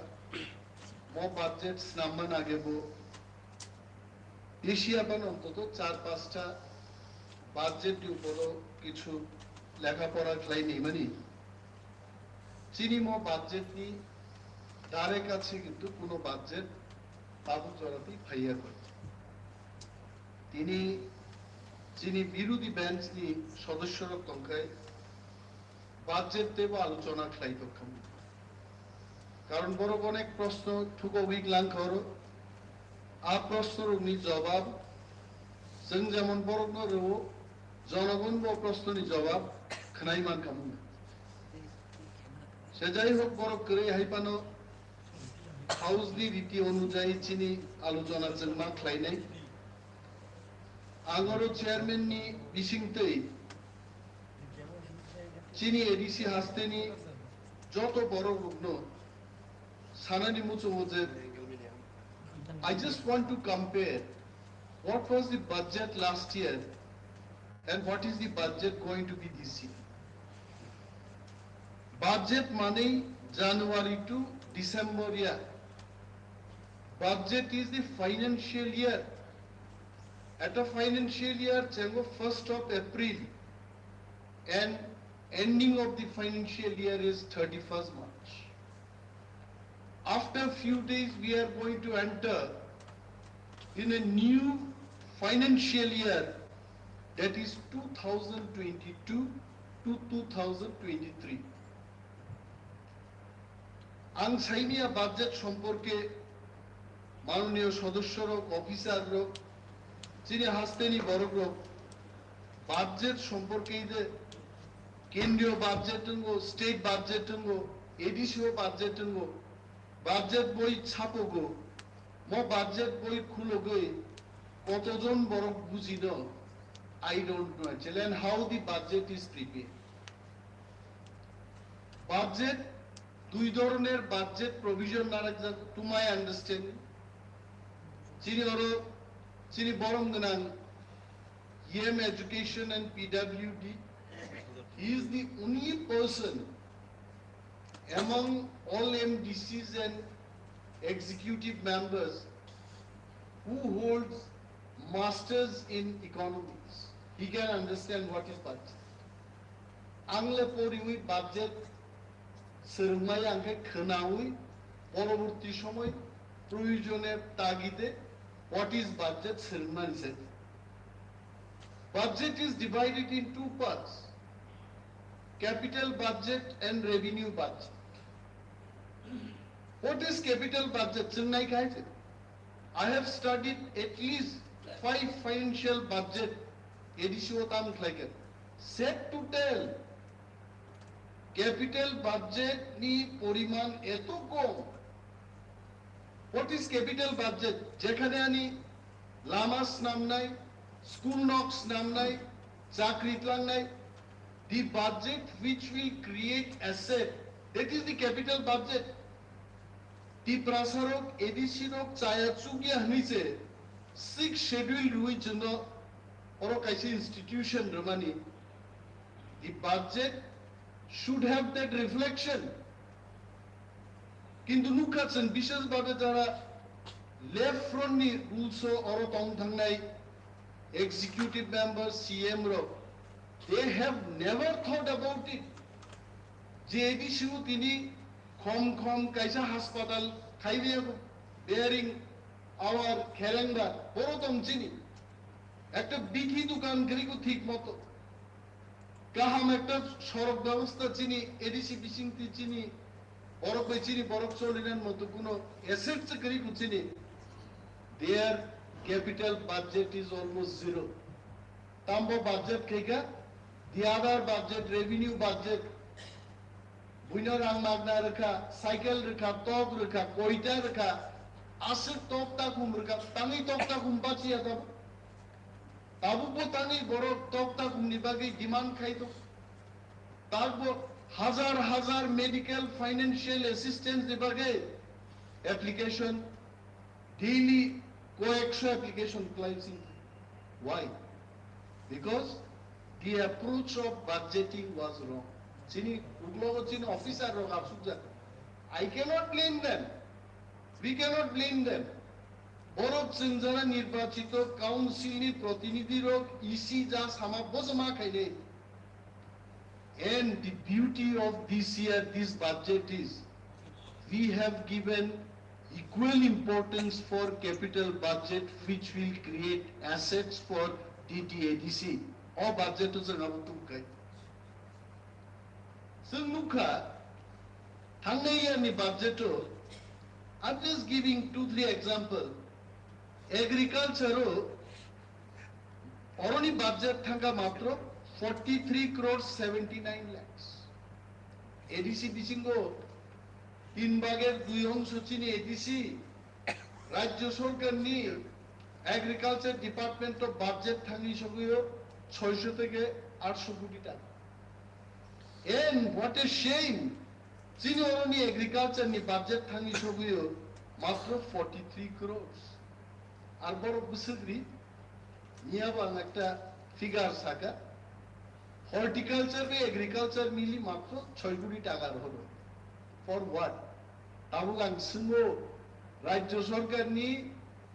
ম বাজেট স্নামান আগেব এশিয়া বান অন্তত 4-5টা বাজেট উপর কিছু লেখাপড়া খাইনি মানে চিনি ম বাজেট নি ধারে কাছে কিন্তু কোনো বাজেট বাবু চড়াতে ফাইয়া করে তিনি বিরোধী বেঞ্চ নি সদস্যর সংখ্যায় বাজেট দেব আলোচনা খাইত কারণ বড় অনেক প্রশ্ন ঠুকো উইকলাং খর আ প্রশ্নর উনি জবাব जों যেমন বড় রো জনগণ ব প্রশ্ননি জবাব খনাই মান কামু সে যাই হোক বড় করে হাইপানো হাউস দি রীতি অনুযায়ী চিনি আলোচনা जों মা খাইনাই আগরো চেয়ারম্যান নি বিসিংতেই চিনি এডিসি হাসতেনি যত বড় রুগ্ন সানানি মুচো যে I just want to compare what was the budget last year and what is the budget going to be this year. Budget money January to December year. Budget is the financial year. At a financial year, 1st of April and ending of the financial year is 31st March. After a few days, we are going to enter in a new financial year that is 2022 to 2023. আং সাইনিয়া budget সম্পর্কে মাননীয় সদস্যরক অফিসাররক যিনি হাসতেনি বড় budget সম্পর্কে কেন্দ্রীয় budget state budget এডিসিও budget budget বই ছাপগো ম বাজেট বই খুলগৈ কতজন বড় বুঝিন I don't know actually and how the budget is prepared. Budget দুই ধরনের বাজেট প্রভিশন নারাজ টু মাই আন্ডারস্ট্যান্ডিং চিনি বরং গান EM Education and PWD. He is the only person among all MDCs and executive members who holds masters in economics. He can understand what is budget. Angle poriwi budget sermai angke khnawi পরবর্তী সময় প্রয়োজনের তাগিদে what is budget serman said. Budget is divided in two parts: capital budget and revenue budget. What is capital budget? I have studied at least 5 financial budget edishotam like set to tell capital budget ni poriman eto kom. What is capital budget? যেখানে আনি llamas নাম নাই, school নক্স নাম নাই, চাকরি তলাং নাই, the budget which will create asset, that is the capital budget. The prasarok edishinok chaya chugya hniche 6 schedule rui jno oro kaise institution romani, the budget should have that reflection. কিন্তু নুকাছেন বিশেষভাবে যারা left front নি rules অর তং থাংনাই executive member CM র they have never thought about it যে এডিসিউ তিনি খম কাইসা হাসপাতাল খাইবে বেয়ারিং আওয়ার খেরেঙ্গা বড় তং চিনি একটা বিধি দোকান করিকো ঠিক মতো কাহাম একটা সড়ক ব্যবস্থা চিনি এডিসি বিসিংতি চিনি বরফ চলিনের মতো কোনো অ্যাসেটস করি কুচিনি they are capital budget is almost zero. Tambo budget kega, the other budget, revenue budget, buino rang magna reka, cycle reka, tog reka, koita reka, asir tokta kum reka, tangi tokta kum bachi atab. Tabu po tangi boro tokta kum nibagi demand khai to. Tarbo hazar medical financial assistance dibage application, daily co-extra application clients. Why? Because the approach of budgeting was wrong. Chini uglo chini officer rog absukja. I cannot blame them. We cannot blame them. Borok sinjana nirbachito council ni protinidhi rog isi ja samabosama khaile. And the beauty of this year, this budget is, we have given equal importance for capital budget, which will create assets for Ttaadc. All budget is another two kind. So, Nuka, Hangaya ni budget, I'm just giving 2-3 examples. Agriculture, already budget thanga matro 43 crores 79 lakhs. ADC Bishingo, in Bager, Duyong Suchini ADC, Rajyo Sorkar ni Agriculture Department of Budget Thangi Shoguyo, 600 থেকে 800 কোটি টাকা। And what a shame! Chini oroni agriculture ni budget thangi shoguyo, matro 43 crores. Ar boro busugri, niyabang ekta figure saka, horticulture be agriculture mili matro 6 কোটি টাকার হলো। For what? Tabugang singo রাজ্য সরকার নি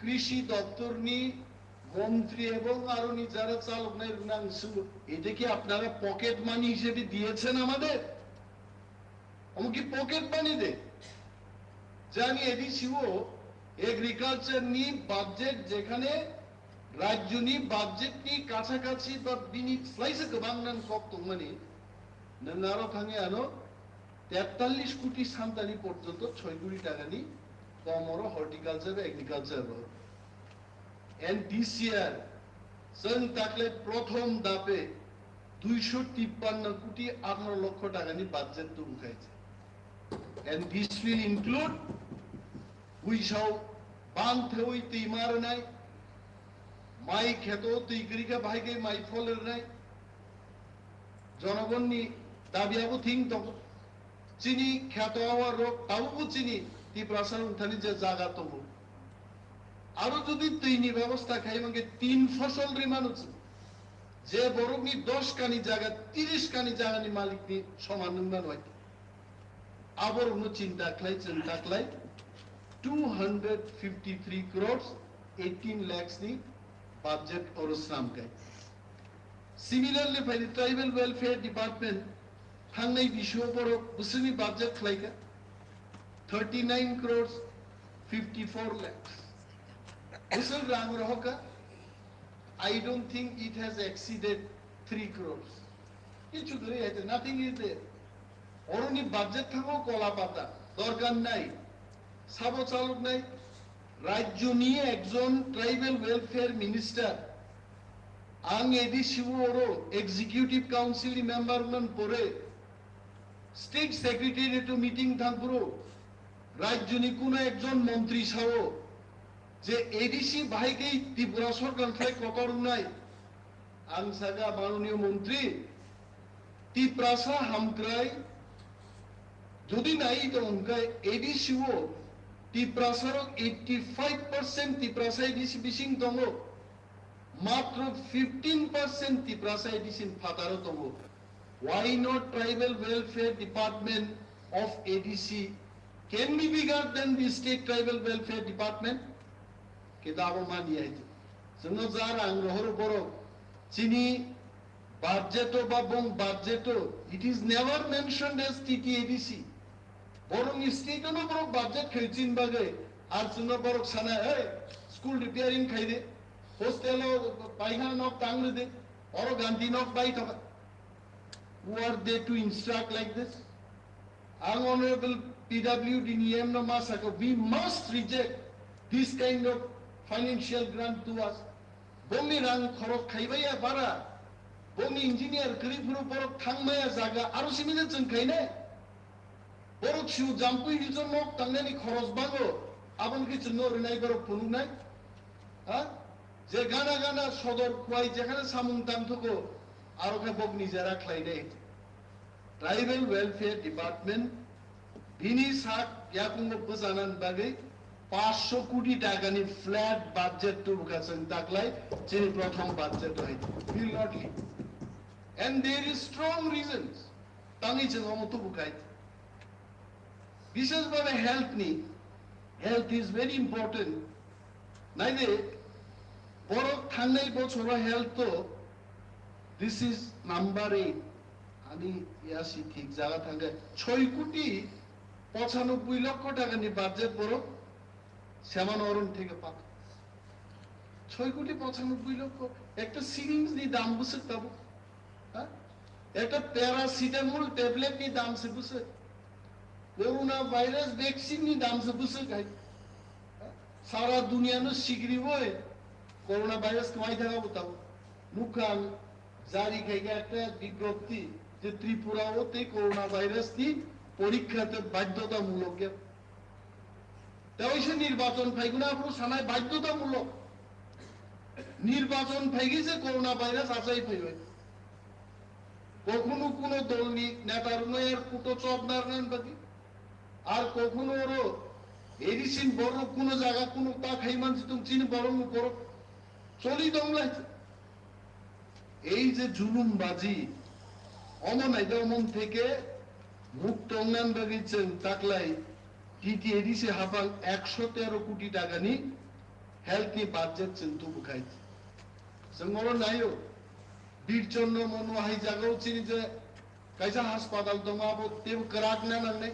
কৃষি দপ্তর নি মন্ত্রী এবং আরো নি যারা চালক নাই নাম singo এটা কি আপনারা পকেট মানি হিসেবে দিয়েছেন আমাদের? আমাকে পকেট মানি দে জানি এডিসিও এগ্রিকালচার নি বাজেট যেখানে রাজ্য নি বাজেট নি কাছাকাছি বা বিনি স্লাইসে গোবাংনান কত মানে নানারো থাঙে আনো 43 কোটি সান্তানি পর্যন্ত 6 কোটি টাকা নি কমরো horticulture agriculture and this year সন তাকলে প্রথম দাপে 253 কোটি 18 লক্ষ টাকা নি বাজেট তো উঠাইছে and this will include উইসাও বাঁধে ওই তিমার নাই মাই খেত তিগরিকা ভাইকে মাই ফলের নাই জনগণ নি দাবিয়াবো থিং তো চিনি খ্যাত হওয়ার রোগ তাও চিনি তি প্রাসার উঠানি যে জায়গা তবু আরো যদি তিনই ব্যবস্থা খাই মানে 3 ফসল রে মানুষ যে বরংনি 10 কানি জায়গা 30 কানি জায়গা নি মালিক নি সমান উন্নয়ন হয় আবার অন্য চিন্তা ক্লাই 253 crores 18 lakhs ni budget or Islam kai. Similarly, by the Tribal Welfare Department, Hangnai Bishoporo Busumi budget like 39 crores 54 lakhs. Usul Ramrohoka, I don't think it has exceeded 3 crores. Nothing is there. Oroni budget thako kola pata, dorgan nai, sabo chaluk nai, রাজ্য নিয়ে একজন tribal welfare minister আং এডি শিবুরো executive council member মান পরে state secretariat meeting থাকবো রাজ্য নি কোন একজন মন্ত্রী সহ যে এডিসি ভাইকেই ত্রিপুরা সরকার থেকে ককর নাই আং সাগা মাননীয় মন্ত্রী ত্রিপ্রাসা হামক্রাই যদি নাই তো উনকা এডিসিও Tiprasaro 85% Tiprasa edisi bising tongo, matro 15% Tiprasa edisi fataro tongo. Why not Tribal Welfare Department of ADC can be bigger than the State Tribal Welfare Department? Kitabo mani hai. Suno zara angrohoro boro chini budgeto babong budgeto. It is never mentioned as Ttaadc. বরং স্টেটও না বড় budget খেলছিন বাগে আর শুনো বড় সানা এই school repairing খাই দে hostel পাইখানা নক টাংলে দে অর গান্ধী নক বাই থাকা who are they to instruct like this honorable PWD niyam no masako we must reject this kind of financial grant to us. Bongi rang khorok khaibaya bara. Bongi engineer kripuru borok thangmaya jaga aro simile jeng khaine. Borok siu jampui hizon nok tangnani khoros bango. Abon ki jeno rinai borok punung nai. Ha? যে গানা গানা সদর খুয়াই যেখানে সামুং তামথুকো আরো কে বক নিজেরা খাইনে tribal welfare department বিনি সাক ইয়াকুঙ্গ বজানান বাগে 500 কোটি টাকানি ফ্ল্যাট বাজেট টু কাছেন তাকলাই যিনি প্রথম বাজেট হয় will not leave and there is strong reasons তানি যে মতো বুকাই বিশেষভাবে হেলথ ইজ ভেরি ইম্পর্টেন্ট নাইলে বড় থাঙ্গাই বছর হেলথ তো দিস ইজ নাম্বার 8 আমি ইয়াসি ঠিক জায়গা থাঙ্গাই 6 কোটি 95 লক্ষ টাকা নি বাজেট বড় শ্যামান অরণ থেকে পাক 6 কোটি 95 লক্ষ একটা সিরিঞ্জ নি দাম বুঝে তব হ্যাঁ একটা প্যারাসিটামল ট্যাবলেট নি দাম সে বুঝে করোনা ভাইরাস ভ্যাকসিন নি দাম সে বুঝে গাই সারা দুনিয়া নো সিগরি বয় করোনা ভাইরাস কমাই থাকা বতাও মুখান জারি খাইগা একটা বিজ্ঞপ্তি যে ত্রিপুরাতে করোনা ভাইরাস কি পরীক্ষাতে বাধ্যতামূলক তাই সে নির্বাচন ফাইগুনা আপনার সানায় বাধ্যতামূলক নির্বাচন ফাইগি যে করোনা ভাইরাস আসাই ফাইবে কখনো কোন দল নেতার নয়ের কুটো চপ নারায়ণ বাকি আর কখনো ওরও এডিসিন বড় কোন জায়গা কোন তা খাইমান তুমি চিনি বড় বড় চলি দমলাইছে এই যে জুলুমবাজি অমনাইতে অমন থেকে মুক্ত অঙ্গান বাগিয়েছেন তাকলাই টিটি এডিসি হাফাল 113 কোটি টাকা নি হেলথ নি বাজেট চিন্তু বুখাইছে সঙ্গর নাইও বীরচন্দ্র মনোহাই জাগাও চিনি যে কাইসা হাসপাতাল দমাবো তেব করাক না নাই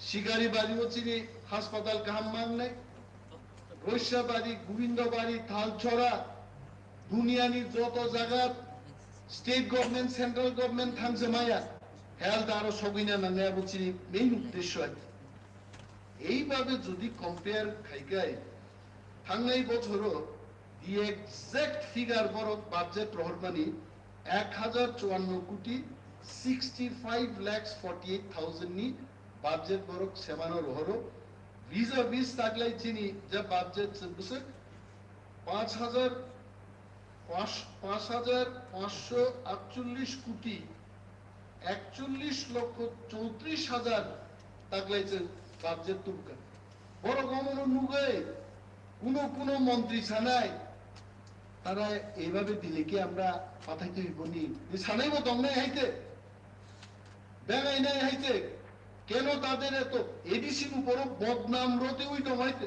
শিকারি বাড়িও চিনি হাসপাতাল কাহাম মান নাই রৈশাবাড়ি গোবিন্দবাড়ি থালছড়া দুনিয়ানি যত জায়গা স্টেট গভর্নমেন্ট সেন্ট্রাল গভর্নমেন্ট থামছে মায়া হেলথ আরো সবিনা না নেয়া বলছি মেইন উদ্দেশ্য আছে এইভাবে যদি কম্পেয়ার খাইগাই থাঙ্গাই বছরও দি এক্সাক্ট ফিগার বড় বাজেট রহরমানি 1054 কোটি 65,48,000 নি বাজেট বড় সেমানো রহরো ভিজা বিস তাকলাই চিনি যে বাজেট বুঝে 5,548 কোটি 41,34,000 তাকলাইছে বাজেট তুলকা বড় গমন নুগে কোন মন্ত্রী ছানাই তারা এইভাবে দিলে কি আমরা পাঠাইতে হইব নি ছানাইব দমনে হাইতে বেগাই নাই হাইতে কেন তাদের এত এডিসির উপর বদনাম রতে ওই দমাইতে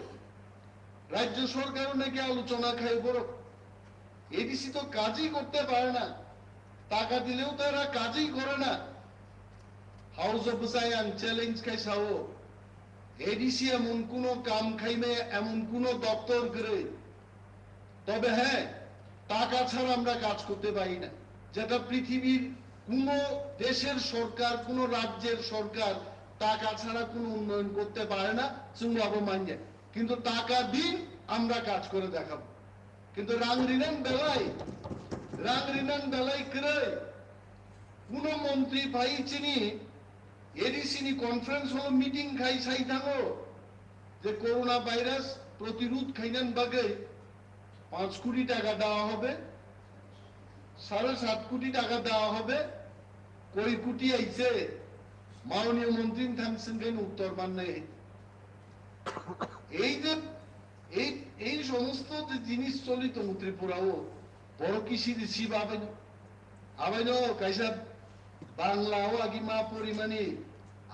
রাজ্য সরকারও নাকি আলোচনা খায় বড় এডিসি তো কাজই করতে পারে না টাকা দিলেও তো এরা কাজই করে না হাউস অফ সায়ান চ্যালেঞ্জ খাইছাও এডিসি এমন কোন কাম খাইমে এমন কোন দপ্তর করে তবে হ্যাঁ টাকা ছাড়া আমরা কাজ করতে পারি না যেটা পৃথিবীর কোন দেশের সরকার কোন রাজ্যের সরকার টাকা ছাড়া কোন উন্নয়ন করতে পারে না চুঙ্গাবো মাইনে কিন্তু টাকা দিন আমরা কাজ করে দেখাবো কিন্তু রাংরিনান বেলাই করে কোন মন্ত্রী ভাই চিনি এডিসিনি কনফারেন্স হলো মিটিং খাই সাই থাকো যে করোনা ভাইরাস প্রতিরোধ খাইনান বাগে 5 কোটি টাকা দেওয়া হবে 7.5 কোটি টাকা দেওয়া হবে কই কোটি আইছে মাননীয় মন্ত্রী থামছেন কেন উত্তর মান নেই এই যে এই সমস্ত যে জিনিস চলিত ত্রিপুরাও বড় কৃষি দিছি আবেন কাইসা বাংলাও আগিমা পরিমাণে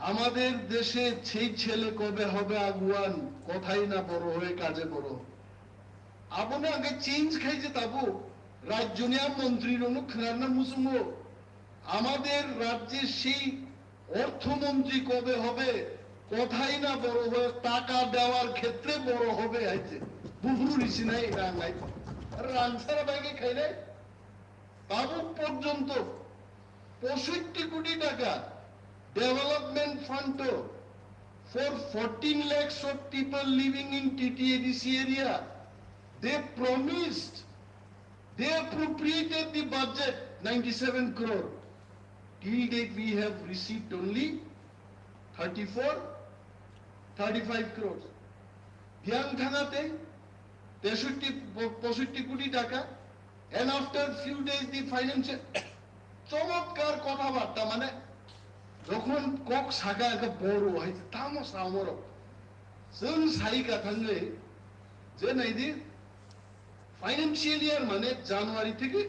আমাদের দেশে সেই ছেলে কবে হবে আগুয়ান কথাই না বড় হয়ে কাজে বড় আপনি আগে চেঞ্জ খাইছে তাবো রাজ্য নিয়া মন্ত্রীর অনুখানা মুসুম আমাদের রাজ্যের সেই অর্থমন্ত্রী কবে হবে কথাই না বড় হয়ে টাকা দেওয়ার ক্ষেত্রে বড় হবে আইছে বুবরু ঋষি নাই রাঙ্গাই রাংসারা ব্যাগে খাইলে বাবু পর্যন্ত 65 কোটি টাকা development fund for 14 lakhs of people living in TTADC area They promised, they appropriated the budget, 97 crore. Till date we have received only 34, 35 crores. Dhiang Thangate, 63 কোটি টাকা, and after few days the financial চমৎকার কথাবার্তা, মানে যখন cock Saga একটা বড় হয়েছে তামস আমার जों সাইকা থাকলে যে নাইদি ফাইন্যান্সিয়াল ইয়ার মানে জানুয়ারি থেকে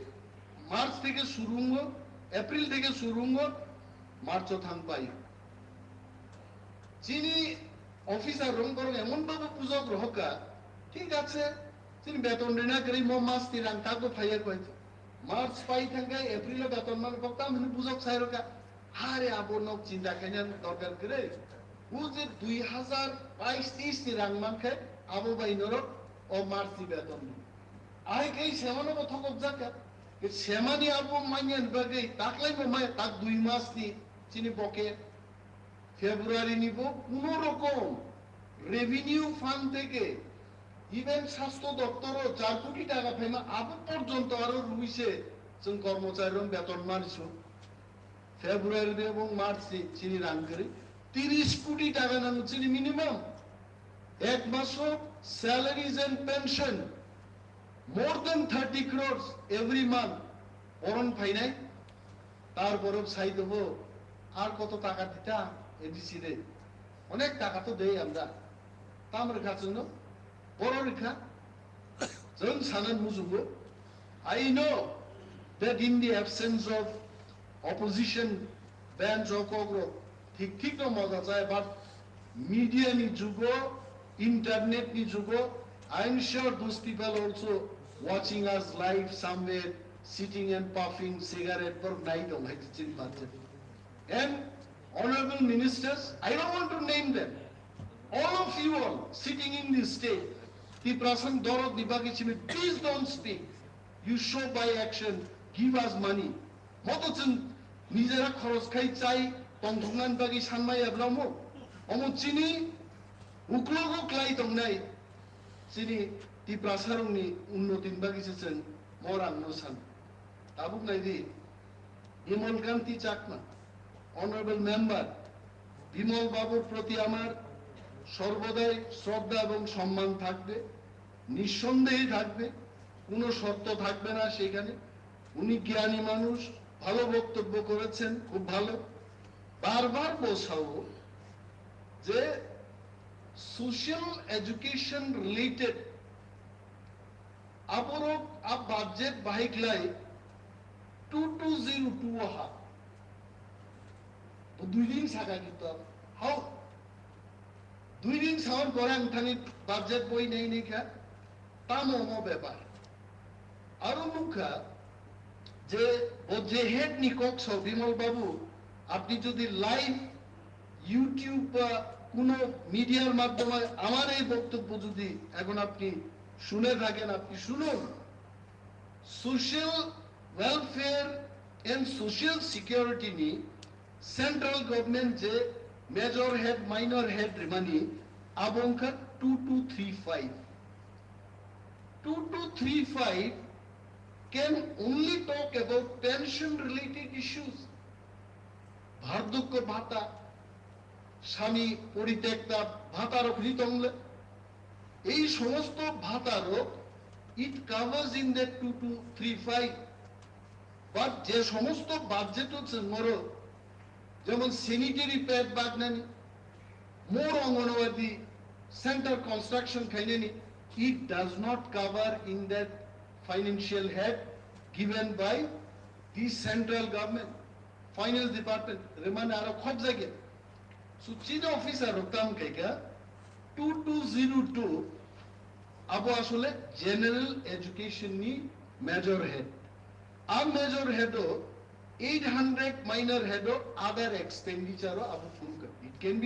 মার্চ থেকে শুরু এপ্রিল থেকে শুরু মার্চও থাকবাই চিনি অফিসার রং করো এমন ভাবে পুজো গ্রহকা ঠিক আছে চিনি বেতন রেনা করি মাস তিরাং তাকে ফাইয়া কয়েছে মার্চ পাই থাকে এপ্রিলে বেতন মান করতাম মানে বুঝক সাইরকা আরে আবর নক চিন্তা কেন দরকার করে ও যে 2022-23 তিরাং মানকে আবু বাইনর ও মার্চি বেতন আই কেই সেমানো কথা কবজাকা কে সেমানি আবু মাইয়ান বাগে তাকলাই মাই তাক 2 মাস নি চিনি বকে ফেব্রুয়ারি নিব কোনো রকম রেভিনিউ ফান্ড থেকে ইভেন স্বাস্থ্য দপ্তরও 4 কোটি টাকা ফেমা আবু পর্যন্ত আরো রুইছে जों কর্মচারীর বেতন মারছো ফেব্রুয়ারি এবং মার্চে চিনি রান করে 30 কোটি টাকা নাম চিনি মিনিমাম এক মাসও salaries and pension more than 30 crores every month অরন ফাইনাই তারপরও চাই দেব আর কত টাকা দিতা এডিসি রে অনেক টাকা তো দেই আমরা তাম রেখার জন্য বড় রেখা जों Sanan মুজুবো I know that in the absence of opposition bands of Kogro, ঠিক no মজা চায়, but media ni jugo, internet ni jugo, I'm sure those people also watching us live somewhere, sitting and puffing cigarette for night on hydrogen budget. And honorable ministers, I don't want to name them, all of you all sitting in this state, the person Dorot Dibaki Chimi, please don't speak. You show by action, give us money. Motochin নিজেরা খরচ খাই চাই তংথংনান বাগি সানমাই আবলামো অমো চিনি উকলগো ক্লাই তংনাই চিনি তি প্রাসারংনি উন্নতিন বাগি সেছেন মরাং নসান তাবুক নাইদি বিমল কান্তি Chakma honourable member Bimal বাবুর প্রতি আমার সর্বদাই শ্রদ্ধা এবং সম্মান থাকবে নিঃসন্দেহে থাকবে কোনো শর্ত থাকবে না সেখানে উনি জ্ঞানী মানুষ ভালো বক্তব্য করেছেন খুব ভালো বারবার বোঝাও যে সোশ্যাল এডুকেশন রিলেটেড আপরো আপ বাজেট বাহিকলাই 2202 হা তো 2 দিন সাকা কিন্তু হাও 2 দিন সাউন্ড করে আংথানি বাজেট বই নেই নেই খা তামো ব্যাপার আরো মুখা যে হেড নিকক বিমল বাবু আপনি যদি লাইভ ইউটিউব বা কোন মিডিয়ার মাধ্যমে আমার এই বক্তব্য যদি এখন আপনি শুনে থাকেন আপনি শুনুন social welfare and social security নি সেন্ট্রাল গভর্নমেন্ট যে মেজর হেড মাইনর হেড রিমানি আবংকা 2235 can only talk about pension related issues. বার্ধক্য ভাতা স্বামী পরিত্যক্তা ভাতার কৃতংলে এই সমস্ত ভাতারও it covers in that 2235 but যে সমস্ত বাজেট হচ্ছে মোর যেমন স্যানিটারি প্যাড বাগনানি মোর অঙ্গনওয়াড়ি সেন্টার কনস্ট্রাকশন খাইনানি it does not cover in that financial head given by the central government finance department reman aro khob jage so chief officer rotam kaika 2202 abo asole general education ni major head a major head o 800 minor head o other expenditure o abo full kar it can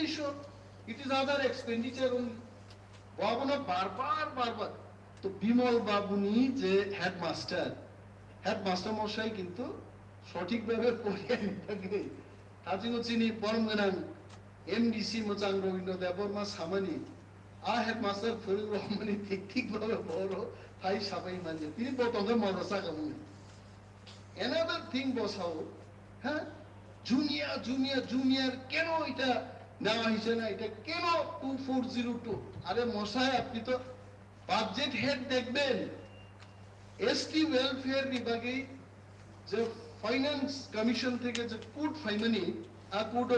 be shown it is other expenditure only babona barbar তো বিমল বাবুনি যে headmaster মশাই কিন্তু সঠিকভাবে পড়িয়ে থাকে তাজিও চিনি পরমগনাং MDC মোচাং Rabindra Debbarma সামানি headmaster Faridur রহমানই ঠিকভাবে বড় তাই সবাই মানে তিনি প্রথমে মদরসা কামুন another thing বসাও হ্যাঁ জুনিয়র কেন এটা নেওয়া হয়েছে না এটা কেন 2402 আরে মশাই আপনি তো বাজেট হেড দেখবেন এসটি ওয়েলফেয়ার বিভাগে যে ফাইন্যান্স কমিশন থেকে যে কোড ফাইমানি আর কোড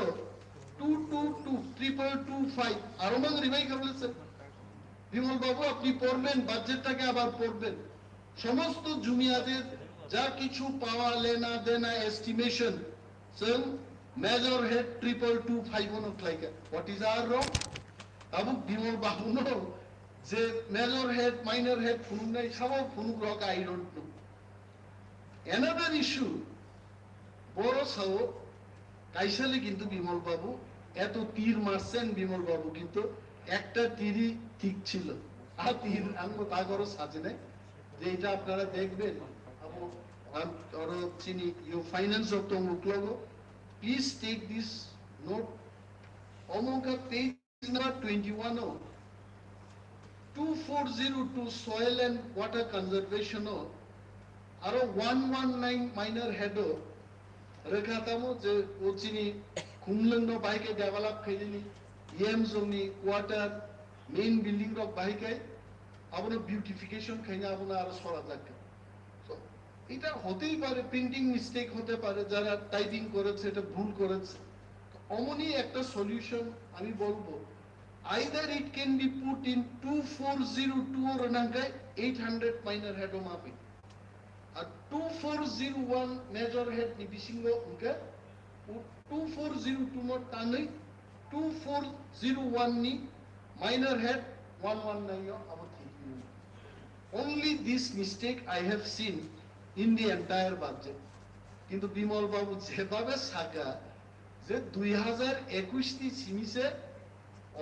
222 আরো মান রিভাই করলেন বিমল বাবু আপনি পড়বেন বাজেটটাকে আবার পড়বেন সমস্ত জুনিয়াদের যা কিছু পাওয়া লেনা দেনা এস্টিমেশন সম major head 2225 on like what is আর রং আবু বিমল বাবু নো যে মেজর হেড মাইনর হেড ফুনুক নাই সব ফুনুক রক I don't know another issue বড় সাও কাইসালে কিন্তু বিমল বাবু এত তীর মারছেন বিমল বাবু কিন্তু একটা তীরই ঠিক ছিল আর তীর আনবো তা করো সাজে নাই যে এটা আপনারা দেখবেন और चिनी you finance of the Muklogo, please take this note. Omonka page number 21 2402 soil and water conservation aro 119 minor head rekhatamo je ochini kumlangno bike develop khailini em zoni water main building of bike abono beautification khaina abono aro sora jakka এটা হতেই পারে printing mistake হতে পারে যারা typing করেছে এটা ভুল করেছে অমনি একটা সলিউশন আমি বলবো either it can be put in 2402 or নাঙ্গায় 800 মাইনর হেড মাপি আর 2401 মেজর হেড নি বিসিঙ্গ উনকা 2402 নো টানে 2401 নি মাইনর হেড 119 আবার ঠিক only this mistake I have seen in the entire budget কিন্তু বিমল বাবু যেভাবে সাকা যে 2021 টি সিমিসে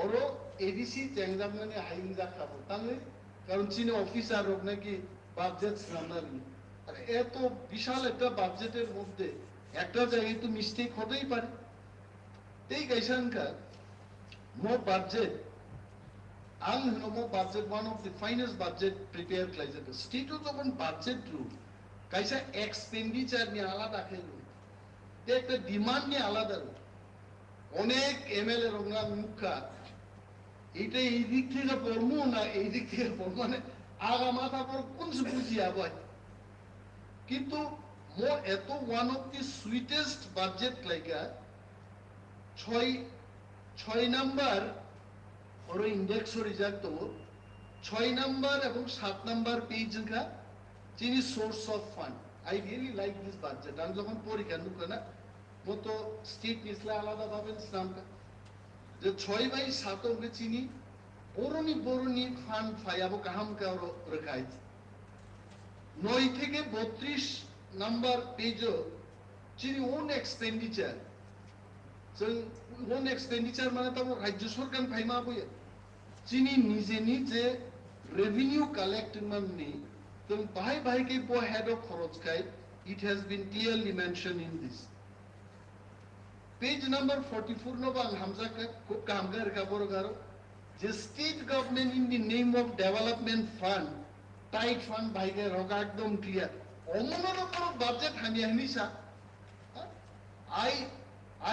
ওরো এডিসি চ্যাংজাম মানে হাইংজা খাবো তাহলে কারণ চীনে অফিসার হোক নাকি বাজেট সামলাবি আর এত বিশাল একটা বাজেটের মধ্যে একটা জায়গায় তো মিস্টেক হতেই পারে এই গাইসানকার মো budget ang mo budget one of the finest budget prepared like that state যখন budget rule কাইসা এক্সপেন্ডিচার নিয়ে আলাদা খেলো একটা ডিমান্ড নিয়ে আলাদা অনেক এমএলএ রঙা মুখা এটা এই দিক থেকে পড়বো না এই দিক থেকে পড়বো মানে আগা মাথা পর কোন বুঝিয়া বয় কিন্তু মো এত one of the sweetest budget লাইকা 6 নাম্বার ওর ইন্ডেক্স রিজাল্ট তো 6 নাম্বার এবং 7 নাম্বার পেজ কা যিনি source of fund I really like this budget আমি যখন পরীক্ষা নুকে না মতো স্টেট নিসলে আলাদা ভাবে নামটা যে 6/7 অঙ্কে চিনি বরুণী ফান্ড ফায়াবো কাহাম কারো রেখাই 9 থেকে 32 নাম্বার পেজও চিনি ওন এক্সপেন্ডিচার ওন এক্সপেন্ডিচার মানে তো রাজ্য সরকার ফাইমা বইয়া চিনি নিজে রেভিনিউ কালেক্ট মানে তো ভাই কে পো হেড অফ খরচ খাই it has been clearly mentioned in this page number 44 no bang hamza ka kamgar ka borogaro the state government in the name of development fund tight fund bhai ke roga ekdom clear omonor upor budget hani sa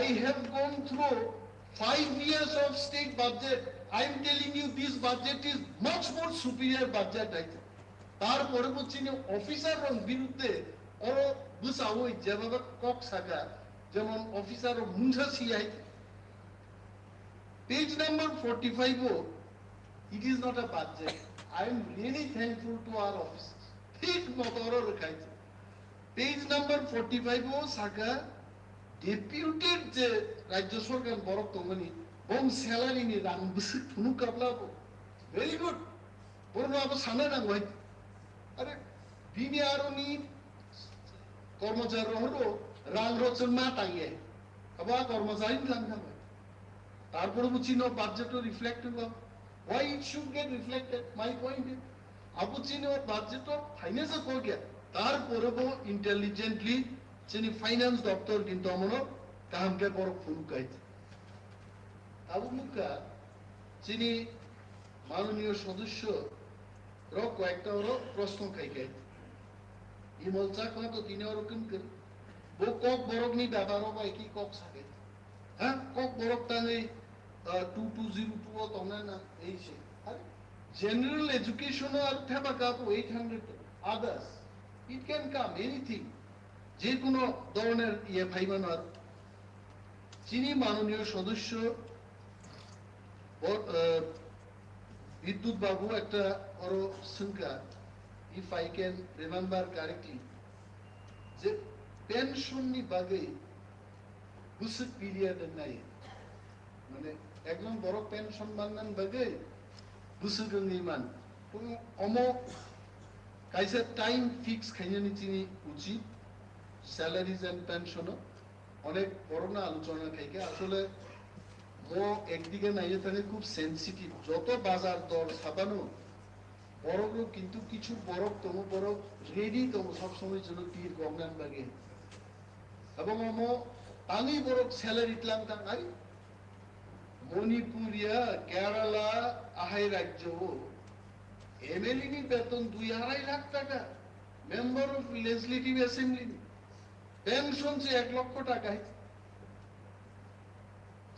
I have gone through 5 years of state budget I am telling you this budget is much more superior budget I think তারপরে বলছি officer বিরুদ্ধে ওর বুঝা ওই যেভাবে cock সাকা যেমন officer Munda CI page number 45 it is not a budget I am really thankful to our officers ঠিক মতো ওর রেখাইছে page number 45 সাকা deputed যে রাজ্য সরকার বড় কোম্পানি বং স্যালারি নি রাং বুসু ফুনু কাবলাবো ভেরি গুড বড় আব সানা না হয় আরে দিনে আরো নি কর্মচারী হলো রাং রচন মা টাইয়ে আবার কর্মচারী লাং হবে তারপরে বুঝি no budget reflected why it should get reflected my point is আবু চিনি ওর বাজেট ফাইন্যান্স কর গিয়া তারপরে বো ইন্টেলিজেন্টলি চিনি ফাইন্যান্স দপ্তর কিন্তু আমনো কামকে বড় ফুল কাইছে আবু মুকা চিনি মাননীয় সদস্য রক কয়েকটা ওর প্রশ্ন খাইকে ইমল চাক না তো তিনি ওরকম করে বো কক বরক নি ব্যাপারও বা কি কক থাকে হ্যাঁ কক বরক টানে 2202 ও তোমরা না এই সে আরে general education আর থেবা কাপ 800 others it can come anything যে কোনো ধরনের ইয়ে ফাইবানার যিনি মাননীয় সদস্য বিদ্যুৎ বাবু একটা বড় সংখ্যা if I can remember correctly যে পেনশন নি বাগে বুসক পিরিয়ড নাই মানে একদম বড় পেনশন মাননান বাগে বুসক নিমান কোনো অম কাইসে টাইম ফিক্স খাইনি চিনি উচিত স্যালারিজ এন্ড পেনশন অনেক বড় না আলোচনা খাইকে আসলে ও একদিকে নাইয়ে থাকে খুব সেন্সিটিভ যত বাজার দর সাবানো বড়গুলো কিন্তু কিছু বরফ তমু বরফ রেডি তমু সবসময় জন্য তীর গঙ্গান বাগে এবং আমি বরফ স্যালারি ইতলাম তা নাই মণিপুরিয়া কেরালা আহাই রাজ্য এমএলএ বেতন 2-2.5 লাখ টাকা member of legislative assembly pension 1 লক্ষ টাকায়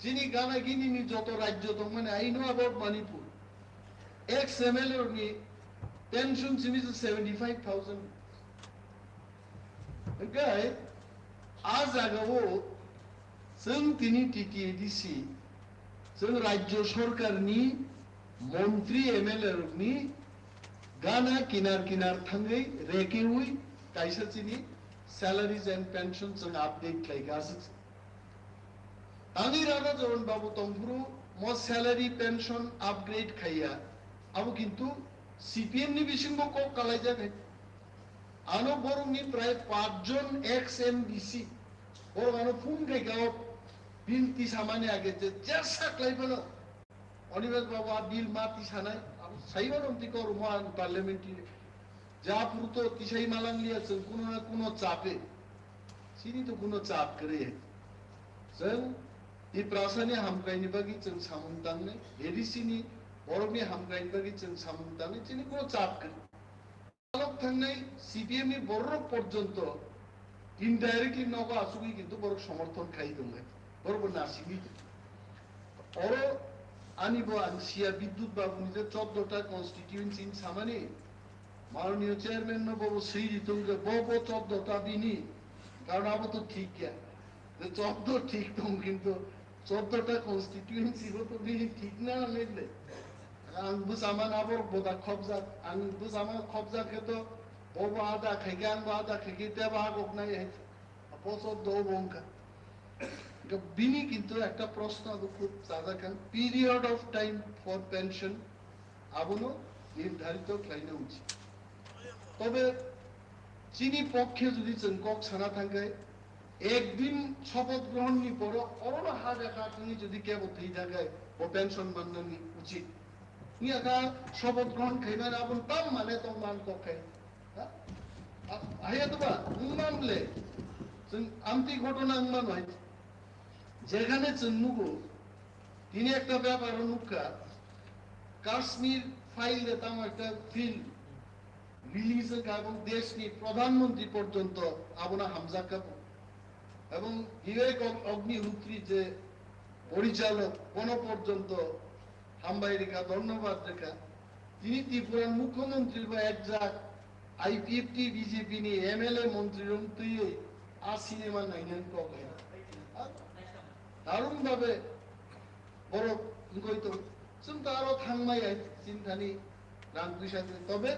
যিনি গানা গিনি যত রাজ্য তো মানে I know about Manipur x MLA নি পেনশন চিনি 75,000 গায় আজ আগাবো जों তিনি টিটিএডিসি जों রাজ্য সরকারনি মন্ত্রী এমএলএ নি গানা কিনার থাঙ্গै রেকে উই কাইসা চিনি স্যালারিজ এন্ড পেনশন जों আপডেট লাইগাস আমি রানা জরন বাবু তংপুরু মো স্যালারি পেনশন আপগ্রেড খাইয়া আবু কিন্তু সিপিএম নি বিসিংব ক কালাই যাবে আনো বরংনি প্রায় 5 জন এক্স এমডিসি বড় আনো ফোন খাইগাও বিল তি সামানে আগে যে জেসা ক্লাইবলো অনিবেশ বাবু আ বিল মাতি সানাই আবু সাইবানম তি কর মান পার্লামেন্টারি যা পুরো তিসাই মালান লিয়াছে কোন না কোন চাপে সিনি তো কোন চাপ করে जों 이 प्रासानि हामगायनि बागै जों सामोनदांनो एडिसिनि बरफनि हामगायनि बागै जों सामोनदांनो जोंनि কোনো চাপ করে আলোক থাকনাই সিপিএম নি বড় পর্যন্ত ইনডাইরেক্টলি নগা আসুগি কিন্তু বড় সমর্থন খাই দঙ্গে বড় নাসিবি অর আনিব আনসিয়া বিদ্যুৎ বাবু নিজে 14টা কনস্টিটিউয়েন্সি সামানে মাননীয় চেয়ারম্যান বাবু শ্রী জিতঙ্গে বব 14টা বিনি কারণ আবো তো ঠিক কে 14 ঠিক তো কিন্তু 14টা কনস্টিটিউয়েন্সি তো বিনি ঠিক না লেলে আং বুসামান আবর বোদা খবজা আং বুসামান খবজা কে তো বব আদা খেগান আদা খেগিতে বাগক নাই অপসদ দো বংকা বিনি কিন্তু একটা প্রশ্ন খুব সাদা খান period of time for pension আবনো নির্ধারিত ক্লাইনে উচিত তবে চিনি পক্ষে যদি কক সানা থাকে একদিন শপথ গ্রহণ নি পরে অরো হা দেখা তুমি যদি কে বতেই থাকে ও পেনশন মাননি উচিত নিয়াকা শপথ গ্রহণ খাইবার আপন তাম মানে তো মান কক্ষে আইয়া তোবা মানলে আমতি ঘটনা মান হয় যেখানে চন্মুগো তিনি একটা ব্যাপার অনুকা কাশ্মীর ফাইল দিতাম একটা ফিল্ড রিলিজ এবং দেশ নিয়ে প্রধানমন্ত্রী পর্যন্ত আবনা হামজা কাপুর এবং বিবেক অগ্নিহোত্রী যে পরিচালক কোন পর্যন্ত হামবাই রেখা ধন্যবাদ রেখা তিনি ত্রিপুরার মুখ্যমন্ত্রী বা একজাক আইপিএফটি বিজেপি নিয়ে এমএলএ মন্ত্রী আ সিনেমা নাইনেন কে দারুণ ভাবে বড় গইতো চিন্তা আরো থাংমাই চিন্তানি রাম কৃষাতে তবে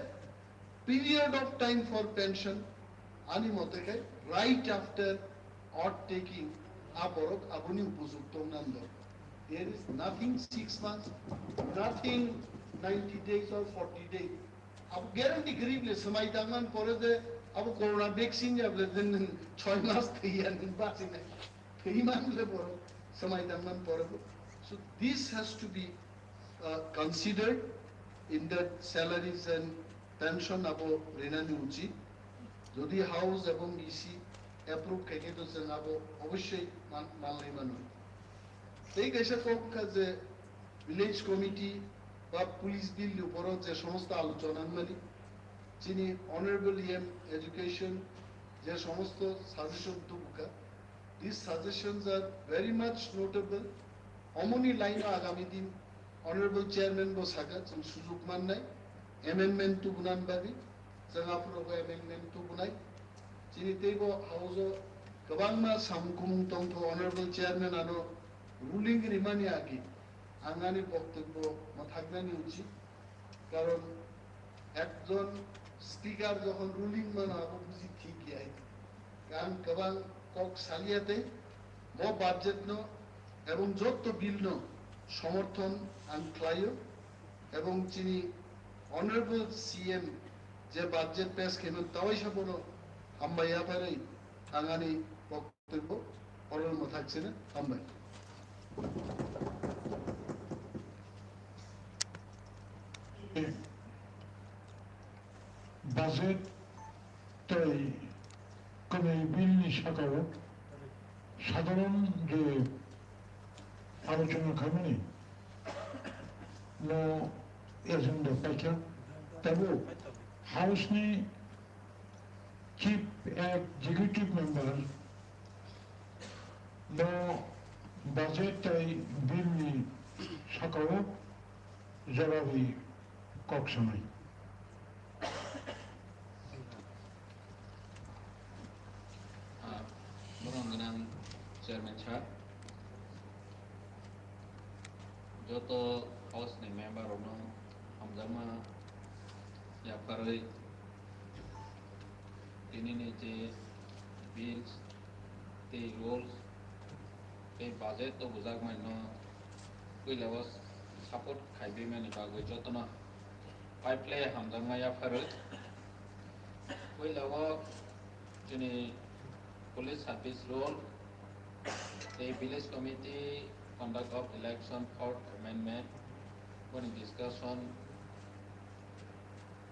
period of time for pension আনি মতে রাইট আফটার অর টেকিং আবরক আবনি উপযুক্ত নান্দ there is nothing 6 months nothing 90 days or 40 days अब গ্যারান্টি গরিবলে সময় দামান পরে যে अब করোনা ভ্যাকসিন যাবে 6 মাস থইয়া নিন বাঁচি না এই মানলে বড় সময় দামান পরে so this has to be considered in the salaries and pension abo রেনানি উচিত যদি হাউস এবং ইসি অ্যাপ্রুভ থেকে তো জানাবো অবশ্যই মানলেই মানুষ এই দেশে কোক যে ভিলেজ কমিটি বা পুলিশ বিল উপরও যে সমস্ত আলোচনা মানি যিনি অনারেবল ইএম এডুকেশন যে সমস্ত সাজেশন দুকা these suggestions are very much notable অমনি লাইন আগামী দিন অনারেবল চেয়ারম্যান বো সাকা जों সুযোগ মাননাय amendment to bunan babi जों आफोरावबो amendment to बुनाय যিনি তেইবো হাউসও गोबां मा सामकुम दंखौ অনারেবল চেয়ারম্যান आनो রুলিং রিমানি আগে আঙ্গানি বক্তব্য থাকনানি উচিত কারণ একজন স্পিকার যখন রুলিং মানা বুঝি ঠিকই আই কারণ গোबां কক সালিয়াতে ম বাজেট ন এবং যত বিল ন সমর্থন আন ক্লাইও এবং যিনি অনারেবল সিএম যে বাজেট পেশ খেমেন তাওয়াই সাবনো হাম্বাইয়া পারে আঙ্গানি বক্তব্য অরল থাকছে না হাম্বাই বাজেট তাই কোনো বিল সাকার সাধারণ যে আলোচনা খাবেনি নো এজেন্ডা পাইকা তবু হাউসনি চিফ এক্সিকিউটিভ মেম্বার নো বাজেট তাই বিলনি সাকার জবাবি কক্সনাই Dengan Chairman Chat, joto house ni member ono hamzama ya paroi ini ni je bills te rules te budget to buzak mai no koi lawas support khaibe mani bagoi joto na pipeline hamzama ya paroi koi lawa jeni police service role, the village committee conduct of election for amendment, when discussion,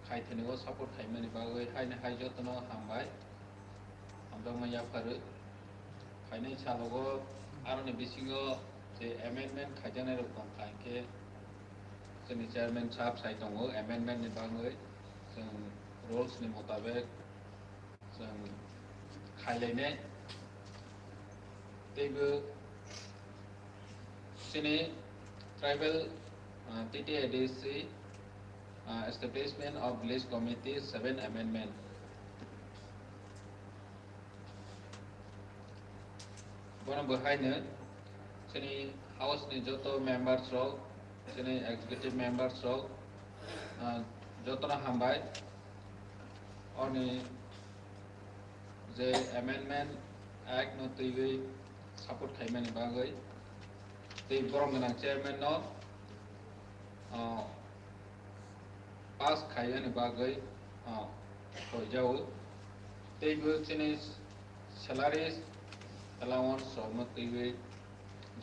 khai thenigo support khai mani bagoi khai na khai jotono hambai, hamdong maya paru, khai na chalogo aro ni bisingo the amendment khai jana ro kon khai ke, jeni chairman sahab sai tongo amendment ni bagoi, jeng rules ni mutabek, jeng खायलायनाय तेबो सिने tribal Ttaadc establishment of village committee 7 amendment बोनो बहायनो सिने house नि जतो members रो सिने एग्जीक्यूटिव मेंबर्स रो जतो हामबाय और नि जे amendment act no tui support खाइमानि बागै ते बरम गोनां chairman no pass खाइमानि बागै होजाओ तेबो चिनि salaries allowance so tui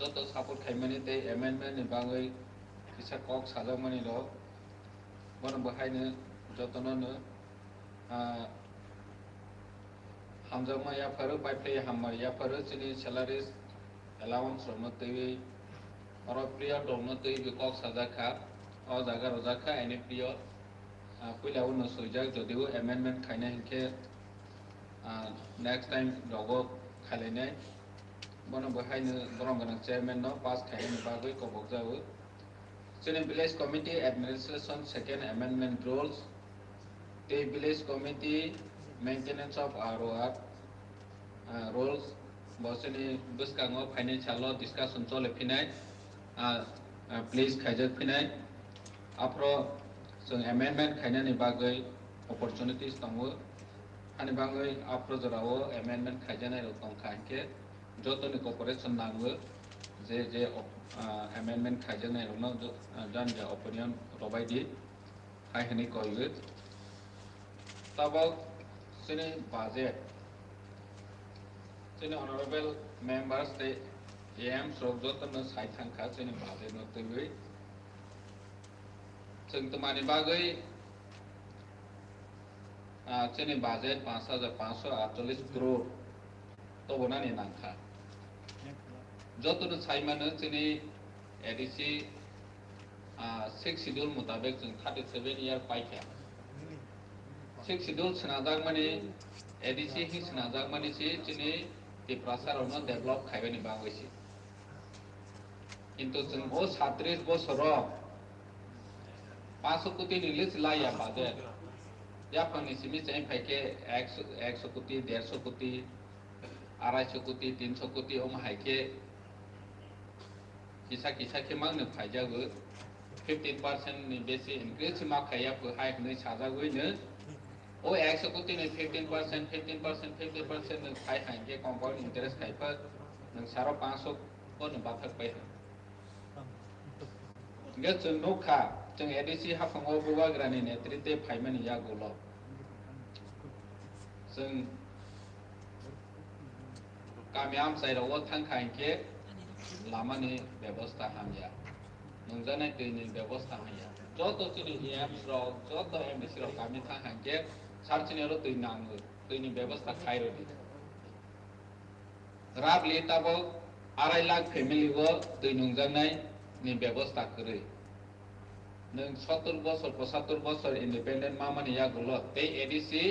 joto support खाइमानि ते amendment ni बागै किसा कक साजामानि रो बरम बहायनो जतनो no hamzama ya paru pipeline hamar ya paru chini salaries allowance romo tui oro prior romo tui bikok sajaka o jaga rojaka any prior puila uno sojak jodiu amendment khaina hinke next time dogo khalene bono bahaino borong ganang chairman no pass khaina bagoi kobok jau chini village committee administration second amendment rules the village committee maintenance of ROR rules bosini buskango financial law discussion chole phinai please khajak phinai apro जों amendment khainani bagai opportunities tongo ani bagai apro jorao amendment khaijanai ro tongkhaike jotoni cooperation nango je amendment khaijanai ro no jan je opinion robaidi hai hani koiwe tabok sini budget sini honorable members the am srogjotan no sai thangkha sini budget no tui जों तमानि बागै sini budget 5548 crore to bonani nangkha jotono saimano sini ADC 6 schedule मुताबिक जों 37 year पाइखे 6 schedule सनाजाक माने ADC ही सनाजाक माने से जिने टिप्रासारावनो develop खायबानि बागैसि किन्तु जों ओ 37 बोसोराव 500 कोटी नि लिस्ट लाया बादे या पानी सिमी चाहिँ फाइके 100 कोटी 150 कोटी 250 कोटी 300 कोटी ओम हाइके किसा के मांगनो फाइजागो 15% नि बेसि इंक्रीज मा खाया फो हाइक नै साजागोइनो ओ 100 कोटी नि 15% नि फाइ हाइके कंपाउंड इंटरेस्ट खाइफा नों सारो 500 को न बाथक बाय गे जों नखा जों एडिसि हाफाङाव बुवाग्रानि नेतृत्व फाइमानि यागोल जों गामियाम साइराव थांखाइके लामानि व्यवस्था हामिया नंजानाय दैनि व्यवस्था हामिया जत जोंनि एम्स राव जत एमडिसि राव गामि थांखाइके सारचिनेरो दै नाङो दैनि व्यवस्था खाइरोदि राब लेताबो 2.5 लाख फेमिलिबो दै नंजानाय नि व्यवस्था करे नों 70 बोसोर 75 बोसोर इंडिपेंडेंट मामानि यागोल ते एडिसि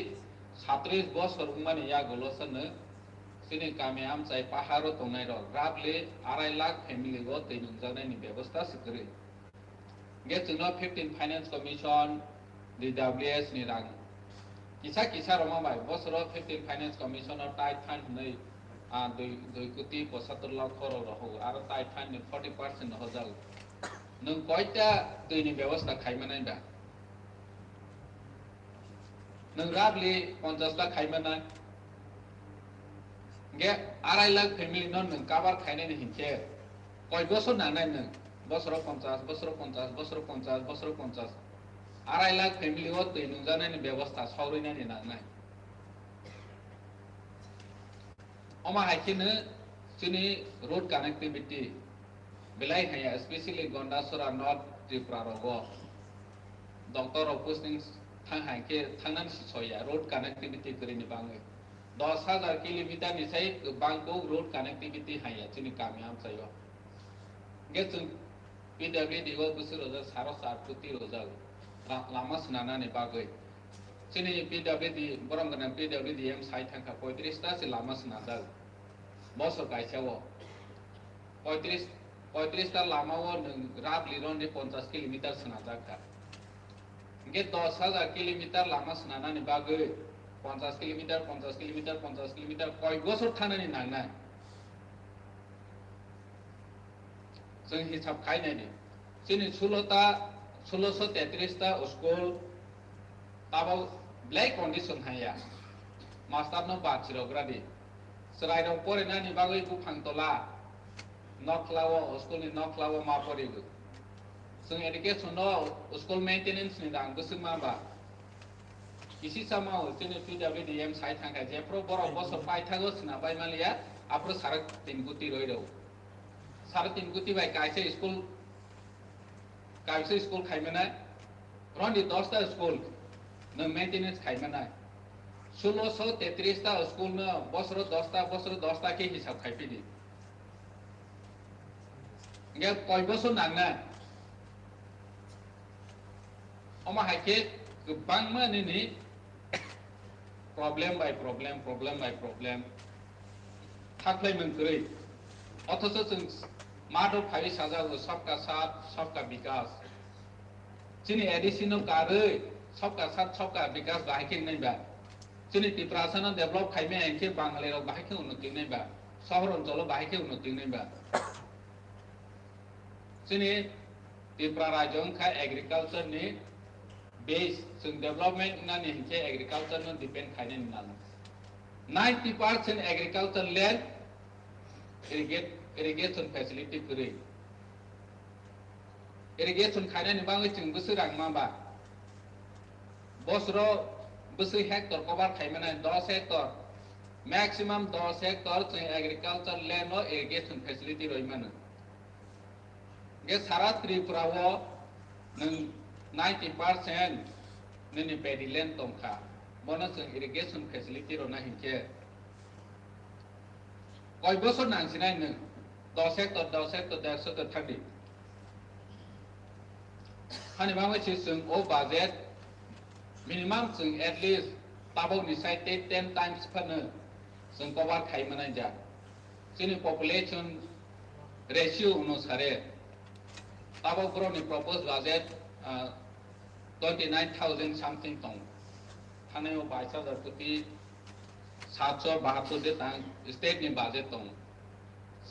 37 बोसोर मानि यागोल सनो सिनि गामियाम जाय पाहारो तंनाय र राबले 2.5 लाख फेमिली गो दै नंजानायनि व्यवस्था सिकरे गे जोंनो 15 फाइनेंस कमिशन DWS नि रां किसा रमा बाय बोसोर 15 फाइनेंस कमिशन और टाइट फान्ड नै 2 कोटी 75 लाख खरो रहो आरो टाइट फान्ड नि 40% हो जाल नों कयटा दैनि व्यवस्था खाइमानाय बा नों राबले 50 लाख खाइमानाय गे 2.5 लाख फेमिली नों काबार खाइनायनि हिंखे कय बोसोर नांनाय नों बोसोर 50 बोसोर 50 बोसोर 50 बोसोर 50 2.5 लाख फेमिली हो दै नंजानायनि व्यवस्था सावरायनायनि नांनाय अमा हाइकेनो जोंनि रोड कनेक्टिविटी बिलाइ हाया स्पेशली गंडासरा नॉर्थ त्रिपुरा रगो डॉक्टर ऑफ पोस्टिंग थांहाइके थांनान सिसया रोड कनेक्टिविटी करिनि बाङै 10,000 किलोमीटर निसाय बांगो रोड कनेक्टिविटी हाया जोंनि गामियाम जायो गे जों PWD गो बोसोर रोजा 7.5 कोटी रोजा लामा सनानानै बागै जोंनि PWD बरमगना PWD एम साइ थांखा 35 ता से लामा सनादा बोसोर गायसावो 35 ता लामावो नों राब लिरननि 50 किलोमीटर सनाजाका गे 10,000 किलोमीटर लामा सनानानै बागै 50 किलोमीटर कय बोसोर थानानै नांनाय जों हिसाब खायनायनि जोंनि 1633 ता स्कुल ताबाव ब्लैक कंडीशन हाया मास्टार न बाचिरग्रादि सराइराव फरायनानै बागै बुफांतला नखलावो स्कुलनि नखलावो मा फरिगो जों एडुकेशन न स्कुल मेंटेनेंस नि दां गोसो माबा किसी समाव जोंनि PWDM साइट थांखा जेफ्रो बरो बोसोर पाइथागो सना बाय मालिया आप्रो 3.5 कोटी रइरो 3.5 कोटी बाय कायसे स्कुल खाइमाना रन्डी 10 ता स्कुल न मेंटेनेंस खाइमाना 1633 ता स्कुल न बोसोर 10 ता के हिसाब खाइपिदि गे कय बोसोर नांना अमा हाइके गोबां मानिनि प्रॉब्लम बाय प्रॉब्लम थाख्लाय मोनखरै अथच जों मादो फाइ साजागो सबका साथ सबका विकास जोंनि एडिशनल कारै सबका साथ सबका विकास बाहायके नैबा जोंनि टिप्रासन डेभलप खाइमे एंखे बांलायाव बाहायके उन्नति नैबा शहर अञ्चलाव बाहायके उन्नति नैबा जोंनि त्रिपुरा राज्यों का एग्रीकल्चर नि बेस जों डेवलपमेंट ना निहिंचे एग्रीकल्चर न डिपेंड खाइने नाल 90% agriculture land irrigation facility kuri irrigation खाइने निबाङै जों बोसोर रां माबा बोसोराव बोसोर हेक्टर कभार खाइमाना 10 हेक्टर मैक्सिमम 10 हेक्टर जों एग्रीकल्चर लैंड न irrigation facility रइमानो गे सारा त्रिपुराव नों 90% नोंनि पेडी लैंड दंखा बनो जों irrigation facility रना हिंखे कय बोसोर नांसिनाय नों 10 Hector 150 थांदि hani bang chi sung o budget minimum sung at least tabo ni sai 10 times per ne sung ko war khai manai ja sini population ratio no sare tabo pro ni proposed budget 29,000 something tong thane o 22,000 कोटी 772 de tang state ni budget tong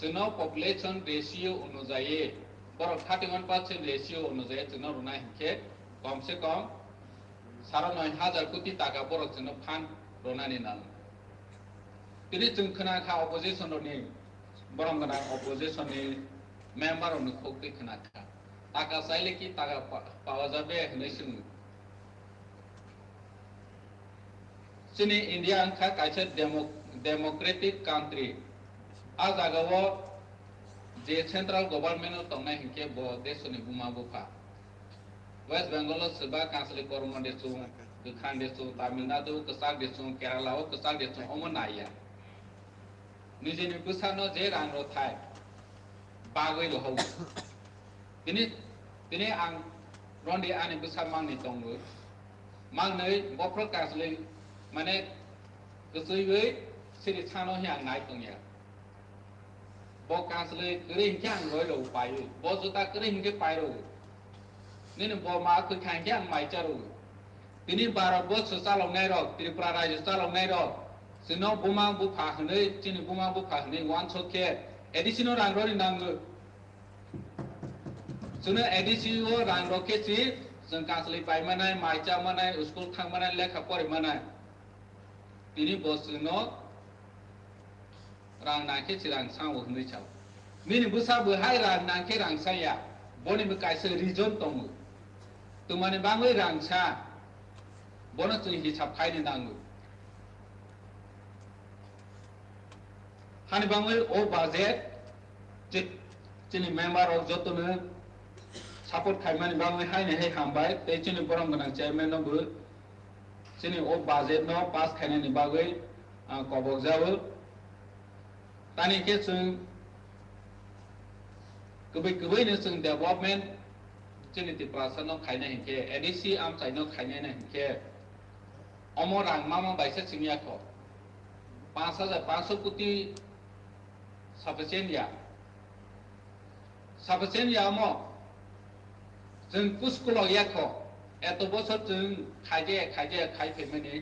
sino population ratio অনুযায়ী বড় 31% ratio অনুযায়ী जोंनाव रुनाय हिंखे कम से कम 9,500 कोटी टाका बरक जोंनाव फान्ड रनानै नां दिनै जों खोनाखा अपोजिशन नि बरं गोनां अपोजिशन नि मेम्बार नि खोखै खोनाखा टाका चाइले कि टाका पावा जाबे होनै जों जोंनि इन्डिया अंखा काइसे डेमोक्रेटिक कान्ट्रि आ जागाव जे सेंट्रल गवर्नमेंट तंनाय हिंखे ब देशनि बुमा बुफा वेस्ट बेंगल सोबा कांसलि कर्म देशु गोखां देशु तमिलनाडु कसाक देशु केरला कसाक देशु अमनाया निजेनि बुसानो जे रां रथाय बागै लहौ दिनै आं रन्डि आनि बुसा मांनि दंबो मांनै बफ्र कांसलि माने गोसैयै सिरि सानो हियां नाय दंया bo kansle kere hinke ang roi lo payo bo juta kere hinke pairo nini bo ma ku khangke ang mai charo tini barat bo sosalo nai ro tripura rajya salo nai ro sino bumang bu pha hne tini bumang bu pha hne wan chokhe additional rang ro ni nang sino additional rang ro ke chi jong kansle pai manai mai cha manai school thang manai lekha pori manai tini bo sino rang nangke cirang sang wahunui chau mini busa behai rang nangke rang saya boni bekai se region tongu tumani bangui rang sa bono tu hisap khai ni nangu hani bangui o budget chini member of jotone support khai mani bangui hai ne hai hambai te chini borong ganang chairman no bu chini o budget no pass khai ni bagui kobok jawo tani ke chung kubai ne chung development chini ti prasan no khaina hinke adc am chai no khaina na hinke omorang mama baisa chingya ko 5,500 कोटी sufficient ya mo जों कुस्कुलाव याखो एत बছर जों खाइजे खाइ फेमनि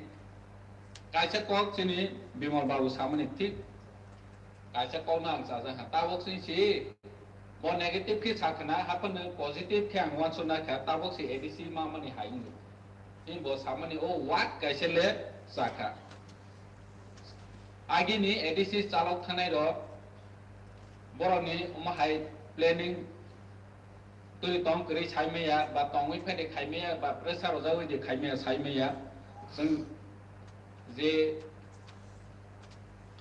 काइसे कक चिनि बिमल बाबू सामनि ठीक काइसे कौना आं साजा ताबक सिंसि बो नेगेटिव कि साखना हापन पॉजिटिव ख्यां वानसना खा ताबक सि एडीसी मामनि हाइंग इन बो सामनि ओ वाट काइसे ले साखा आगिनि एडीसी चालक थानाय र बरनि उमहाय प्लेनिंग तुई तंग करै साइमेया बा तंगै फेदे खाइमेया बा प्रेसार जावै दे खाइमेया साइमेया जों जे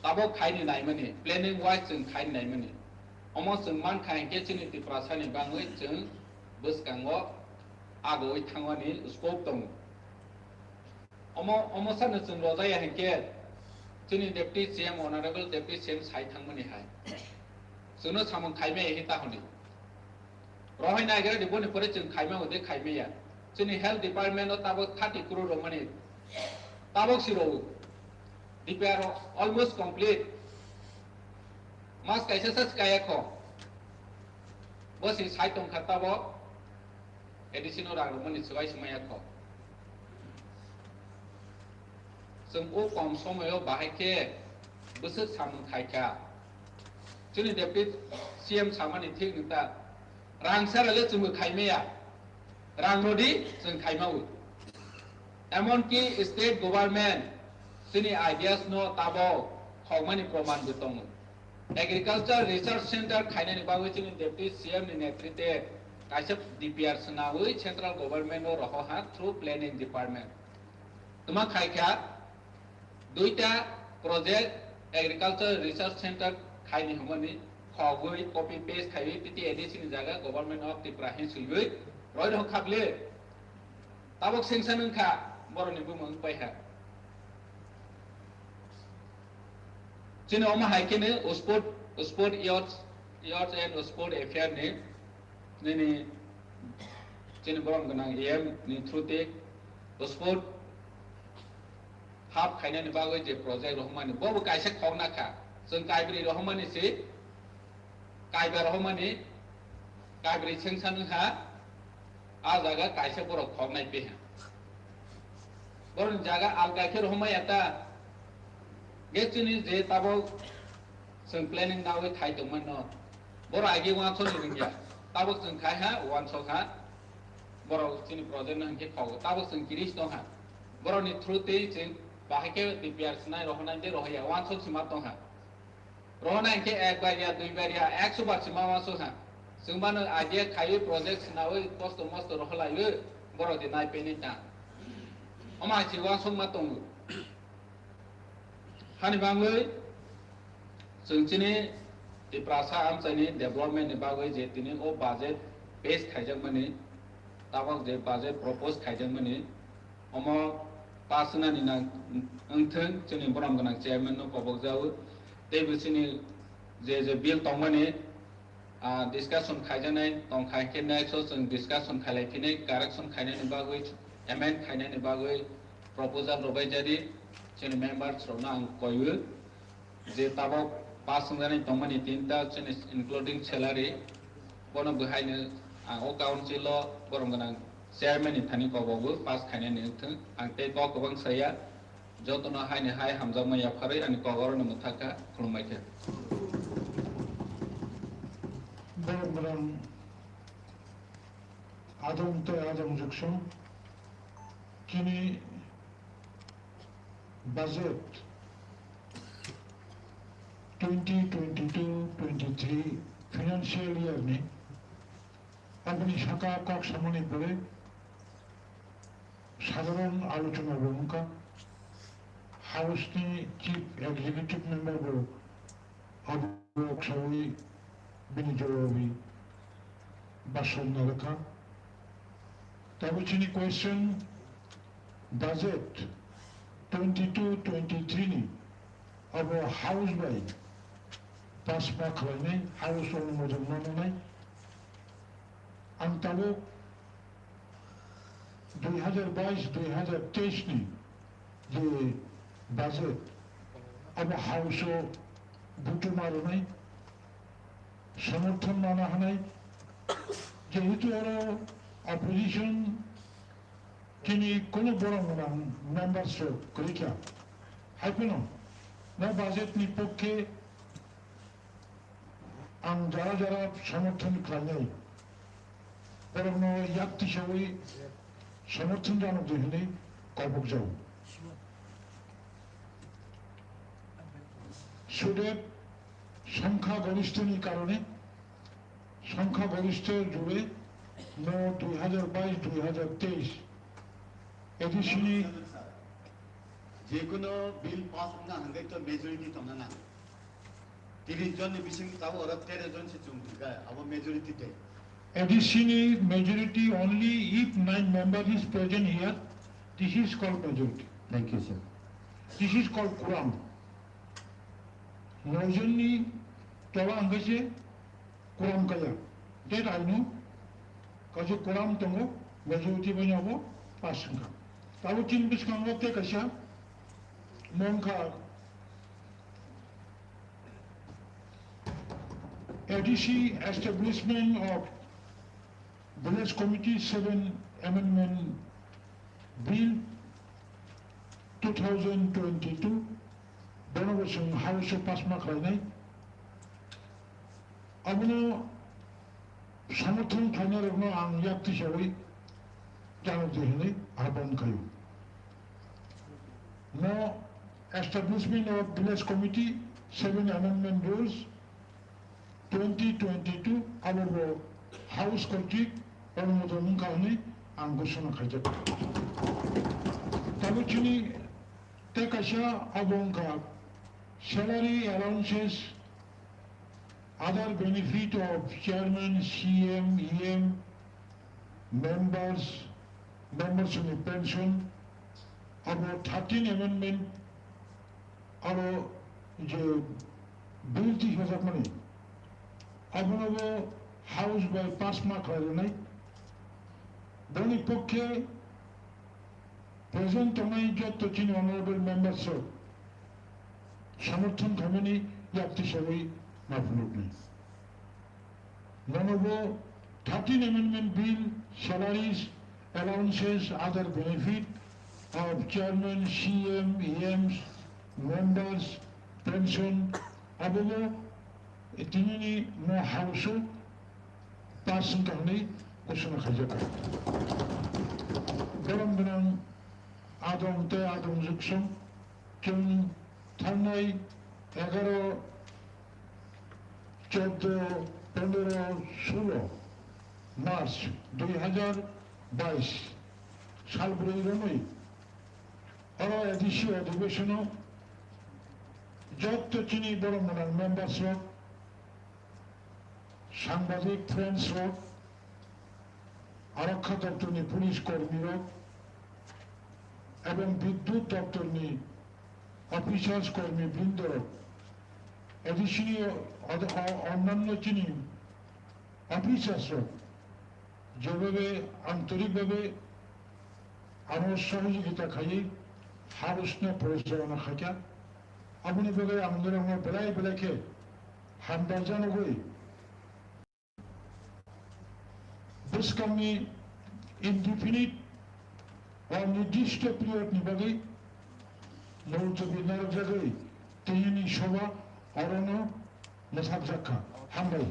ताबो खाइनि नायमनि प्लेनिंग वाइज जों खाइनि नायमनि अमो जों मान खाइके चिनिति प्रासानि बाङै जों बसकांगो आगै थांवानि स्कोप दं अमो सान जों रजाया हेके जोंनि डेप्टी सीएम अनारेबल डेप्टी सीएम साइ थांमनि हाय जोंनो सामन खाइमे हिता हनि रहाय नायगरे दिबनि परे जों खाइमे होदे खाइमेया जोंनि हेल्थ डिपार्टमेन्ट ताबो 30 करोड़ रमनि ताबो सिरो repair almost complete mas kaisa sas kaya ko bosi sai tong khata bo additional rang romani sugai semaya ko जों ओ कम समायाव बाहायके बोसोर सामन खायका जोंनि डेप्टी सीएम सामानि थिक नोंता रां साराले जोंबो खाइमेया रां नदि जों खाइमावो एमनकि स्टेट गभर्नमेन्ट जोंनि आइडियास न ताबो खावमानि प्रमाणबो दङ एग्रिकालचार रिसर्च सेन्टर खायनायनि बागै जोंनि डेप्टी सीएम नि नेतृत्वे काइसे डीपीआर सोनावै सेन्ट्रल गभर्नमेन्ट न रहा थ्रु प्लेनिंग डिपार्टमेन्ट तुमा खायका दुईटा प्रोजेक्ट एग्रिकालचार रिसर्च सेंटर खाइनि हमनि खगै कपि पेस्ट खाइ तिति एडिसिनि जागा गभर्नमेन्ट अफ त्रिपुरा हिसुगै रय रह खाबले ताबक सेंसन खा बरनि बुमं पाइहा जिन अमा हाइकेने sport yards and sport affair ने जोंनि बरम गोनां एम नि थ्रुते स्पोर्ट हाफ खायनायनि बागै जे प्रजेक्ट रहमानि बबो कायसे खगनाखा जों कायब्रि रहमानि से कायबा रहमानि कायब्रि सेंसान हा आ जागा कायसे बर खगनाय पे बर जागा आल कायखे रहमाय आता गेचुनि जे ताबो जों प्लेनिंग नावै खायदोंमोन न बर आगे वान सो निरिंगिया ताबो जों खाय हा वान सो हा बर जोंनि प्रजेक्ट नंखे खाव ताबो जों किरिस दं हा बरनि थ्रुते जों बाहायके डिपिआरस नाय रहनाय दे रहया वान सो सिमा दं हा रहनाय के एक बारिया दुई बारिया 100 बार सिमा वान सो हा जों मानो आइडिया खायो प्रोजेक्ट नावै कस्ट मस्ट रहलायो बर दि नाय पेनि ता अमा सि वान सो मा दं हानि बांगै जोंथिनि दिप्रासा आमचाइनि डेभलपमेन्ट बागै जे तिनि ओ बाजेट बेस खायजोंमोनि ताबक जे बाजेट प्रपोज खायजोंमोनि अम पासनानि ना ओंथों जोंनि बरम गोनां चेयारमेन नो कबक जावो ते बिसिनि जे बिल तंमानि डिस्काशन खायजानाय तंग खायके नेक्स्ट जों डिस्काशन खालायफिनै कारेक्शन खायनायनि बागै एमेन्ड खायनायनि बागै प्रपोजल रबायजारि जोंनि मेम्बार्स रनो आं कयो जे ताबक पास संजानाय तंमानि तीनटा जोंनि इनक्लुडिं सैलारि बनो बहायनो ओ काउन्सिल बरम गोनां चेयारमेन नि थानि कबावबो पास खायनायनि ओंथों आं ते गोबां साया जतनो हायनो हाय हामजा मैया फारै आंनि कगरनो मुथाका खुलुमबायखे बरम गोनां आदम ते आदम जुगसं किनि budget 2022-23 financial year ni अपनी शाखा कक्ष सामने पड़े साधारण आलोचना भूमिका हाउस नि चीफ एग्जीक्यूटिव मेंबर बो अभिभावक सभी बिनिजोरवी बासन नरका तब चिनी क्वेश्चन बजट 22-23 ni अब हाउस बाय पास मार्क खालामनाय हाउस अनुमोदन मोननाय आं ताबो 2022-2023 नि जे बजट अब हाउस बुटुमारनाय समर्थन माना हानाय जेहेतु आरो अपोजिशन किनि कोनो बरम गोनां मेम्बार्स गैया हायपेनो ना बाजेट नि पक्षे आं जारा जारा समर्थन खालामनाय बरम याक्ति हिसाबै समर्थन जानो दिहनै कबक जाव सुदेब संख्या गरिष्ठनि कारणे संख्या गरिष्ठ जुड़े न 2022-2023 एडिशननि जेकुनो बिल पास होना हंगे तो मेजॉरिटी तो ना 30 जन बिसिंग ताव और 13 जन से चुंगा अब मेजॉरिटी ते additionally majority only if 9 members is present here this is called majority thank you sir this is called quorum नौजननि तोला हंगे quorum kaya that I know kaje quorum tongo majority banyago pass hंगा Tabo तीन बिस्कांगो ते कशा Monka ADC establishment of Village Committee 7 Amendment Bill 2022 Bonobosung House of Pasma Kranai Abuno Samatun Kanar Ang Yakti Shawi Janotini Abon Kayu No establishment of Village Committee 7 Amendment Rules 2022 our House Committee অনুমোদন কারণে আং ঘোষণা খাইতে তাবুচিনি তেকাশা অবংকা salary allowances other benefit of chairman CM EM members of the pension about 13 amendment আরো যে বিল 30,000 মানে আপনার house by 5 mark হয় নাই বনি পক্ষে প্রেজেন্ট তমাই যত চিনি অনারেবল মেম্বার্স সমর্থন খামেনি ইয়াপ্তি সবাই মাফলুকনি ননবো 13 amendment bill salaries allowances other benefit of chairman CM EMs members pension abogo tinini mo hausu pasun kahni kusuna khajaka garam binang adom juksum chung thanai 11 14 15 16 March 2022 সাল প্রয়োজনই এদেশীয় অধিবেশন যত চিনি বড় মনার মেম্বার্স সাংবাদিক friends আরক্ষা দপ্তরনি police কর্মী এবং বিদ্যুৎ দপ্তরনি অফিসার্স কর্মী বৃন্দ এদেশীয় অন্যান্য চিনি অফিসার্স যেভাবে আন্তরিকভাবে আমার সহযোগিতা খাই হাউসনে পরিচালনা খাইয়া আপনি বেগে আমাদের আমার বেলাকে হামদা জানাবই বুসকামনি ইনডিফিনিট অনির্দিষ্ট পিরিয়ড নিবাগে মৌলচবি নারক জায়গায় তিনই সভা অরণ্য মোসাফ জাক্কা হামদাই